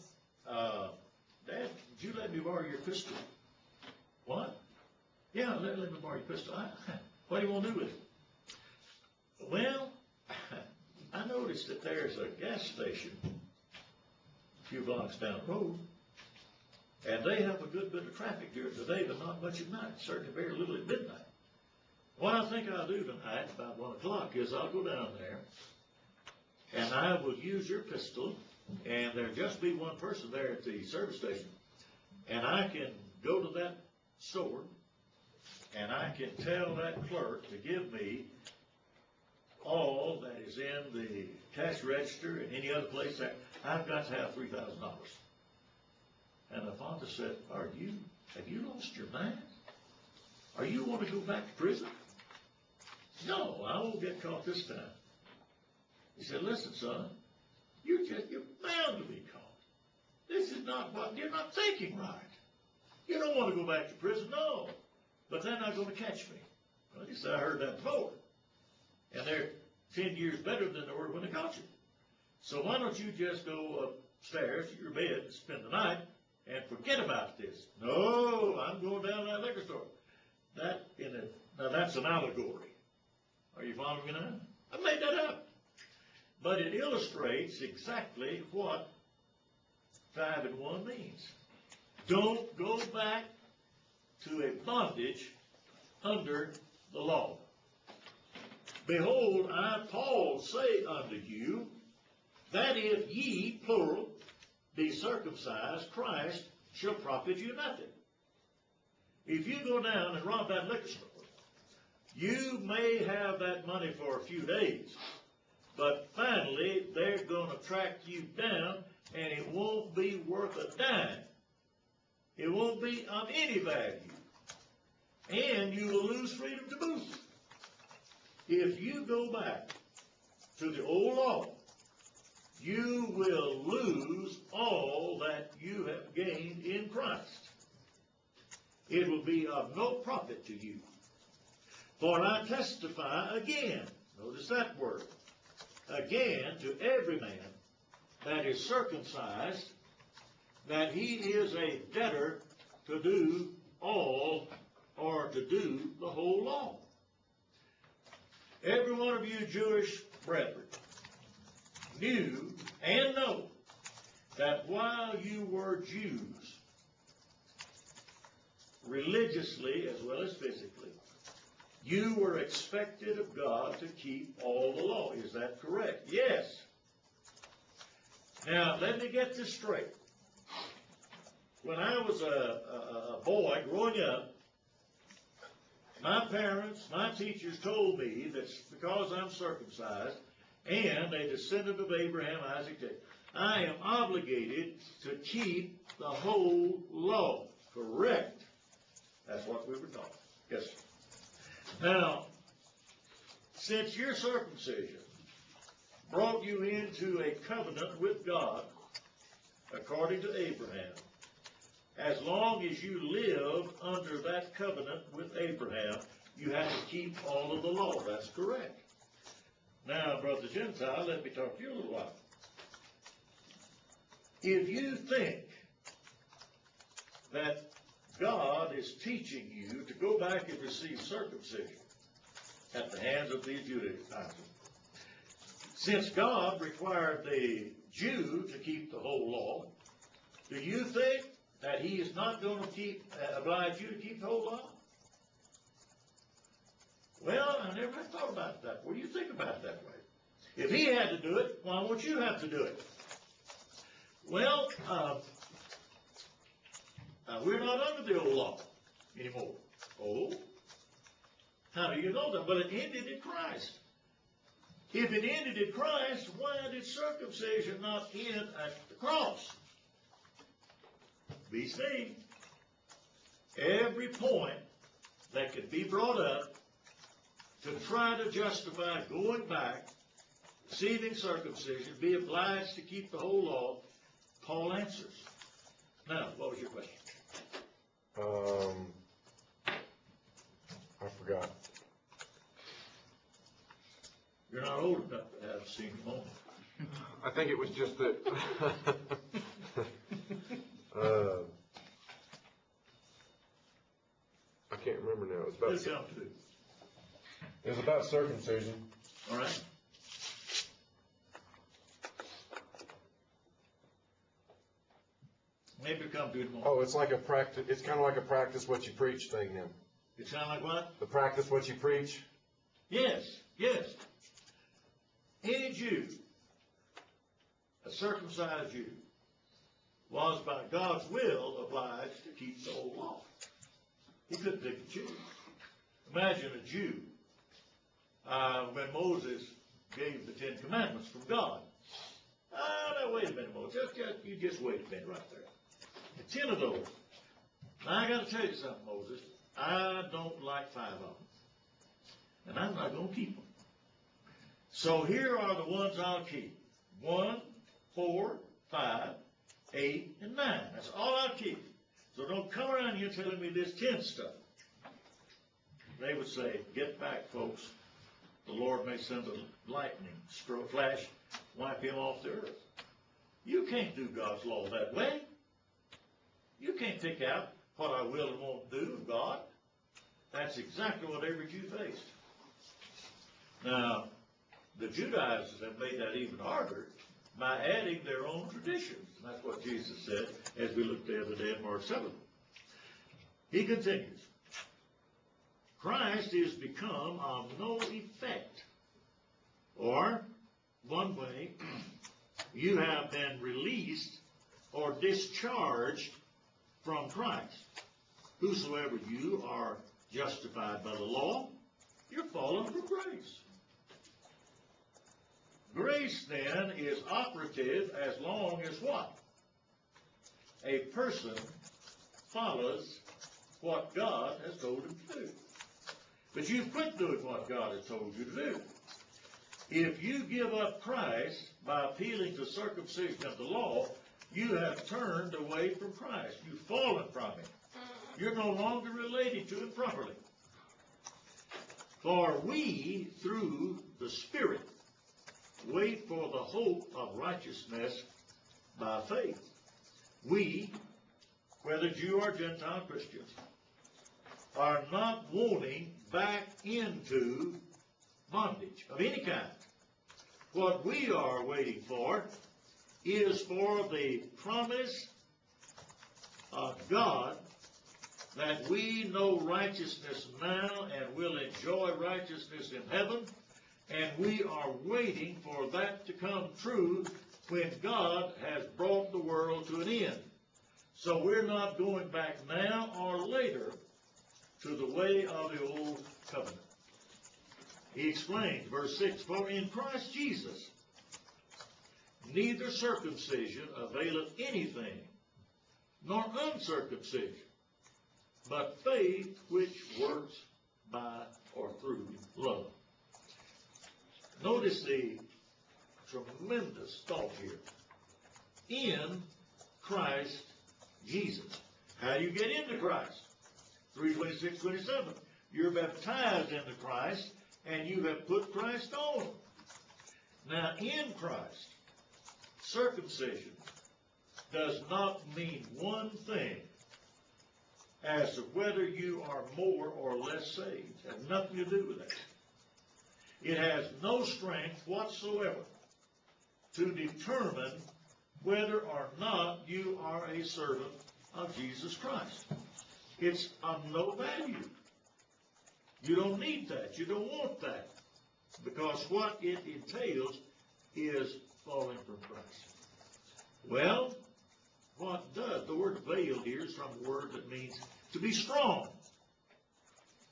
Dad, would you let me borrow your pistol? What? Yeah, let me borrow your pistol. What do you want to do with it? Well, I noticed that there's a gas station a few blocks down the road, and they have a good bit of traffic during the day, but not much at night, certainly very little at midnight. What I think I'll do tonight, about 1 o'clock, is I'll go down there, and I will use your pistol, and there'll just be one person there at the service station, and I can go to that store, and I can tell that clerk to give me all that is in the cash register and any other place there. I've got to have $3,000. And the father said, have you lost your mind? Are you want to go back to prison? No, I won't get caught this time. He said, listen, son, you're bound to be caught. This is not what, you're not thinking right. You don't want to go back to prison, no. But they're not going to catch me. Well, he said, I heard that before. And they're 10 years better than they were when they caught you. So why don't you just go upstairs to your bed and spend the night and forget about this? No, I'm going down to that liquor store. Now that's an allegory. Are you following me now? I made that up. But it illustrates exactly what 5 and 1 means. Don't go back to a bondage under the law. Behold, I, Paul, say unto you, that if ye, plural, be circumcised, Christ shall profit you nothing. If you go down and rob that liquor store, you may have that money for a few days, but finally they're going to track you down, and it won't be worth a dime. It won't be of any value, and you will lose freedom to boot. If you go back to the old law, you will lose all that you have gained in Christ. It will be of no profit to you. For I testify again, notice that word, again to every man that is circumcised, that he is a debtor to do all, or to do the whole law. Every one of you Jewish brethren knew and know that while you were Jews, religiously as well as physically, you were expected of God to keep all the law. Is that correct? Yes. Now, let me get this straight. When I was a boy growing up, my parents, my teachers told me that because I'm circumcised and a descendant of Abraham, Isaac, Jacob, I am obligated to keep the whole law. Correct. That's what we were taught. Yes, sir. Now, since your circumcision brought you into a covenant with God, according to Abraham, as long as you live under that covenant with Abraham, you have to keep all of the law. That's correct. Now, Brother Gentile, let me talk to you a little while. If you think that God is teaching you to go back and receive circumcision at the hands of these Judaizers, since God required the Jew to keep the whole law, do you think that he is not going to oblige you to keep the whole law? Well, I never had thought about it that way. You think about it that way. If he had to do it, why won't you have to do it? Well, we're not under the old law anymore. Oh? How do you know that? Well, it ended in Christ. If it ended in Christ, why did circumcision not end at the cross? Be seen. Every point that could be brought up to try to justify going back, receiving circumcision, be obliged to keep the whole law, Paul answers. Now, what was your question?
I forgot.
You're not old enough.
think it was just that. I can't remember now.
Let's come to.
It was about circumcision.
All right. Maybe come to it more.
Oh, it's like a practice. It's kind of like a practice what you preach thing then.
It sound like what?
The practice what you preach.
Yes, yes. Any Jew, a circumcised Jew, was by God's will obliged to keep the old law. He couldn't pick and choose. Imagine a Jew, when Moses gave the Ten Commandments from God. Now wait a minute, Moses. You just wait a minute right there. The 10 of those. Now I got to tell you something, Moses. I don't like 5 of them. And I'm not going to keep them. So here are the ones I'll keep. 1, 4, 5, 8, and 9. That's all I'll keep. So don't come around here telling me this 10 stuff. They would say, get back, folks. The Lord may send a lightning flash, wipe him off the earth. You can't do God's law that way. You can't pick out what I will and won't do of God. That's exactly what every Jew faced. Now, the Judaizers have made that even harder by adding their own traditions. And that's what Jesus said as we looked the other day in Mark 7. He continues, Christ is become of no effect. Or, one way, you have been released or discharged from Christ. Whosoever you are justified by the law, you're fallen from grace. Grace, then, is operative as long as what? A person follows what God has told him to do. But you've quit doing what God has told you to do. If you give up Christ by appealing to circumcision of the law, you have turned away from Christ. You've fallen from him. You're no longer related to him properly. For we, through the Spirit, wait for the hope of righteousness by faith. We, whether Jew or Gentile Christians, are not wanting back into bondage of any kind. What we are waiting for is for the promise of God that we know righteousness now and will enjoy righteousness in heaven, and we are waiting for that to come true when God has brought the world to an end. So we're not going back now or later to the way of the old covenant. He explains, verse 6, For in Christ Jesus neither circumcision availeth anything, nor uncircumcision, but faith which works by or through love. Notice the tremendous thought here. In Christ Jesus. How do you get into Christ? 3:26-27. You're baptized into Christ, and you have put Christ on. Now, in Christ, circumcision does not mean one thing as to whether you are more or less saved. It has nothing to do with that. It has no strength whatsoever to determine whether or not you are a servant of Jesus Christ. It's of no value. You don't need that. You don't want that. Because what it entails is falling from Christ. Well, what does? The word veiled here is from a word that means to be strong,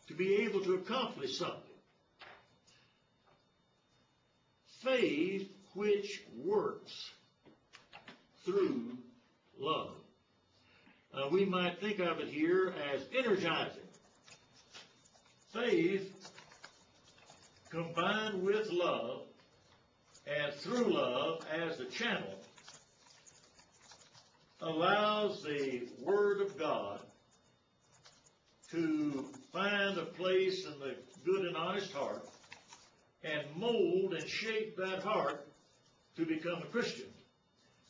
to be able to accomplish something. Faith which works through love. We might think of it here as energizing. Faith combined with love and through love as the channel allows the Word of God to find a place in the good and honest heart and mold and shape that heart to become a Christian,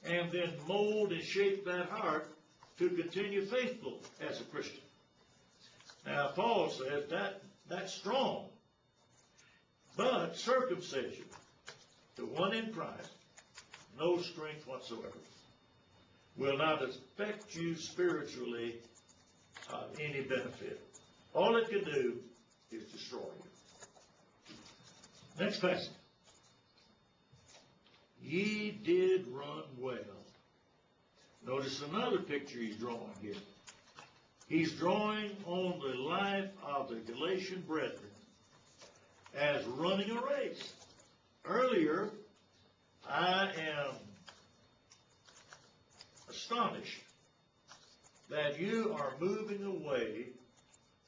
and then mold and shape that heart to continue faithful as a Christian. Now, Paul says that's strong. But circumcision, the one in Christ, no strength whatsoever, will not affect you spiritually of any benefit. All it can do is destroy you. Next passage. Ye did run well. Notice another picture he's drawing here. He's drawing on the life of the Galatian brethren as running a race. Earlier, I am astonished that you are moving away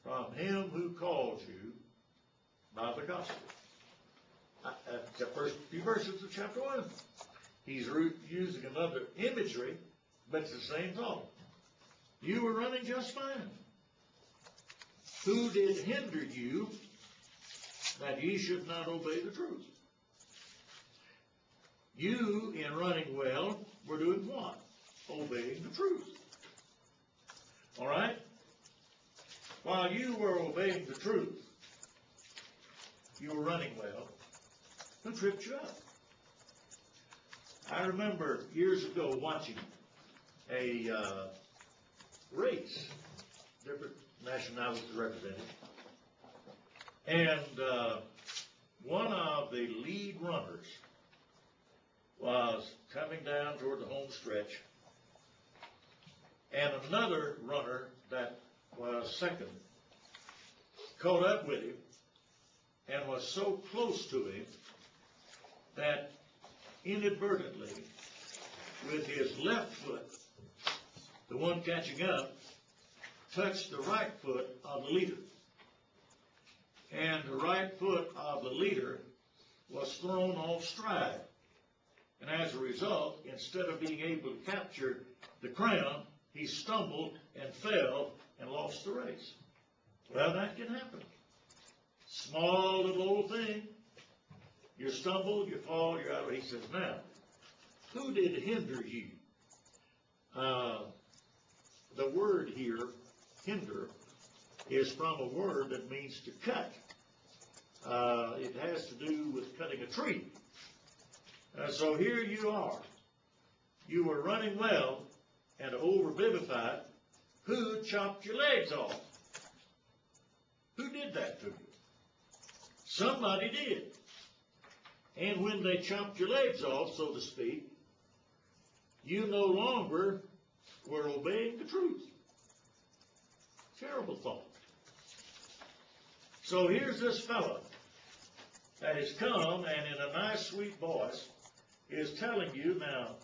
from him who called you by the gospel. The first few verses of chapter 1. He's using another imagery, but it's the same thought. You were running just fine. Who did hinder you that ye should not obey the truth? You, in running well, were doing what? Obeying the truth. All right? While you were obeying the truth, you were running well. Who tripped you up? I remember years ago watching a race, different nationalities represented, and one of the lead runners was coming down toward the home stretch, and another runner that was second caught up with him and was so close to him that inadvertently, with his left foot, the one catching up, touched the right foot of the leader. And the right foot of the leader was thrown off stride. And as a result, instead of being able to capture the crown, he stumbled and fell and lost the race. Well, that can happen. Small little old thing. You stumble, you fall, you're out. He says, now, who did hinder you? The word here, hinder, is from a word that means to cut. It has to do with cutting a tree. So here you are. You were running well, and to overvivify, who chopped your legs off? Who did that to you? Somebody did. And when they chopped your legs off, so to speak, you no longer were obeying the truth. Terrible thought. So here's this fellow that has come and in a nice, sweet voice is telling you, now,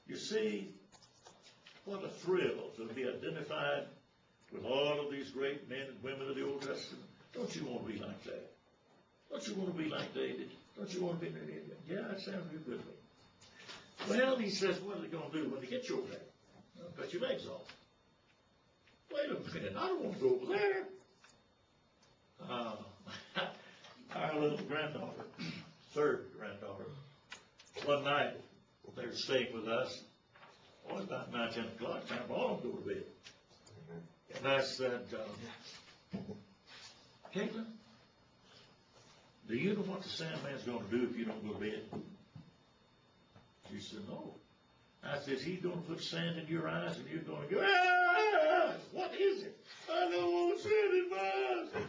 you see, what a thrill to be identified with all of these great men and women of the Old Testament. Don't you want to be like that? Don't you want to be like David? Don't you want to be like David? Yeah, that sounds real good to me. Well, he says, what are they going to do when they get you over there? They'll cut your legs off. Wait a minute, I don't want to go over there. Our little granddaughter, third granddaughter, one night they were staying with us. It was about 9, 10 o'clock, time for all of them to go to bed. And I said, Caitlin, do you know what the Sandman's going to do if you don't go to bed? She said, no. I said, he's going to put sand in your eyes and you're going to go, ah, what is it? I don't want sand in my eyes.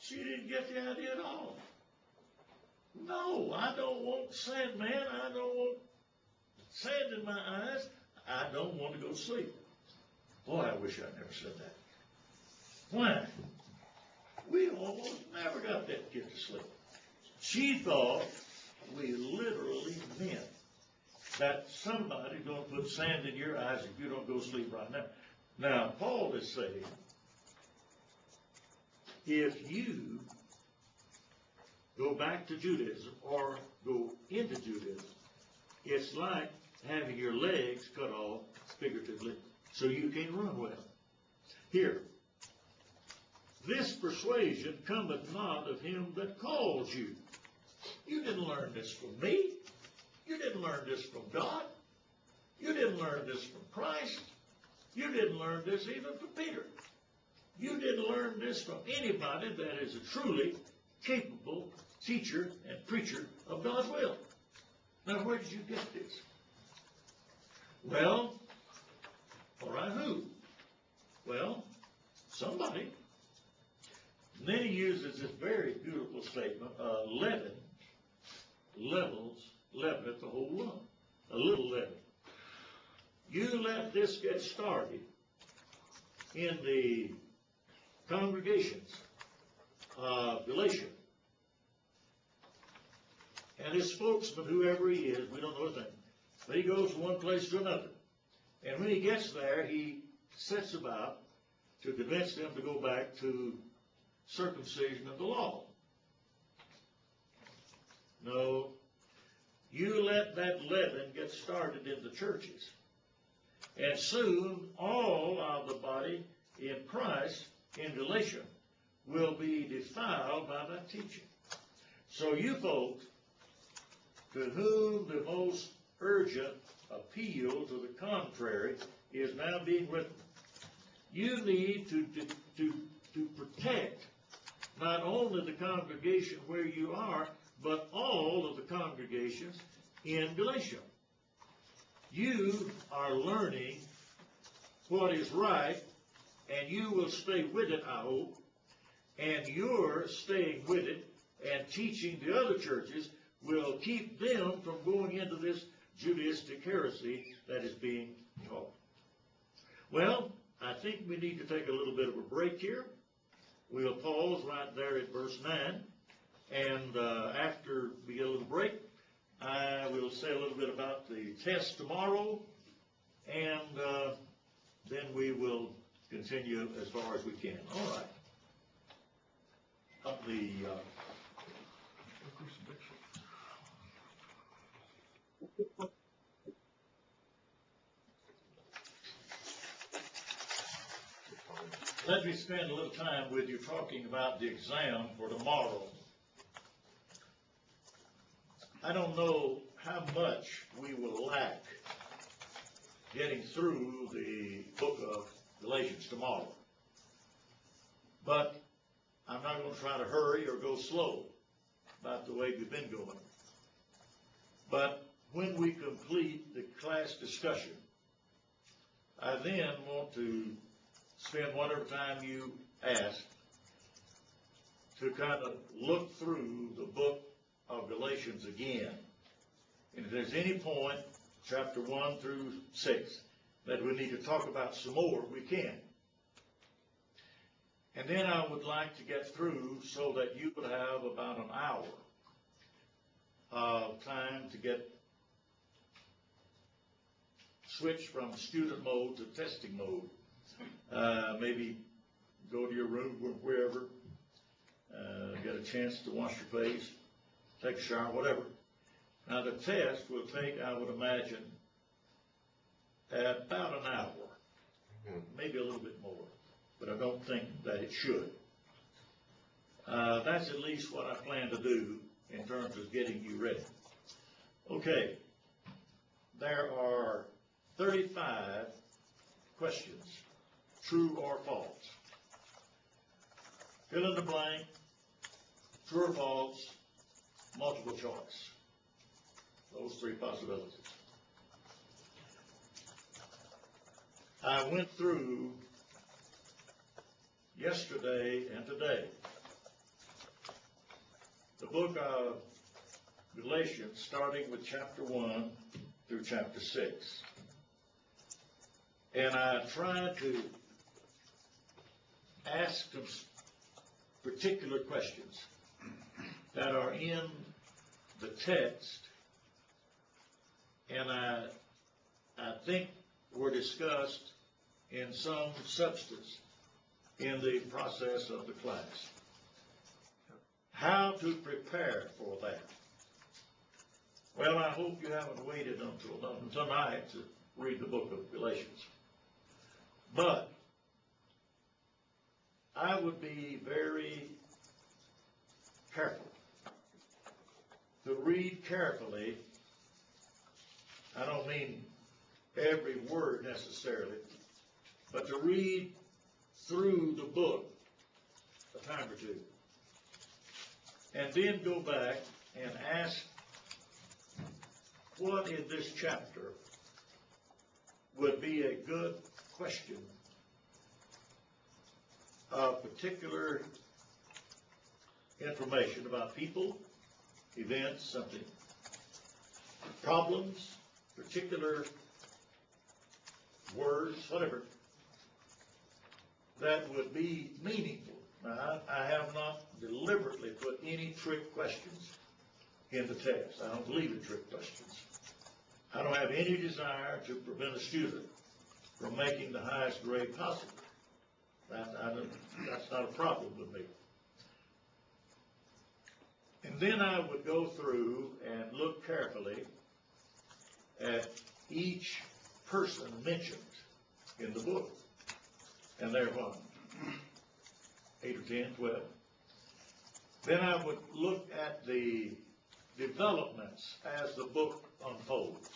She didn't get the idea at all. No, I don't want sand, man. I don't want sand in my eyes. I don't want to go to sleep. Boy, I wish I'd never said that. Why? We almost never got that kid to sleep. She thought we literally meant that somebody's going to put sand in your eyes if you don't go to sleep right now. Now, Paul is saying, if you go back to Judaism or go into Judaism, it's like having your legs cut off, figuratively, so you can run well. Here, this persuasion cometh not of him that calls you. You didn't learn this from me. You didn't learn this from God. You didn't learn this from Christ. You didn't learn this even from Peter. You didn't learn this from anybody that is a truly capable teacher and preacher of God's will. Now, where did you get this? Well, all right, who? Well, somebody. And then he uses this very beautiful statement, leaven leaveneth the whole lump. A little leaven. You let this get started in the congregations of Galatia. And his spokesman, whoever he is, we don't know his name, but he goes from one place to another. And when he gets there, he sets about to convince them to go back to circumcision of the law. No, you let that leaven get started in the churches. And soon all of the body in Christ in Galatia will be defiled by that teaching. So you folks, to whom the most urgent appeal to the contrary is now being written, you need to protect not only the congregation where you are, but all of the congregations in Galatia. You are learning what is right, and you will stay with it, I hope, and you're staying with it and teaching the other churches will keep them from going into this Judaistic heresy that is being taught. Well, I think we need to take a little bit of a break here. We'll pause right there at verse 9, and after we get a little break, I will say a little bit about the test tomorrow, and then we will continue as far as we can. All right. Up the let me spend a little time with you talking about the exam for tomorrow. I don't know how much we will lack getting through the book of Galatians tomorrow. But I'm not going to try to hurry or go slow about the way we've been going. But when we complete the class discussion, I then want to spend whatever time you ask to kind of look through the book of Galatians again. And if there's any point, chapter 1 through 6, that we need to talk about some more, we can. And then I would like to get through so that you would have about an hour of time to get switched from student mode to testing mode. Maybe go to your room, wherever, get a chance to wash your face, take a shower, whatever. Now the test will take, I would imagine, about an hour, maybe a little bit more, but I don't think that it should. That's at least what I plan to do in terms of getting you ready. Okay, there are 35 questions, true or false. Fill in the blank, true or false, multiple choice. Those three possibilities. I went through yesterday and today the book of Galatians, starting with chapter 1 through chapter 6. And I tried to ask some particular questions that are in the text, and I think were discussed in some substance in the process of the class. How to prepare for that? Well, I hope you haven't waited until tonight to read the book of Galatians. But I would be very careful to read carefully I don't mean every word necessarily, but to read through the book a time or two, and then go back and ask what in this chapter would be a good question of particular information about people, events, something, problems, particular words, whatever, that would be meaningful. Now, I have not deliberately put any trick questions in the text. I don't believe in trick questions. I don't have any desire to prevent a student from making the highest grade possible. That's not a problem with me. And then I would go through and look carefully at each person mentioned in the book. And there are what? 8 or 10, 12. Then I would look at the developments as the book unfolds.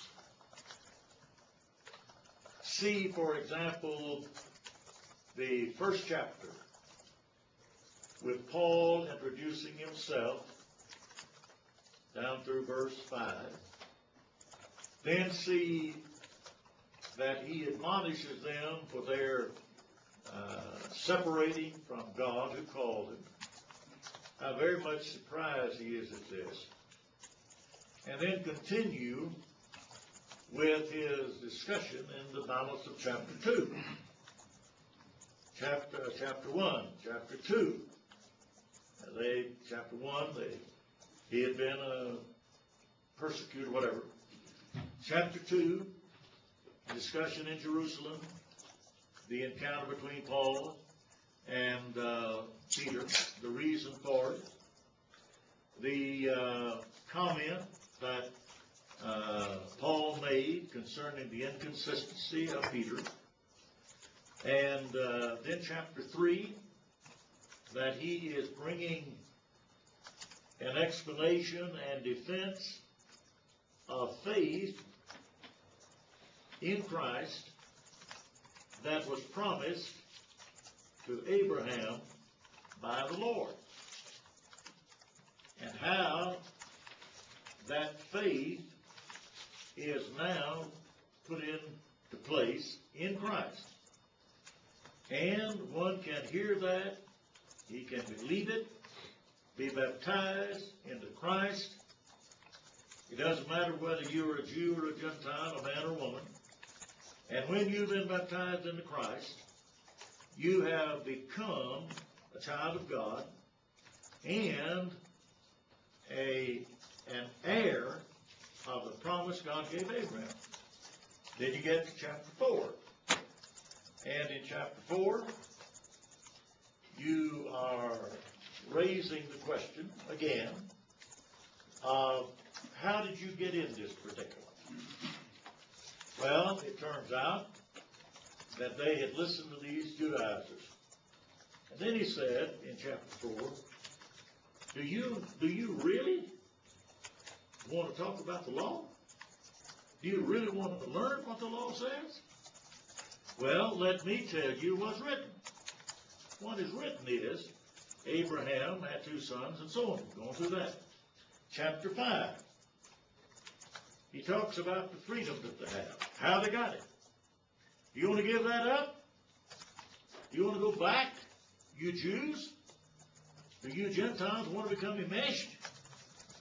See, for example, the first chapter with Paul introducing himself down through verse 5. Then see that he admonishes them for their separating from God who called him. How very much surprised he is at this. And then continue with his discussion in the balance of chapter 2. Chapter 1, chapter 2. Chapter 1, he had been persecuted, whatever. Chapter 2, discussion in Jerusalem, the encounter between Paul and Peter, the reason for it, the comment that Paul made concerning the inconsistency of Peter, and then chapter 3, that he is bringing an explanation and defense of faith in Christ that was promised to Abraham by the Lord, and how that faith is now put into place in Christ. And one can hear that, he can believe it, be baptized into Christ. It doesn't matter whether you're a Jew or a Gentile, a man or woman. And when you've been baptized into Christ, you have become a child of God and an heir of the promise God gave Abraham. Then you get to chapter 4. And in chapter 4, you are raising the question again of how did you get in this predicament? Well, it turns out that they had listened to these Judaizers. And then he said in chapter 4, do you really want to talk about the law? Do you really want to learn what the law says? Well, let me tell you what's written. What is written is, Abraham had 2 sons and so on. Going through that. Chapter 5. He talks about the freedom that they have. How they got it. You want to give that up? You want to go back? You Jews? Do you Gentiles want to become enmeshed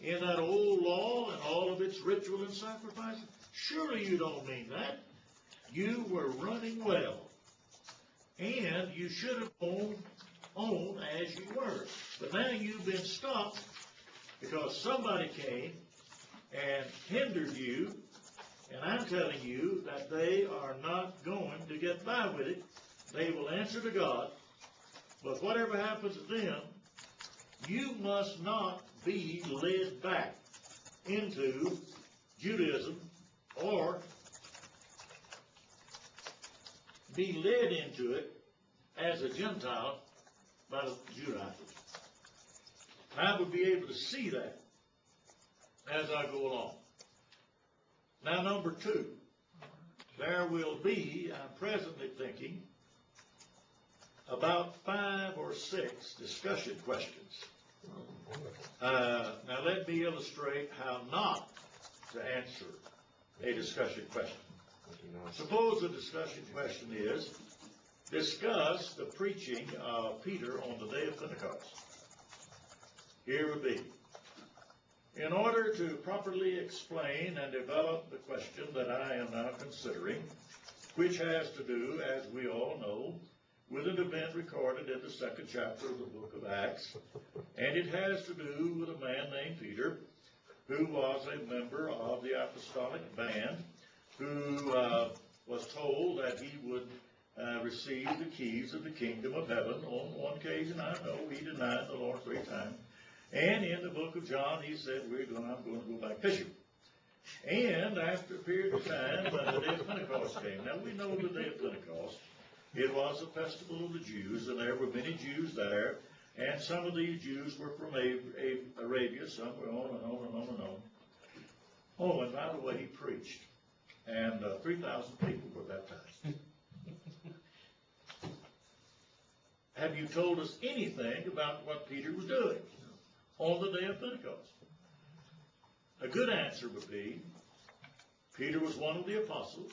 in that old law and all of its ritual and sacrifice? Surely you don't mean that. You were running well. And you should have gone on as you were. But now you've been stopped because somebody came and hindered you. And I'm telling you that they are not going to get by with it. They will answer to God. But whatever happens to them, you must not be led back into Judaism or be led into it as a Gentile by the Judaizers. I would be able to see that as I go along. Now, number two, there will be, I'm presently thinking, about 5 or 6 discussion questions. Now, let me illustrate how not to answer a discussion question. Suppose the discussion question is, discuss the preaching of Peter on the day of Pentecost. Here would be, in order to properly explain and develop the question that I am now considering, which has to do, as we all know, with an event recorded in the 2nd chapter of the book of Acts, and it has to do with a man named Peter, who was a member of the apostolic band, who was told that he would receive the keys of the kingdom of heaven. On one occasion, I know, he denied the Lord 3 times. And in the book of John, he said, I'm going to go back fishing. And after a period of time, when the day of Pentecost came, now we know the day of Pentecost, it was a festival of the Jews, and there were many Jews there, and some of these Jews were from Arabia, some were on and on and on and on. Oh, and by the way, he preached, and 3,000 people were baptized. Have you told us anything about what Peter was doing on the day of Pentecost? A good answer would be, Peter was one of the apostles.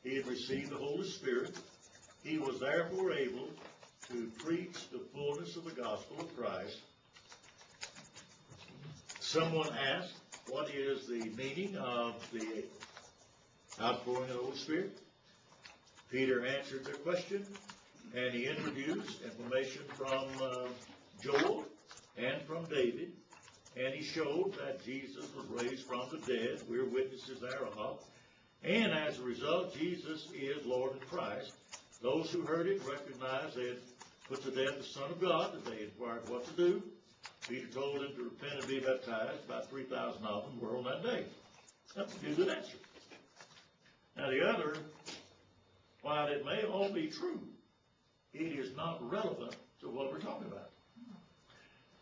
He had received the Holy Spirit. He was therefore able to preach the fullness of the gospel of Christ. Someone asked, what is the meaning of the outpouring of the Holy Spirit? Peter answered their question, and he introduced information from Joel and from David, and he showed that Jesus was raised from the dead. We're witnesses thereof. And as a result, Jesus is Lord and Christ. Those who heard it recognized they had put to death the Son of God, that they inquired what to do. Peter told them to repent and be baptized. About 3,000 of them were on that day. That's a good answer. Now the other, while it may all be true, it is not relevant to what we're talking about.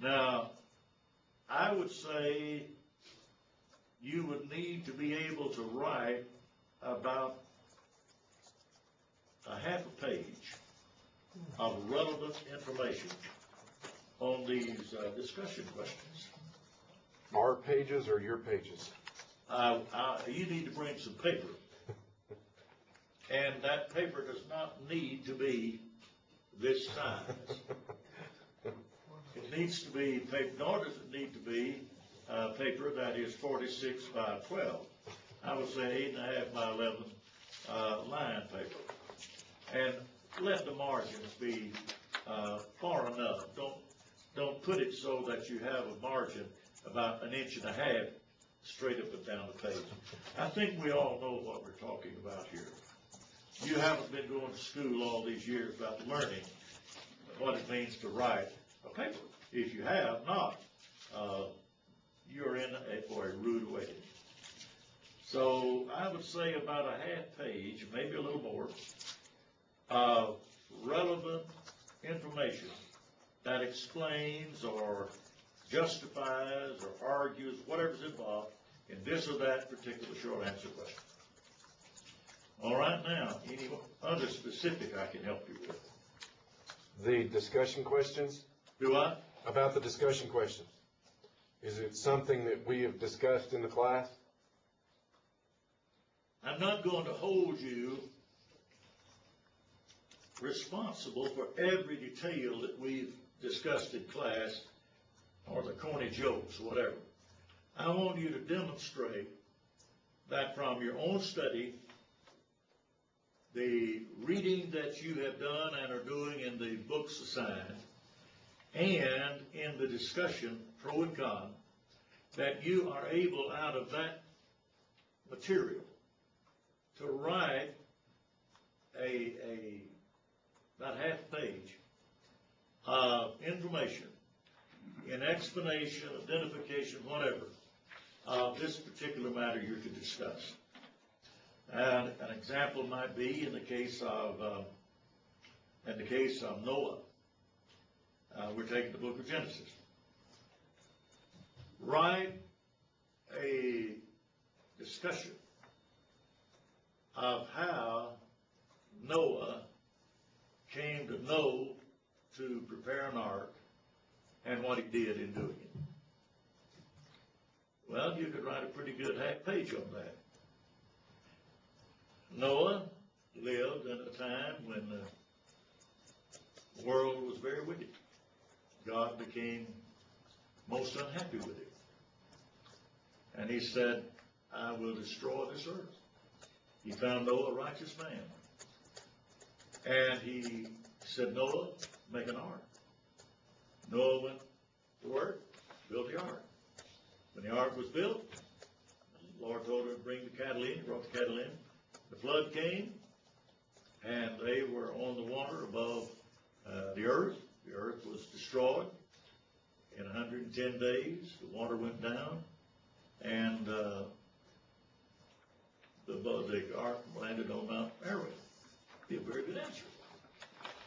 Now, I would say you would need to be able to write about a half a page of relevant information on these discussion questions.
Our pages or your pages?
You need to bring some paper. And that paper does not need to be this size. It needs to be paper, nor does it need to be paper that is 46 by 12. I would say 8.5 by 11 line paper. And let the margins be far enough. Don't put it so that you have a margin about 1.5 inches straight up and down the page. I think we all know what we're talking about here. You haven't been going to school all these years about learning what it means to write a paper. If you have not, you're in for a rude awakening. So I would say about a half page, maybe a little more, of relevant information that explains or justifies or argues whatever's involved in this or that particular short answer question. All right, now, any other specific I can help you with?
The discussion questions?
Do I?
About the discussion questions. Is it something that we have discussed in the class?
I'm not going to hold you responsible for every detail that we've discussed in class or the corny jokes, whatever. I want you to demonstrate that from your own study, the reading that you have done and are doing in the books assigned, and in the discussion, pro and con, that you are able out of that material to write about half a page of information in explanation, identification, whatever, of this particular matter you're to discuss. And an example might be in the case of Noah. We're taking the book of Genesis. Write a discussion of how Noah came to know to prepare an ark and what he did in doing it. Well, you could write a pretty good half page on that. Noah lived in a time when the world was very wicked. God became most unhappy with it. And he said, I will destroy this earth. He found Noah a righteous man. And he said, Noah, make an ark. Noah went to work, built the ark. When the ark was built, the Lord told him to bring the cattle in. He brought the cattle in. The flood came, and they were on the water above the earth. The earth was destroyed. In 110 days, the water went down, and the ark landed on Mount Ararat. Be a very good answer.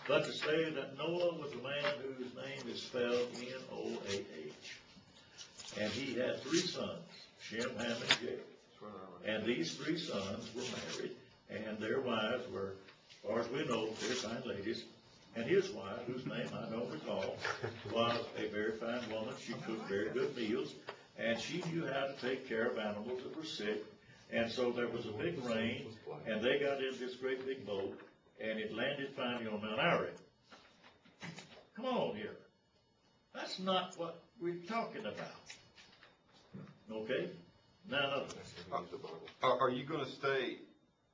But to say that Noah was a man whose name is spelled N-O-A-H. And he had 3 sons, Shem, Ham, and Japheth. And these 3 sons were married, and their wives were, as far as we know, very fine ladies. And his wife, whose name I don't recall, was a very fine woman. She cooked very good meals, and she knew how to take care of animals that were sick. And so there was a big rain, and they got in this great big boat, and it landed finally on Mount Ararat. Come on here. That's not what we're talking about. Okay? Now,
Are you going to stay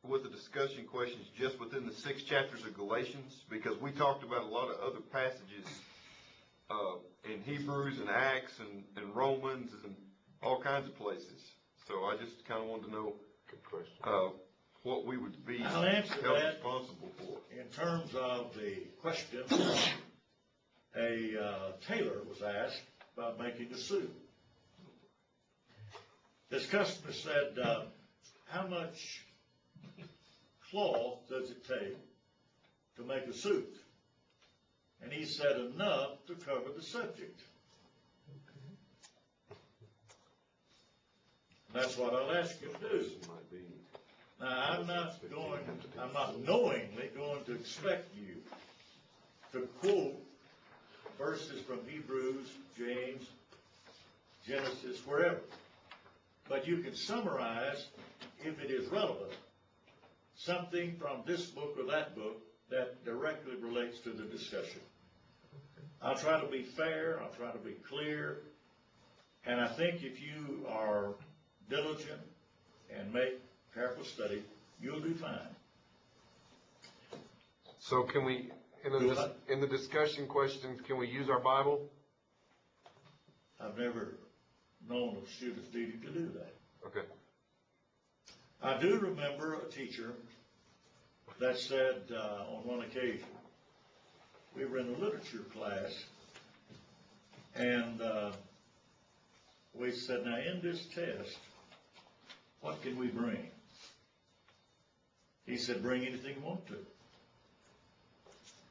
with the discussion questions just within the 6 chapters of Galatians? Because we talked about a lot of other passages in Hebrews and Acts and Romans and all kinds of places. So I just kind of wanted to know what we would be
I'll answer that
responsible for.
in terms of the question. A tailor was asked about making a suit. This customer said, how much cloth does it take to make a suit? And he said, enough to cover the subject. That's what I'll ask you to do. Now, I'm not knowingly going to expect you to quote verses from Hebrews, James, Genesis, wherever. But you can summarize, if it is relevant, something from this book or that book that directly relates to the discussion. I'll try to be fair, I'll try to be clear, and I think if you are diligent and make careful study, you'll do fine.
So can we, in the discussion questions, can we use our Bible?
I've never known of students needing to do that.
Okay.
I do remember a teacher that said on one occasion, we were in a literature class, and we said, now in this test, what can we bring? He said, bring anything you want to.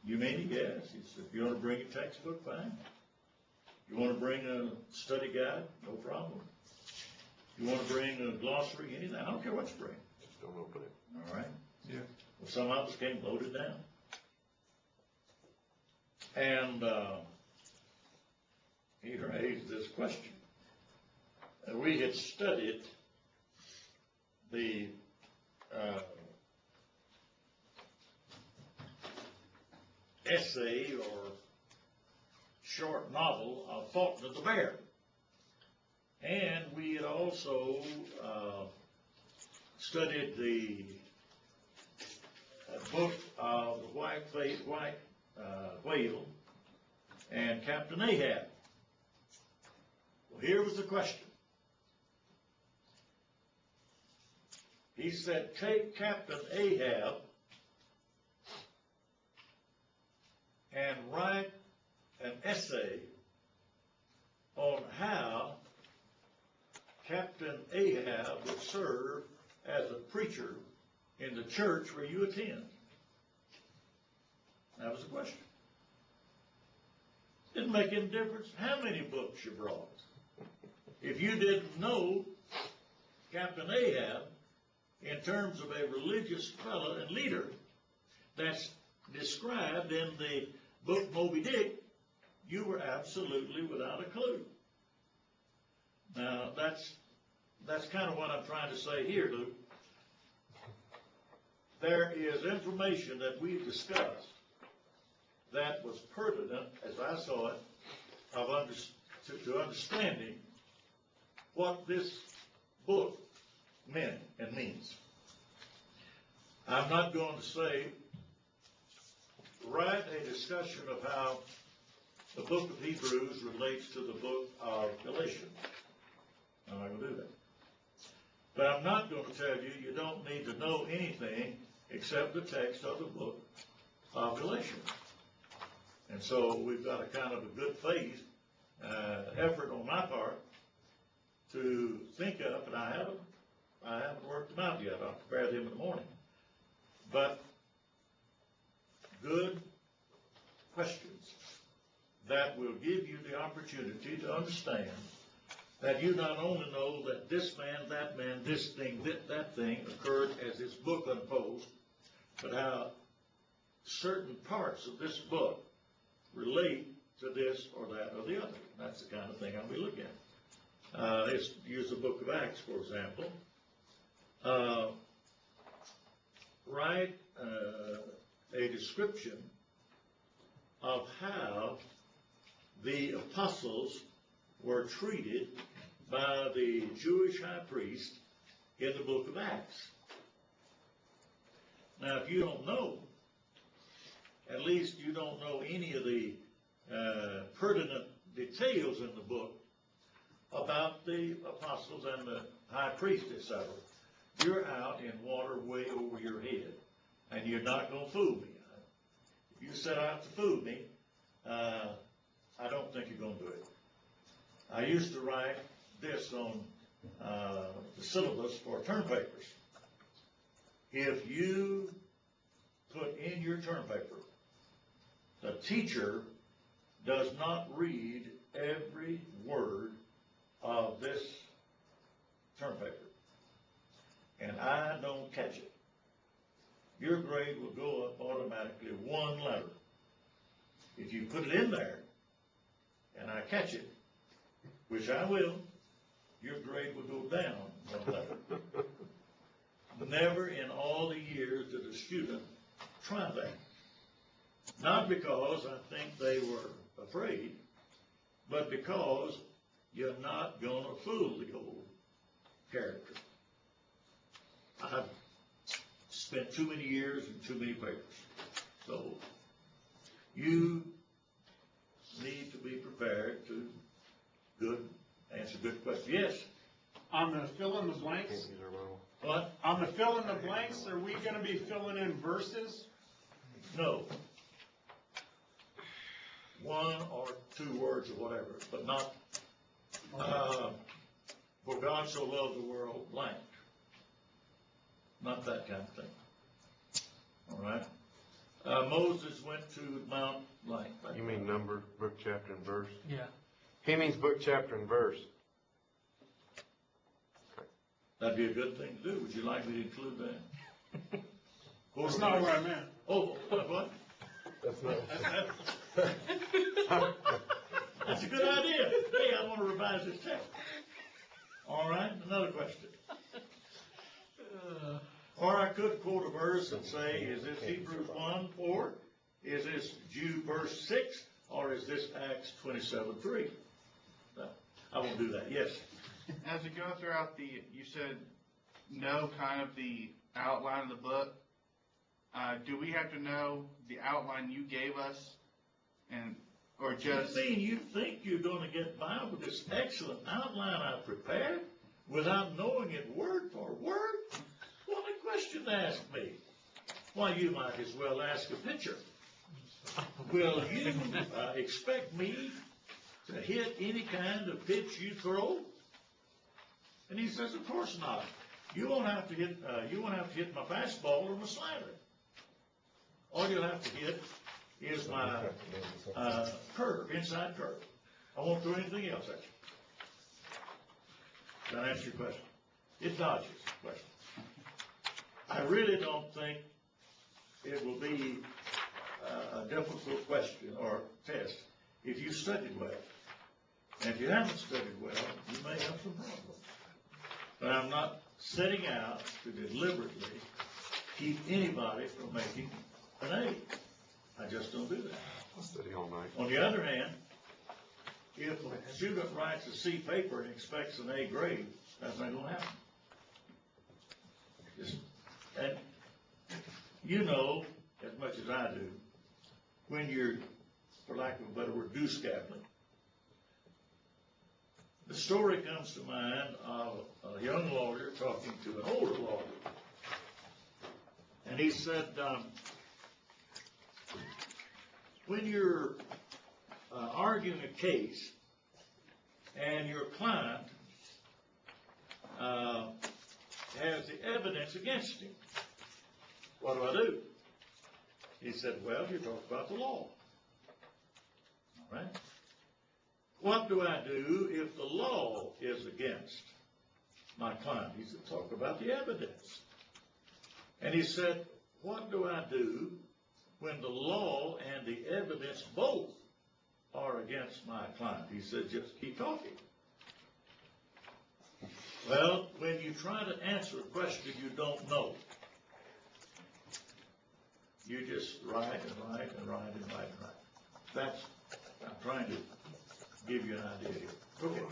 You mean it? Yes. He said, if you want to bring a textbook, fine. You want to bring a study guide? No problem. You want to bring a glossary? Anything? I don't care what you bring.
Just don't open it.
All right?
Yeah.
Well, some of us came loaded down. And he raised this question. We had studied the essay or short novel of Faulkner the Bear. And we had also studied the book of the White Whale and Captain Ahab. Well, here was the question. He said, take Captain Ahab and write an essay on how Captain Ahab would serve as a preacher in the church where you attend. That was the question. Didn't make any difference how many books you brought. If you didn't know Captain Ahab, in terms of a religious fellow and leader that's described in the book Moby Dick, you were absolutely without a clue. Now, that's kind of what I'm trying to say here, Luke. There is information that we've discussed that was pertinent, as I saw it, to understanding what this book meant and means. I'm not going to say, write a discussion of how the book of Hebrews relates to the book of Galatians. I'm not going to do that. But I'm not going to tell you you don't need to know anything except the text of the book of Galatians. And so we've got a kind of a good faith effort on my part to think up, and I haven't worked them out yet. I'll prepare them in the morning. But good questions that will give you the opportunity to understand that you not only know that this man, this thing, that thing occurred as this book unfolds, but how certain parts of this book relate to this or that or the other. That's the kind of thing I'll be looking at. Let's use the book of Acts, for example. Write a description of how the apostles were treated by the Jewish high priest in the book of Acts. Now, if you don't know, at least you don't know any of the pertinent details in the book about the apostles and the high priest, etc. You're out in water way over your head, and you're not going to fool me. If you set out to fool me, I don't think you're going to do it. I used to write this on the syllabus for term papers. If you put in your term paper, the teacher does not read every word of this term paper, and I don't catch it, your grade will go up automatically one letter. If you put it in there, and I catch it, which I will, your grade will go down one letter. Never in all the years did a student try that. Not because I think they were afraid, but because you're not going to fool the old character. I've spent too many years and too many papers. So you need to be prepared to answer good questions. Yes?
On the fill in the blanks,
What?
on the fill in the blanks, are we going to be filling in verses?
No. One or two words or whatever, but not, for God so loved the world, blank. Not that kind of thing. All right? Moses went to Mount blank.
You mean number, book, chapter, and verse?
Yeah.
He means book, chapter, and verse.
That'd be a good thing to do. Would you like me to include that?
That's not what I meant.
Oh, what?
That's not.
That's a good idea. Hey, I want to revise this text. All right, another question. Or I could quote a verse and say, is this Hebrews 1:4? Is this Jude verse 6? Or is this Acts 27:3? No, I won't do that. Yes.
As we go throughout you said know kind of the outline of the book. Do we have to know the outline you gave us, or just?
You mean you think you're going to get by with this excellent outline I prepared without knowing it word for word? What a question to ask me. Why, you might as well ask a pitcher. Will you expect me to hit any kind of pitch you throw? And he says, of course not. You won't have to hit my fastball or my slider. All you'll have to hit is my curve, inside curve. I won't throw anything else at you. Does that answer your question? It dodges the question. I really don't think it will be a difficult question or test if you studied well. And if you haven't studied well, you may have some problems. But I'm not setting out to deliberately keep anybody from making an A. I just don't do that.
I'll study all night.
On the other hand, if a student writes a C paper and expects an A grade, that's not going to happen. And you know, as much as I do, when you're, for lack of a better word, goose-gabbling, the story comes to mind of a young lawyer talking to an older lawyer. And he said, when you're arguing a case and your client has the evidence against him, what do? He said, well, you talk about the law. All right? What do I do if the law is against my client? He said, talk about the evidence. And he said, what do I do when the law and the evidence both are against my client? He said, just keep talking. Well, when you try to answer a question you don't know, you just write and write and write and write and write. That's, I'm trying to give you an idea here. Okay.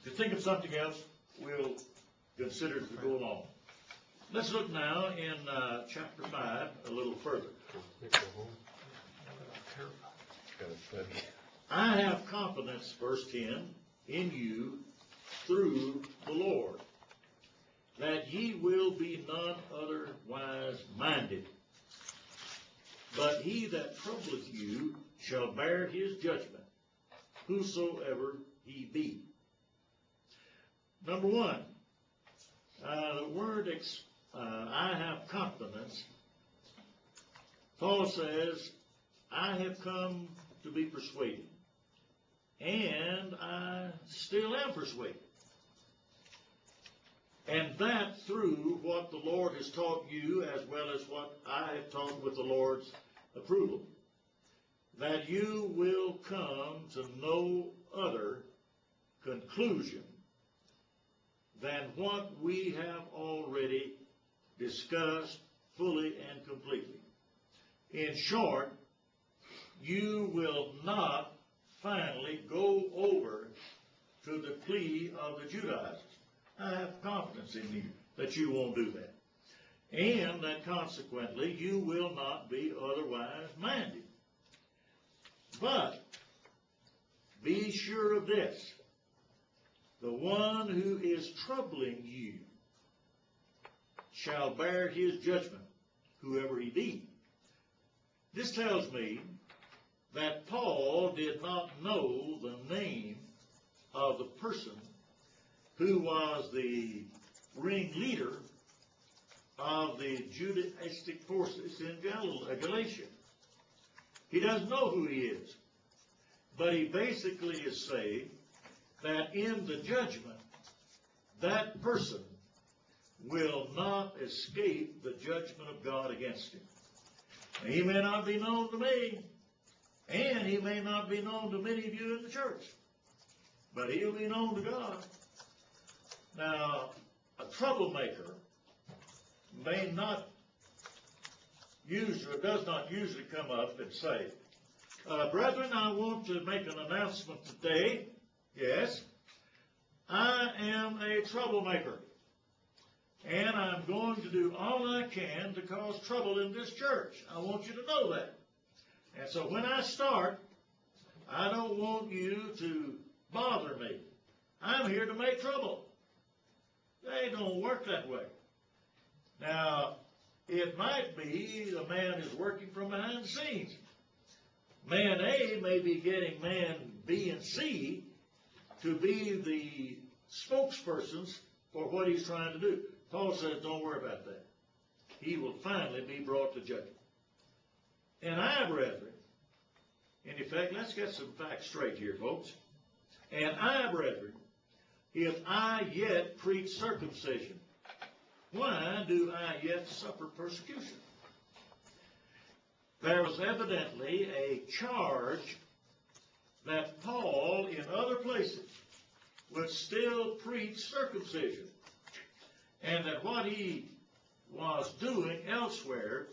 To think of something else, we'll consider as we go along. Let's look now in chapter 5 a little further. I have confidence, verse 10, in you through the Lord, that ye will be none otherwise minded. But he that troubleth you shall bear his judgment, whosoever he be. Number one, the word I have confidence. Paul says, I have come to be persuaded, and I still am persuaded. And that through what the Lord has taught you, as well as what I have taught with the Lord's approval, that you will come to no other conclusion than what we have already discussed fully and completely. In short, you will not finally go over to the plea of the Judaizers. I have confidence in you that you won't do that. And that consequently you will not be otherwise minded. But be sure of this. The one who is troubling you shall bear his judgment, whoever he be. This tells me that Paul did not know the name of the person who was the ringleader of the Judaistic forces in Galatia. He doesn't know who he is. But he basically is saying that in the judgment, that person will not escape the judgment of God against him. Now, he may not be known to me, and he may not be known to many of you in the church, but he'll be known to God. Now, a troublemaker may not usually, or does not usually come up and say, brethren, I want to make an announcement today. Yes, I am a troublemaker, and I'm going to do all I can to cause trouble in this church. I want you to know that. And so when I start, I don't want you to bother me. I'm here to make trouble. They don't work that way. Now, it might be the man is working from behind the scenes. Man A may be getting man B and C to be the spokespersons for what he's trying to do. Paul says, don't worry about that. He will finally be brought to judgment. And I, brethren, and in fact, let's get some facts straight here, folks. And I, brethren, if I yet preach circumcision, why do I yet suffer persecution? There was evidently a charge that Paul, in other places, would still preach circumcision, and that what he was doing elsewhere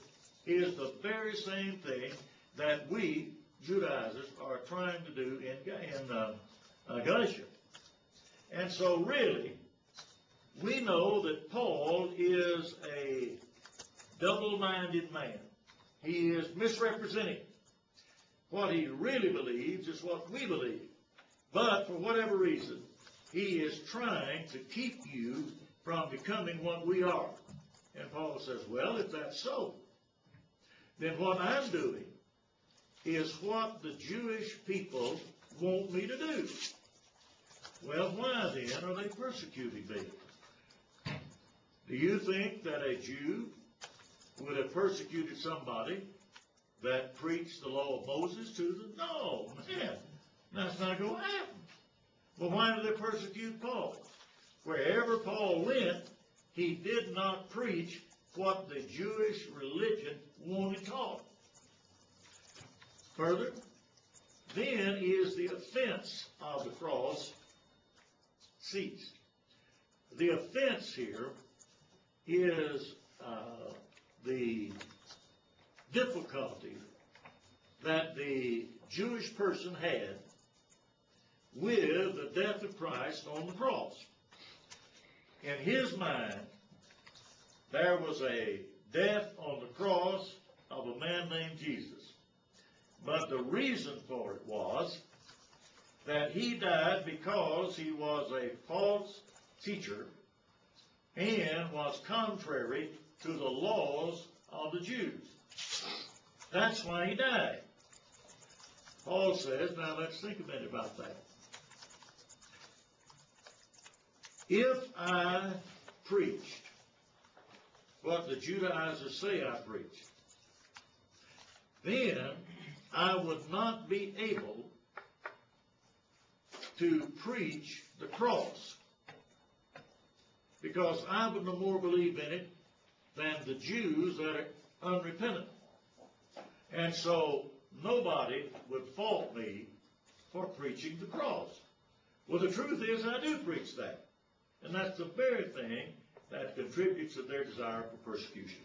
is the very same thing that we Judaizers are trying to do in Galatia. And so really, we know that Paul is a double-minded man. He is misrepresenting. What he really believes is what we believe. But for whatever reason, he is trying to keep you from becoming what we are. And Paul says, well, if that's so, then what I'm doing is what the Jewish people want me to do. Well, why then are they persecuting me? Do you think that a Jew would have persecuted somebody that preached the law of Moses to them? No, man, that's not going to happen. Well, why do they persecute Paul? Wherever Paul went, he did not preach what the Jewish religion wanted taught. Further, then is the offense of the cross ceased. The offense here is the difficulty that the Jewish person had with the death of Christ on the cross. In his mind, there was a death on the cross of a man named Jesus. But the reason for it was that he died because he was a false teacher and was contrary to the laws of the Jews. That's why he died. Paul says, now let's think a minute about that. If I preached what the Judaizers say I preached, then I would not be able to preach the cross, because I would no more believe in it than the Jews that are unrepentant. And so nobody would fault me for preaching the cross. Well, the truth is I do preach that. And that's the very thing that contributes to their desire for persecution.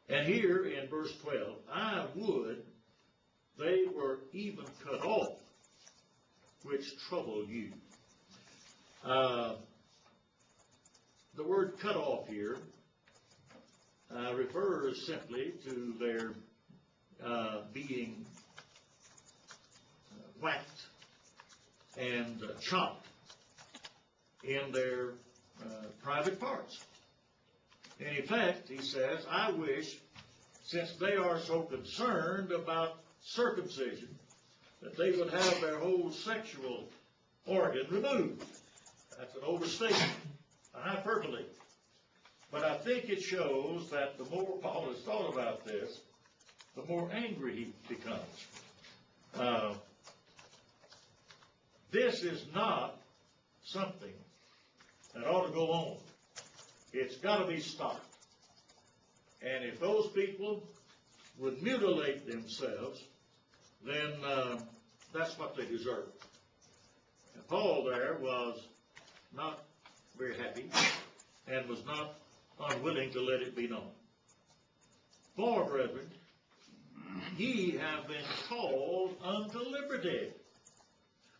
And here in verse 12, I would they were even cut off, which trouble you. The word cut off here refers simply to their being whacked and chopped in their private parts. And in fact, he says, I wish, since they are so concerned about circumcision, that they would have their whole sexual organ removed. That's an overstatement, a hyperbole. But I think it shows that the more Paul has thought about this, the more angry he becomes. This is not something that ought to go on. It's got to be stopped. And if those people would mutilate themselves, then that's what they deserve. And Paul there was not very happy and was not unwilling to let it be known. For, brethren, ye have been called unto liberty.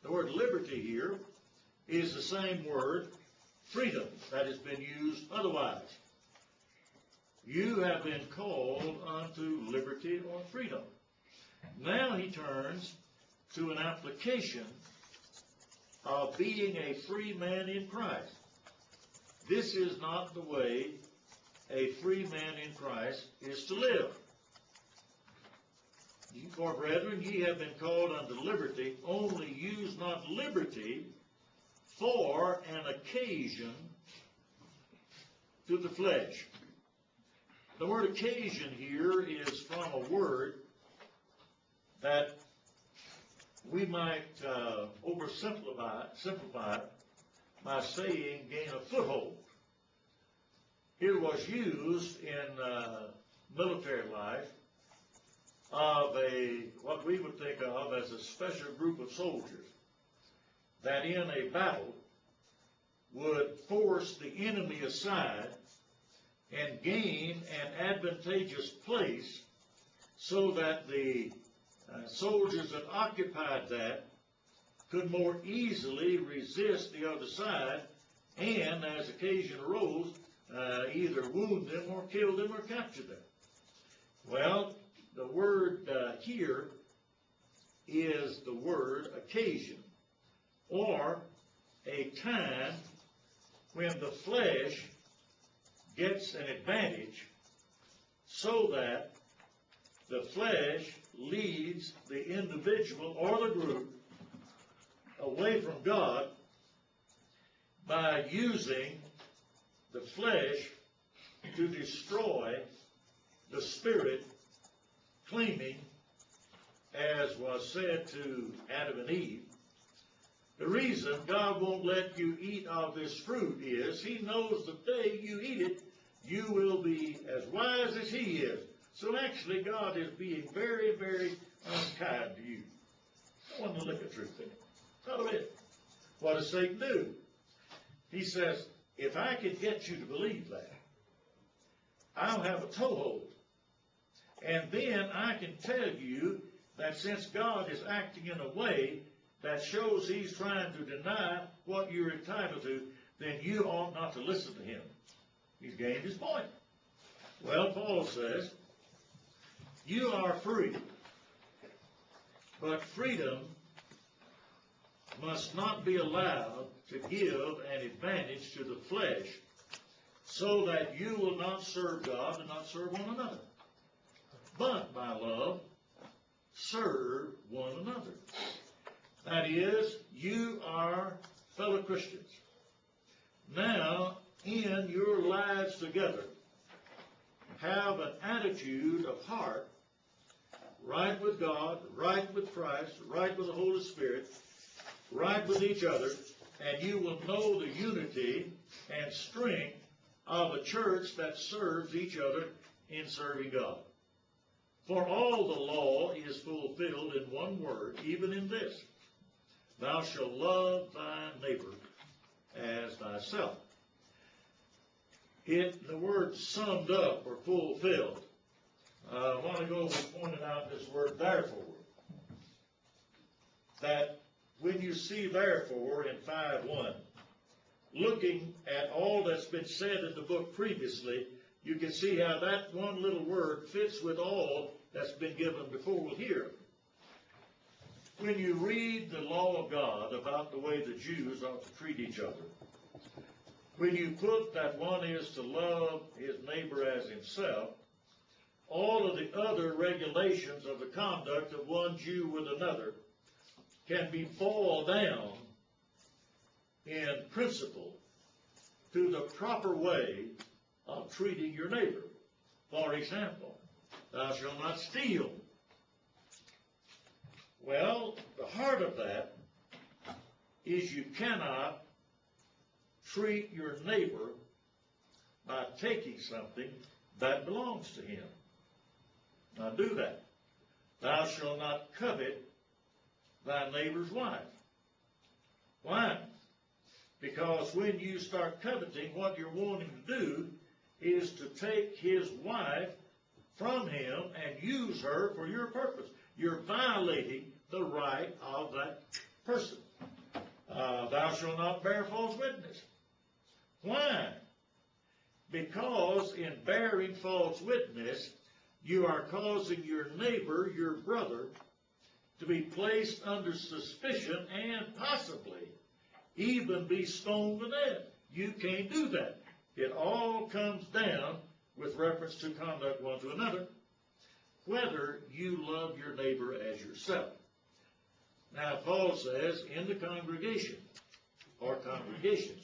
The word liberty here is the same word, freedom, that has been used otherwise. You have been called unto liberty or freedom. Now he turns to an application of being a free man in Christ. This is not the way a free man in Christ is to live. For, brethren, ye have been called unto liberty, only use not liberty for an occasion to the flesh. The word occasion here is from a word that we might simplify by saying gain a foothold. it was used in military life of what we would think of as a special group of soldiers that in a battle would force the enemy aside and gain an advantageous place so that the soldiers that occupied that could more easily resist the other side and, as occasion arose, either wound them or kill them or capture them. Well, the word here is the word occasion, or a time when the flesh gets an advantage so that the flesh leads the individual or the group away from God by using the flesh to destroy the spirit, claiming, as was said to Adam and Eve, the reason God won't let you eat of this fruit is He knows the day you eat it, you will be as wise as He is. So actually, God is being very, very unkind to you. I want to look at truth in it. Not a bit. What does Satan do? He says, if I can get you to believe that, I'll have a toehold. And then I can tell you that since God is acting in a way that shows He's trying to deny what you're entitled to, then you ought not to listen to Him. He's gained his point. Well, Paul says, you are free, but freedom must not be allowed to give an advantage to the flesh so that you will not serve God and not serve one another. But, my love, serve one another. That is, you are fellow Christians. Now, in your lives together, have an attitude of heart, right with God, right with Christ, right with the Holy Spirit, right with each other, and you will know the unity and strength of a church that serves each other in serving God. For all the law is fulfilled in one word, even in this: thou shalt love thy neighbor as thyself. The word summed up or fulfilled. A while ago we pointed out this word therefore. That when you see therefore in 5:1, looking at all that's been said in the book previously, you can see how that one little word fits with all that's been given before here. When you read the law of God about the way the Jews ought to treat each other, when you put that one is to love his neighbor as himself, all of the other regulations of the conduct of one Jew with another can be boiled down in principle to the proper way of treating your neighbor. For example, thou shalt not steal. Well, the heart of that is you cannot treat your neighbor by taking something that belongs to him. Now do that. Thou shalt not covet thy neighbor's wife. Why? Because when you start coveting, what you're wanting to do is to take his wife from him and use her for your purpose. You're violating the right of that person. Thou shalt not bear false witness. Why? Because in bearing false witness, you are causing your neighbor, your brother, to be placed under suspicion and possibly even be stoned to death. You can't do that. It all comes down with reference to conduct one to another, whether you love your neighbor as yourself. Now, Paul says in the congregation, or congregations,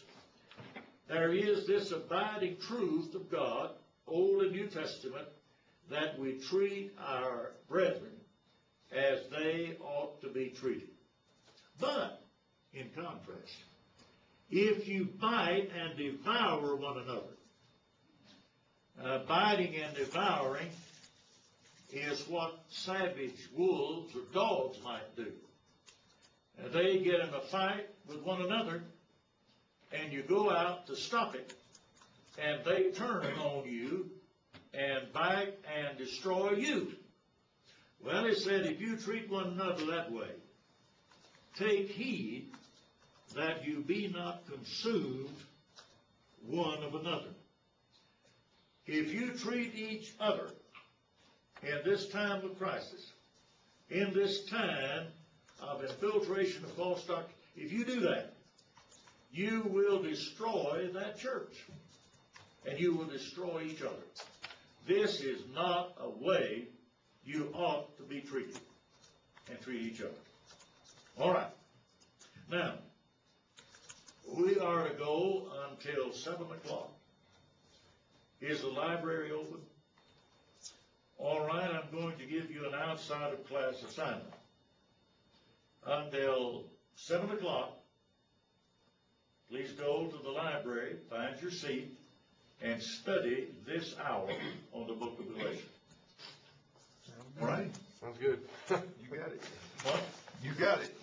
there is this abiding truth of God, Old and New Testament, that we treat our brethren as they ought to be treated. But, in contrast, if you bite and devour one another, Biting and devouring is what savage wolves or dogs might do. They get in a fight with one another, and you go out to stop it, and they turn on you and bite and destroy you. Well, it said, if you treat one another that way, take heed that you be not consumed one of another. If you treat each other in this time of crisis, in this time of infiltration of false doctrine, if you do that, you will destroy that church, and you will destroy each other. This is not a way you ought to be treated and treat each other. All right. Now, we are to go until 7 o'clock. Is the library open? All right, I'm going to give you an outside of class assignment. Until 7 o'clock, please go to the library, find your seat, and study this hour on the book of Galatians. All right?
Sounds good.
You got it.
What?
You got it.